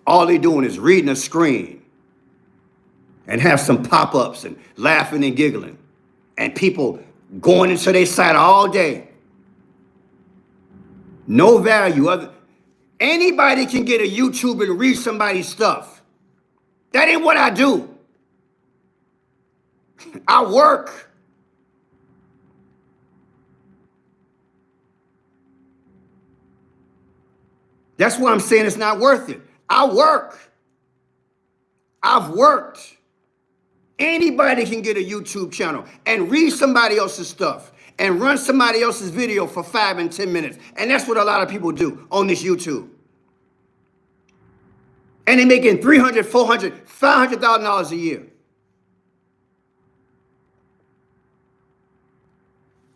All they doing is reading a screen and have some pop-ups and laughing and giggling and people going into their site all day. No value. Anybody can get a YouTube and read somebody's stuff. That ain't what I do. I work. That's why I'm saying it's not worth it. I work. I've worked. Anybody can get a YouTube channel and read somebody else's stuff and run somebody else's video for 5 and 10 minutes. And that's what a lot of people do on this YouTube. And they're making $300,000, $400,000, $500,000 a year.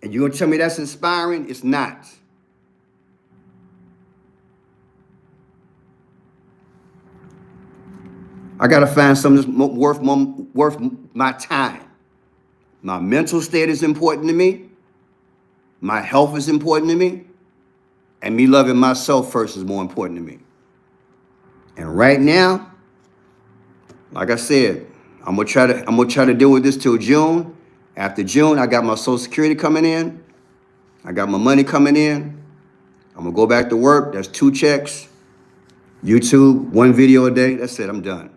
And you're gonna tell me that's inspiring? It's not. I gotta find something that's worth my time. My mental state is important to me. My health is important to me. And me loving myself first is more important to me. And right now, like I said, I'm gonna try to deal with this till June. After June, I got my Social Security coming in. I got my money coming in. I'm gonna go back to work. That's 2 checks. YouTube, 1 video a day. That's it. I'm done.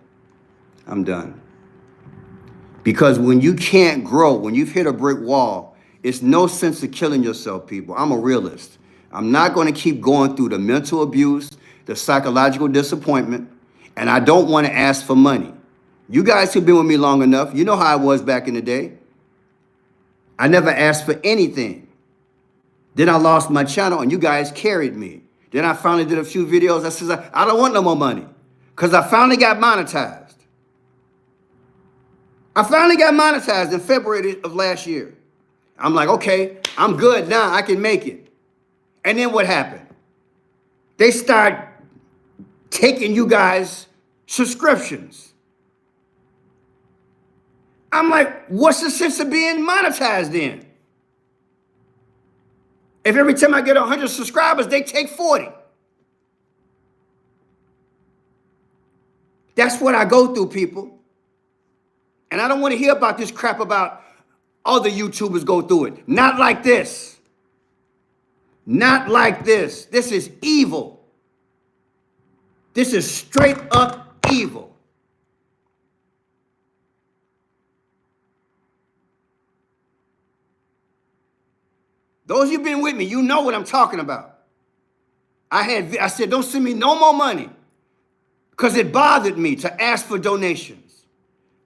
I'm done. Because when you can't grow, when you've hit a brick wall, it's no sense of killing yourself, people. I'm a realist. I'm not going to keep going through the mental abuse, the psychological disappointment, and I don't want to ask for money. You guys who've been with me long enough, you know how I was back in the day. I never asked for anything. Then I lost my channel and you guys carried me. Then I finally did a few videos. I said, I don't want no more money because I finally got monetized. I finally got monetized in February of last year. I'm like, okay, I'm good now. I can make it. And then what happened? They start taking you guys subscriptions. I'm like, what's the sense of being monetized then? If every time I get 100 subscribers, they take 40. That's what I go through, people. And I don't want to hear about this crap about other YouTubers go through it. Not like this. Not like this. This is evil. This is straight up evil. Those of you been with me, you know what I'm talking about. I said, don't send me no more money because it bothered me to ask for donations.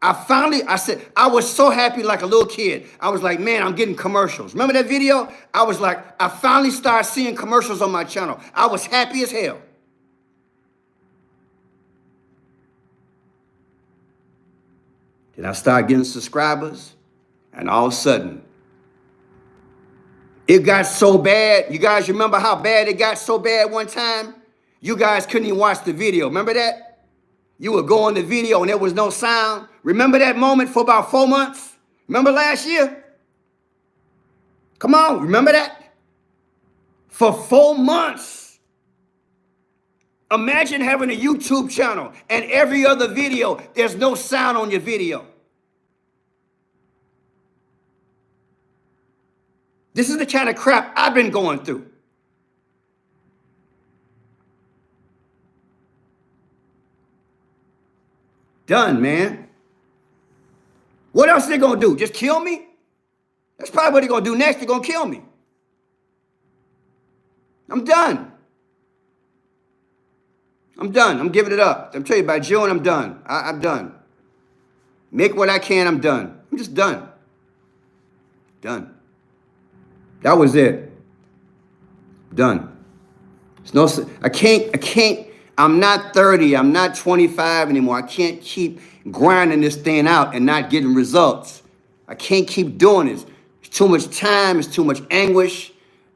I said, I was so happy like a little kid. I was like, man, I'm getting commercials. Remember that video? I was like, I finally started seeing commercials on my channel. I was happy as hell. Then I started getting subscribers, and all of a sudden, it got so bad. You guys remember how bad it got so bad one time? You guys couldn't even watch the video. Remember that? You would go on the video and there was no sound. Remember that moment for about 4 months? Remember last year? Come on, remember that? For 4 months. Imagine having a YouTube channel and every other video, there's no sound on your video. This is the kind of crap I've been going through. Done, man. What else are they gonna do? Just kill me? That's probably what they're gonna do next. They're gonna kill me. I'm done. I'm done. I'm giving it up. I'm telling you, by June, I'm done. I'm done. Make what I can, I'm done. I'm just done. Done. That was it. Done. It's no, I can't, I'm not 30, I'm not 25 anymore. I can't keep grinding this thing out and not getting results. I can't keep doing this. It's too much time, it's too much anguish.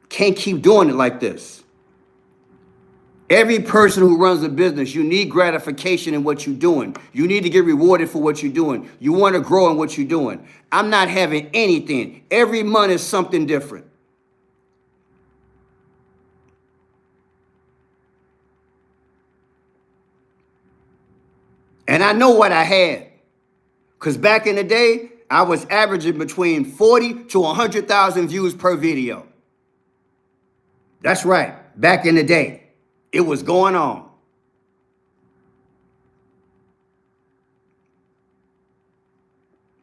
Can't keep doing it like this. Every person who runs a business, you need gratification in what you're doing. You need to get rewarded for what you're doing. You want to grow in what you're doing. I'm not having anything. Every month is something different. And I know what I had. Because back in the day, I was averaging between 40 to 100,000 views per video. That's right. Back in the day, it was going on.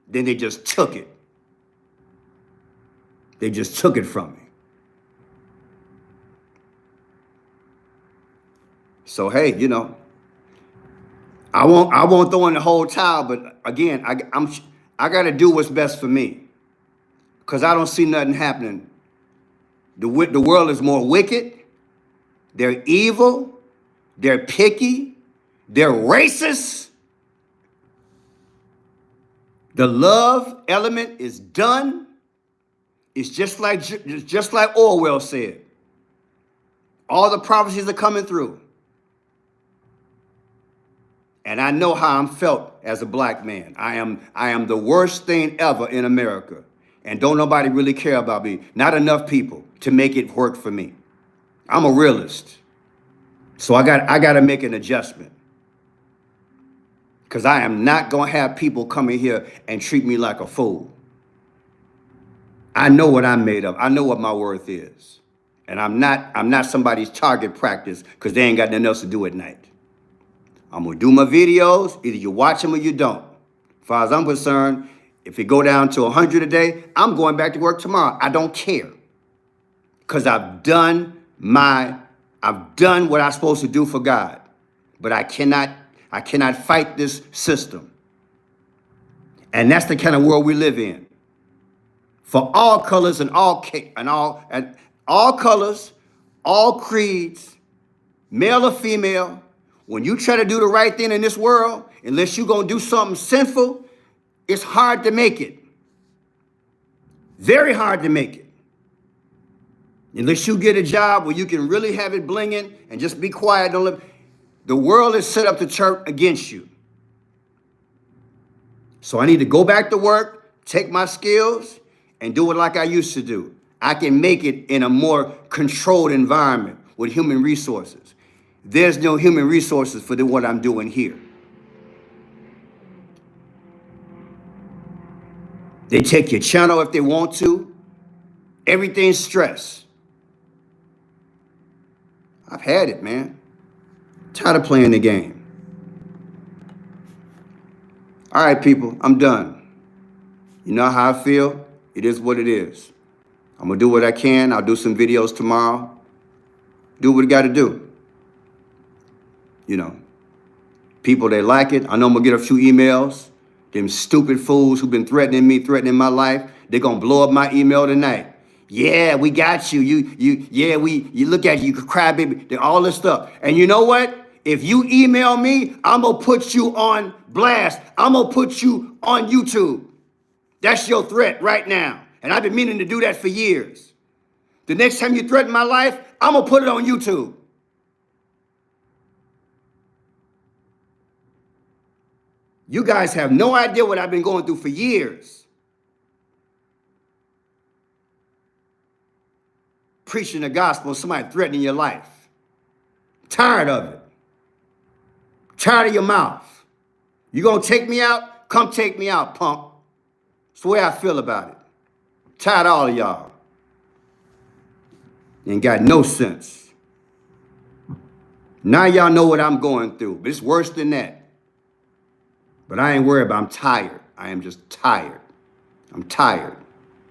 Then they just took it. They just took it from me. So, hey, you know, I won't throw in the whole towel, but again, I got to do what's best for me because I don't see nothing happening. The world is more wicked. They're evil. They're picky. They're racist. The love element is done. It's just like Orwell said. All the prophecies are coming through. And I know how I'm felt as a black man. I am the worst thing ever in America. And don't nobody really care about me. Not enough people to make it work for me. I'm a realist. So I got to make an adjustment. Because I am not going to have people come in here and treat me like a fool. I know what I'm made of. I know what my worth is. And I'm not somebody's target practice because they ain't got nothing else to do at night. I'm going to do my videos. Either you watch them or you don't. As far as I'm concerned, if it go down to 100 a day, I'm going back to work tomorrow. I don't care. Because I've done what I'm supposed to do for God. But I cannot fight this system. And that's the kind of world we live in. For all colors and all colors, all creeds, male or female, when you try to do the right thing in this world, unless you're going to do something sinful, it's hard to make it. Very hard to make it. Unless you get a job where you can really have it blinging and just be quiet. Don't let, the world is set up to turn against you. So I need to go back to work, take my skills, and do it like I used to do. I can make it in a more controlled environment with human resources. There's no human resources for what I'm doing here. They take your channel if they want to. Everything's stress. I've had it, man. Tired of playing the game. All right, people, I'm done. You know how I feel? It is what it is. I'm going to do what I can. I'll do some videos tomorrow. Do what we got to do. You know, people, they like it. I know I'm going to get a few emails. Them stupid fools who've been threatening me, threatening my life, they're going to blow up my email tonight. Yeah, we got you. You look at you, you cry, baby, all this stuff. And you know what? If you email me, I'm going to put you on blast. I'm going to put you on YouTube. That's your threat right now. And I've been meaning to do that for years. The next time you threaten my life, I'm going to put it on YouTube. You guys have no idea what I've been going through for years. Preaching the gospel, somebody threatening your life. Tired of it. Tired of your mouth. You gonna take me out? Come take me out, punk. That's the way I feel about it. Tired of all of y'all. Ain't got no sense. Now y'all know what I'm going through, but it's worse than that. But I ain't worried about it. I'm tired. I am just tired. I'm tired.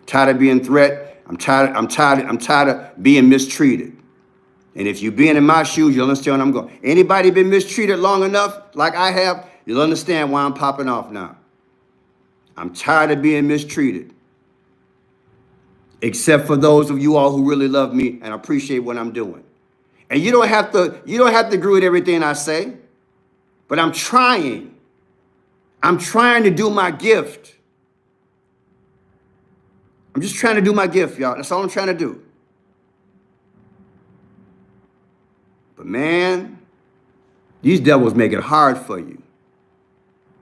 Tired of being threatened. I'm tired of being mistreated. And if you're being in my shoes, you'll understand where I'm going. Anybody been mistreated long enough, like I have, you'll understand why I'm popping off now. I'm tired of being mistreated. Except for those of you all who really love me and appreciate what I'm doing. And you don't have to agree with everything I say, but I'm trying. I'm trying to do my gift. I'm just trying to do my gift, y'all. That's all I'm trying to do. But man, these devils make it hard for you.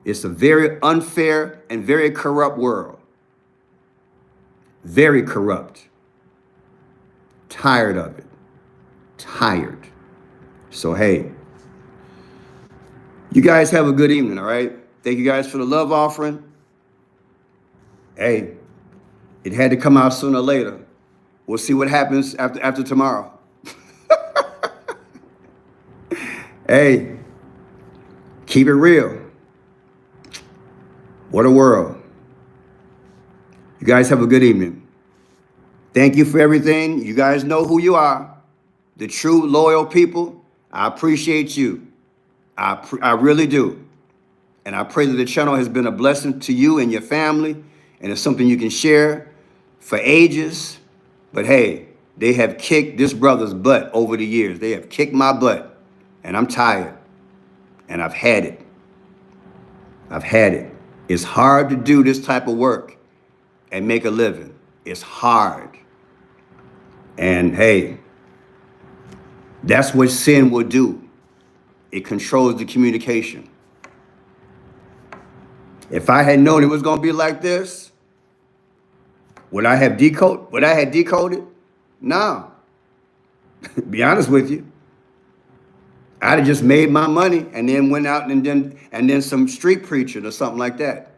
It's a very unfair and very corrupt world. Very corrupt. Tired of it. Tired. So, hey, you guys have a good evening, all right? Thank you guys for the love offering. Hey, it had to come out sooner or later. We'll see what happens after tomorrow. Hey, keep it real. What a world. You guys have a good evening. Thank you for everything. You guys know who you are. The true, loyal people. I appreciate you. I really do. And I pray that the channel has been a blessing to you and your family, and it's something you can share for ages. But hey, they have kicked this brother's butt over the years. They have kicked my butt, and I'm tired, and I've had it. I've had it. It's hard to do this type of work and make a living. It's hard. And hey, that's what sin will do. It controls the communication. If I had known it was going to be like this, would I have decoded? No. Be honest with you. I'd have just made my money and then went out and then some street preaching or something like that.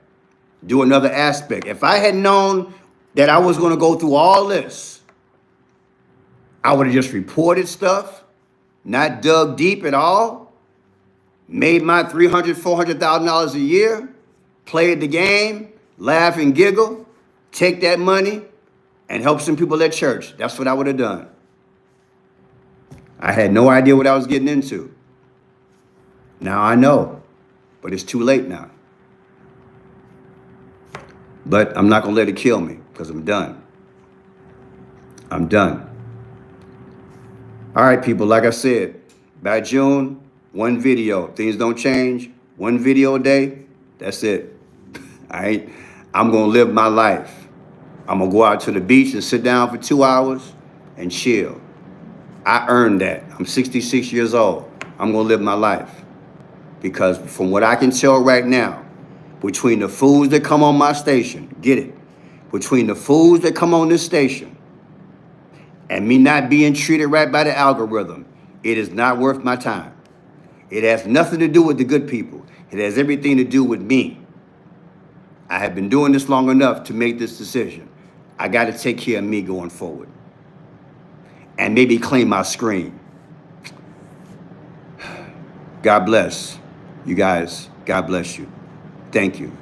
Do another aspect. If I had known that I was going to go through all this, I would have just reported stuff, not dug deep at all, made my $300,000, $400,000 a year, played the game, laugh and giggle, take that money, and help some people at church. That's what I would have done. I had no idea what I was getting into. Now I know, but it's too late now. But I'm not going to let it kill me because I'm done. I'm done. All right, people, like I said, by June, one video. If things don't change, one video a day, that's it. I'm going to live my life. I'm going to go out to the beach and sit down for 2 hours and chill. I earned that. I'm 66 years old. I'm going to live my life. Because from what I can tell right now, between the fools that come on my station, get it, between the fools that come on this station and me not being treated right by the algorithm, it is not worth my time. It has nothing to do with the good people. It has everything to do with me. I have been doing this long enough to make this decision. I got to take care of me going forward. And maybe claim my screen. God bless you guys. God bless you. Thank you.